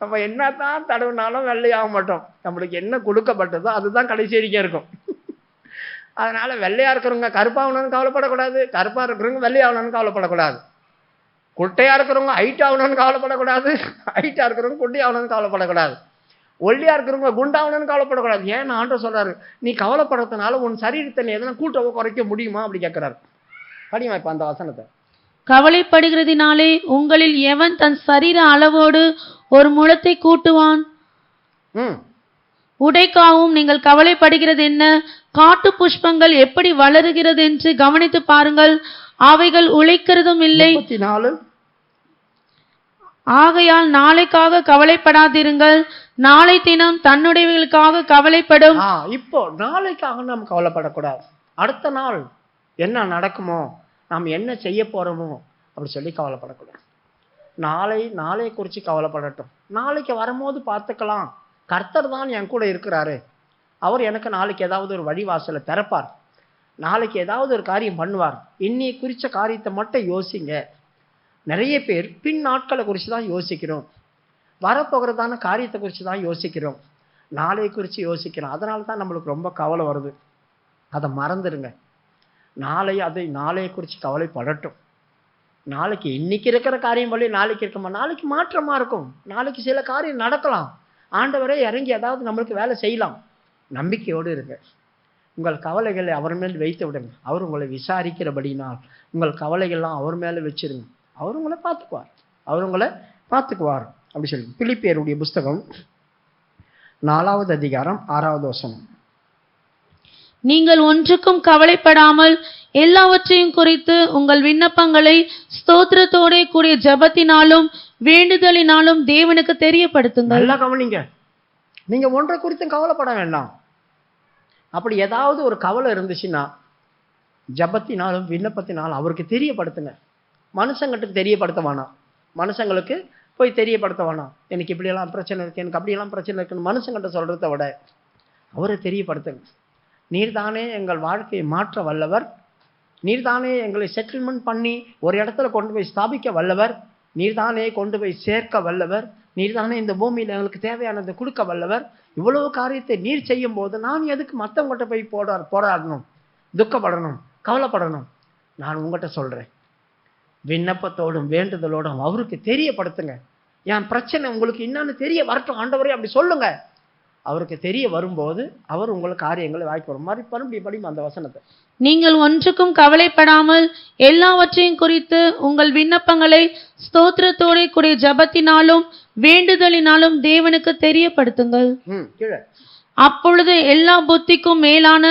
நம்ம என்னதான் தடவுனாலும் வெள்ளையாக மாட்டோம். நம்மளுக்கு என்ன கொடுக்கப்பட்டதோ அதுதான் கடைசி வரைக்கும் இருக்கும். அதனால வெள்ளையா இருக்கிறவங்க கருப்பாகணும்னு கவலைப்படக்கூடாது, கருப்பா இருக்கிறவங்க வெள்ளையாகணும்னு கவலைப்படக்கூடாது, குட்டையா இருக்கிறவங்க ஹைட் ஆகணும்னு கவலைப்படக்கூடாது, ஹைட்டா இருக்கிறவங்க குட்டி ஆகணும்னு கவலைப்படக்கூடாது, ஒல்லியா இருக்கிறவங்க குண்டாகணும்னு கவலைப்படக்கூடாது. ஏன் ஆண்டவர் சொல்றாரு, நீ கவலைப்படுறதுனால உன் சரீரத்தை எதனா கூட்டவோ குறைக்க முடியுமா அப்படி கேட்கிறாரு. படிமா இப்ப அந்த வசனத்தை. கவலைப்படுகிறதினாலே உங்களில் எவன் தன் சரீர அளவோடு ஒரு முழத்தை கூட்டுவான்? உடைக்காவும் நீங்கள் கவலைப்படுகிறது என்ன? காட்டு புஷ்பங்கள் எப்படி வளருகிறது என்று கவனித்து பாருங்கள், அவைகள் உழைக்கிறதும் இல்லை. ஆகையால் நாளைக்காக கவலைப்படாதிருங்கள், நாளை தினம் தன்னுடையவர்களுக்காக கவலைப்படும். இப்போ நாளைக்காக நாம் கவலைப்படக்கூடாது. அடுத்த நாள் என்ன நடக்குமோ, நாம் என்ன செய்ய போறோமோ அப்படி சொல்லி கவலைப்படக்கூடாது. நாளை குறித்து கவலைப்படட்டும். நாளைக்கு வரும்போது பார்த்துக்கலாம். கர்த்தர் தான் என் கூட இருக்கிறாரு, அவர் எனக்கு நாளைக்கு ஏதாவது ஒரு வழிவாசலை திறப்பார், நாளைக்கு ஏதாவது ஒரு காரியம் பண்ணுவார். இன்னைக்கு குறித்த காரியத்தை மட்டும் யோசிங்க. நிறைய பேர் பின் நாட்களை குறித்து தான் யோசிக்கிறோம், வரப்போகிறதான காரியத்தை குறித்து தான் யோசிக்கிறோம், நாளை குறித்து யோசிக்கிறோம். அதனால தான் நம்மளுக்கு ரொம்ப கவலை வருது. அதை மறந்துடுங்க. நாளைய குறித்து கவலைப்படட்டும். நாளைக்கு இன்னைக்கு இருக்கிற காரியம் வழி நாளைக்கு இருக்குமா, நாளைக்கு மாற்றமா இருக்கும், நாளைக்கு சில காரியம் நடக்கலாம், ஆண்டவரே இறங்கி ஏதாவது நம்மளுக்கு வேலை செய்யலாம். நம்பிக்கையோடு இருங்க. உங்கள் கவலைகளை அவர் மேல் வைத்து விடுங்க. அவர் உங்களை விசாரிக்கிறபடினால் உங்கள் கவலைகள்லாம் அவர் மேல வச்சிருங்க. அவர் உங்களை பார்த்துக்குவார் அப்படி சொல்லி பிலிப்பியருடைய புஸ்தகம் 4வது அதிகாரம் 6வது வசனம். நீங்கள் ஒன்றுக்கும் கவலைப்படாமல் எல்லாவற்றையும் குறித்து உங்கள் விண்ணப்பங்களை ஸ்தோத்திரத்தோட கூடிய ஜெபத்தினாலும் வேண்டுதலினாலும் தேவனுக்கு தெரியப்படுத்துங்கள். நல்லா கவனிங்க. நீங்க ஒன்றை குறித்தும் கவலைப்பட வேண்டாம். அப்படி ஏதாவது ஒரு கவலை இருந்துச்சுன்னா ஜெபத்தினாலும் விண்ணப்பத்தினாலும் அவருக்கு தெரியப்படுத்துங்க. மனுஷங்களுக்கு தெரியப்படுத்த வேணாம், மனுஷங்களுக்கு போய் தெரியப்படுத்த வேணாம். எனக்கு இப்படியெல்லாம் பிரச்சனை இருக்கு, எனக்கு அப்படியெல்லாம் பிரச்சனை இருக்குன்னு மனுஷங்கிட்ட சொல்றதை விட அவரை தெரியப்படுத்துங்க. நீர்தானே எங்கள் வாழ்க்கையை மாற்ற வல்லவர், நீர்தானே எங்களை செட்டில்மெண்ட் பண்ணி ஒரு இடத்துல கொண்டு போய் ஸ்தாபிக்க வல்லவர், நீர்தானே கொண்டு போய் சேர்க்க வல்லவர், நீர்தானே இந்த பூமியில் எங்களுக்கு தேவையானதை கொடுக்க வல்லவர். இவ்வளவு காரியத்தை நீர் செய்யும் போது நான் எதுக்கு மற்றவங்கள்ட்ட போய் போராடணும், துக்கப்படணும், கவலைப்படணும்? நான் உங்கள்கிட்ட சொல்றேன், விண்ணப்பத்தோடும் வேண்டுதலோடும் அவருக்கு தெரியப்படுத்துங்க. என் பிரச்சனை உங்களுக்கு என்னன்னு தெரிய வரட்டும் ஆண்டவரே அப்படி சொல்லுங்க. அவருக்கு தெரிய வரும்போது அவர் உங்களுக்கு காரியங்களை வாய்க்கு வரும் மாதிரி மறுபடியும் அந்த வசனத்தை. நீங்கள் ஒன்றுக்கும் கவலைப்படாமல் எல்லாவற்றையும் குறித்து உங்கள் விண்ணப்பங்களை ஸ்தோத்திரத்தோட கூடிய ஜெபத்தினாலும் வேண்டுதலினாலும் தேவனுக்கு தெரியப்படுத்துங்கள். அப்பொழுது எல்லா புத்திக்கும் மேலான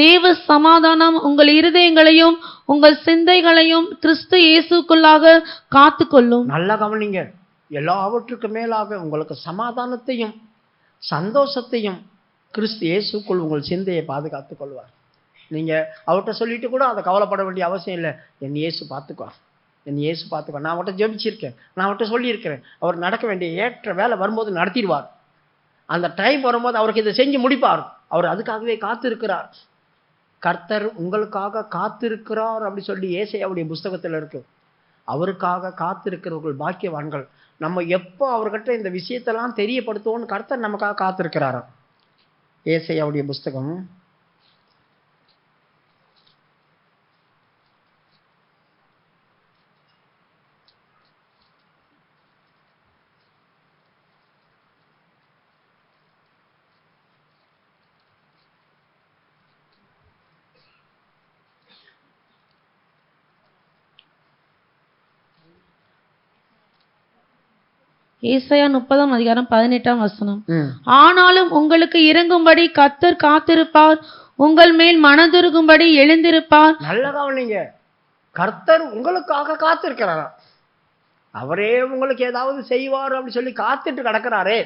தேவ சமாதானம் உங்கள் இருதயங்களையும் உங்கள் சிந்தைகளையும் கிறிஸ்து இயேசுக்குள்ளாக காத்து கொள்ளும். நல்லா கவனிங்க. எல்லாவற்றுக்கு மேலாக உங்களுக்கு சமாதானத்தையும் சந்தோஷத்தையும் கிறிஸ்து இயேசுக்குள் உங்கள் சிந்தையை பாதுகாத்துக் கொள்வார். நீங்க அவர்கிட்ட சொல்லிட்டு கூட அதை கவலைப்பட வேண்டிய அவசியம் இல்லை. என் இயேசு பார்த்துக்குவார், என் இயேசு பார்த்துக்குவார். நான் அவர்கிட்ட ஜெபிச்சிருக்கேன், நான் அவர்கிட்ட சொல்லியிருக்கிறேன். அவர் நடக்க வேண்டிய ஏற்ற வேலை வரும்போது நடத்திடுவார். அந்த டைம் வரும்போது அவருக்கு இதை செஞ்சு முடிப்பார். அவர் அதுக்காகவே காத்திருக்கிறார். கர்த்தர் உங்களுக்காக காத்திருக்கிறார் அப்படி சொல்லி ஏசாயாவுடைய புஸ்தகத்தில் இருக்கு. அவருக்காக காத்திருக்கிறவர்கள் பாக்கியவான்கள். நம்ம எப்போ அவர்கிட்ட இந்த விஷயத்தெல்லாம் தெரியப்படுத்துவோம்னு கர்த்தர் நமக்காக காத்திருக்கிறாராம். ஏசாயாவுடைய புஸ்தகம் 40 ஏசாயா 30:18 ஆனாலும் உங்களுக்கு இறங்கும்படி கர்த்தர் காத்திருப்பார், உங்கள் மேல் மனதுருகும்படி எழுந்திருப்பார். நல்ல கவனிங்க, கர்த்தர் உங்களுக்காக காத்திருக்கிறாரா? அவரே உங்களுக்கு ஏதாவது செய்வார் அப்படி சொல்லி காத்துட்டு கிடக்கிறாரே.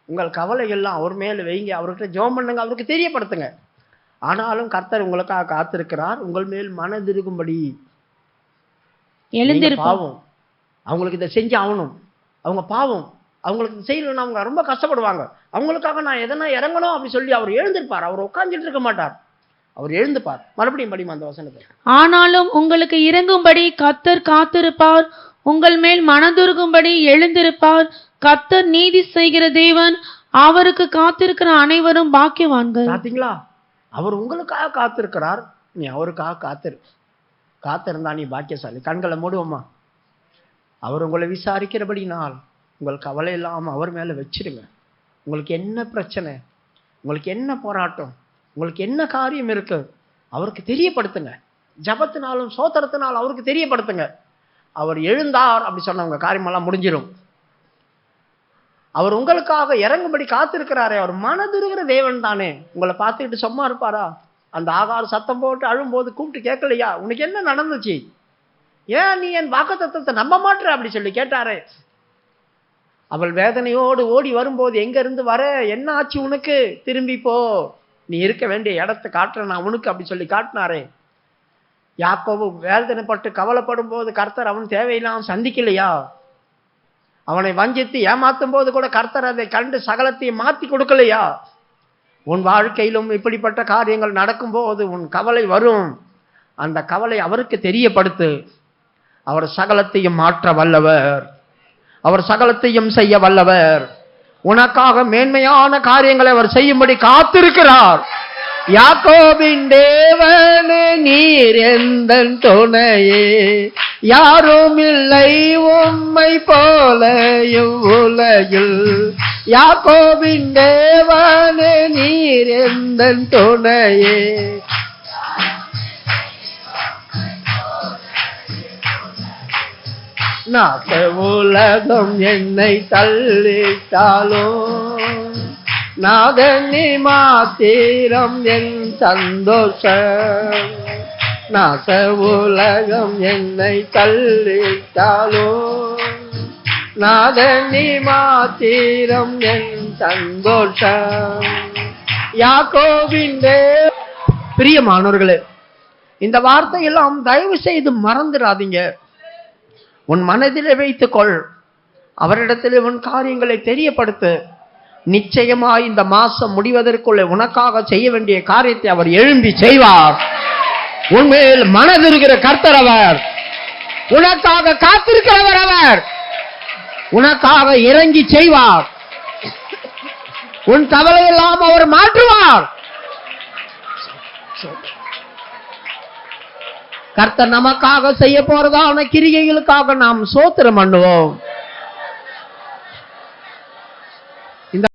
உங்கள் கவலை எல்லாம் அவர் மேல வைங்க, அவர்கிட்ட ஜெபம் பண்ணுங்க, அவருக்கு தெரியப்படுத்துங்க. ஆனாலும் கர்த்தர் உங்களுக்காக காத்திருக்கிறார், உங்கள் மேல் மனதிருக்கும்படி எழுந்திருப்பார். பாவம், அவங்களுக்கு இதை செஞ்சு ஆகணும், அவங்க பாவம், அவங்களுக்கு செய்யணும்னு அவங்க ரொம்ப கஷ்டப்படுவாங்க. அவங்களுக்காக நான் எதனா இறங்கணும் அப்படி சொல்லி அவர் எழுந்திருப்பார். அவர் உட்கார்ந்துட்டு இருக்க மாட்டார், அவர் எழுந்துப்பார். மறுபடியும் படிமா அந்த வசனத்தை. ஆனாலும் உங்களுக்கு இறங்கும்படி கர்த்தர் காத்திருப்பார், உங்கள் மேல் மனதுருகும்படி எழுந்திருப்பார். கர்த்தர் நீதி செய்கிற தேவன், அவருக்கு காத்திருக்கிற அனைவரும் பாக்கியவான்கள். பாத்தீங்களா, அவர் உங்களுக்காக காத்திருக்கிறார், நீ அவருக்காக காத்திருந்தா நீ பாக்கியசாலி. கண்களை மூடுவோமா. அவர் உங்களை விசாரிக்கிறபடினால் உங்கள் கவலை எல்லாம் அவர் மேல வச்சிருங்க. உங்களுக்கு என்ன பிரச்சனை, உங்களுக்கு என்ன போராட்டம், உங்களுக்கு என்ன காரியம் இருக்கு, அவருக்கு தெரியப்படுத்துங்க. ஜபத்தினாலும் சோத்திரத்தினாலும் அவருக்கு தெரியப்படுத்துங்க. அவர் எழுந்தார் அப்படி சொன்ன உங்க காரியமெல்லாம் முடிஞ்சிடும். அவர் உங்களுக்காக இறங்கும்படி காத்திருக்கிறாரே, அவர் மனதுருகிற தேவன் தானே. உங்களை பார்த்துக்கிட்டு சும்மா இருப்பாரா? அந்த ஆகார் சத்தம் போட்டு அழும்போது கூப்பிட்டு கேட்கலையா, உனக்கு என்ன நடந்துச்சு, ஏன் நீ என் வாக்குத்தத்தத்தை நம்ப மாட்டேற அப்படி சொல்லி கேட்டாரே. அவள் வேதனையோடு ஓடி வரும்போது, எங்க இருந்து வர, என்ன ஆச்சு உனக்கு, திரும்பி போ, நீ இருக்க வேண்டிய இடத்தை காட்டுறேன் நான் உனக்கு அப்படி சொல்லி காட்டினாரே. யாக்கோபு வேதனைப்பட்டு கவலைப்படும் போது கர்த்தர் அவன் தேவையில்லாம சந்திக்கலையா? அவனை வஞ்சித்து ஏமாத்தும் போது கூட கர்த்தர் அதை கண்டு சகலத்தையும் மாத்தி கொடுக்கலையா? உன் வாழ்க்கையிலும் இப்படிப்பட்ட காரியங்கள் நடக்கும் போது உன் கவலை வரும். அந்த கவலை அவருக்கு தெரியப்படுத்து. அவர் சகலத்தையும் மாற்ற வல்லவர், அவர் சகலத்தையும் செய்ய வல்லவர். உனக்காக மேன்மையான காரியங்களை அவர் செய்யும்படி காத்திருக்கிறார். யாக்கோபின் தேவனே நீர் எந்தன் துணையே, யாரும் இல்லை உம்மை போல இவ்வுலகில். யாக்கோபின் தேவனே நீர் எந்தன் துணையே. நாச உலகம் என்னை தள்ளிட்டாலும் நாதனி மாத்திரம் என் சந்தோஷம். நாச உலகம் என்னை தள்ளிட்டாலும் நாதனி மாத்திரம் என் சந்தோஷம். யாக்கோபின் பிரியமானவர்களே, இந்த வார்த்தையெல்லாம் தயவு செய்து மறந்துடாதீங்க. உன் மனதிலே வைத்துக்கொள். அவரிடத்தில் உன் காரியங்களை தெரியப்படுத்து. நிச்சயமாய் இந்த மாசம் முடிவதற்குள்ளே உனக்காக செய்ய வேண்டிய காரியத்தை அவர் எழும்பி செய்வார். உன்மேல் மனதிருக்கிற கர்த்தர் அவர், உனக்காக காத்திருக்கிறவர் அவர், உனக்காக இறங்கி செய்வார். உன் கவலையெல்லாம் அவர் மாற்றுவார். கர்த்தர் நமக்காக செய்ய போறதான கிரியைகளுக்காக நாம் சோத்திரம் பண்ணுவோம்.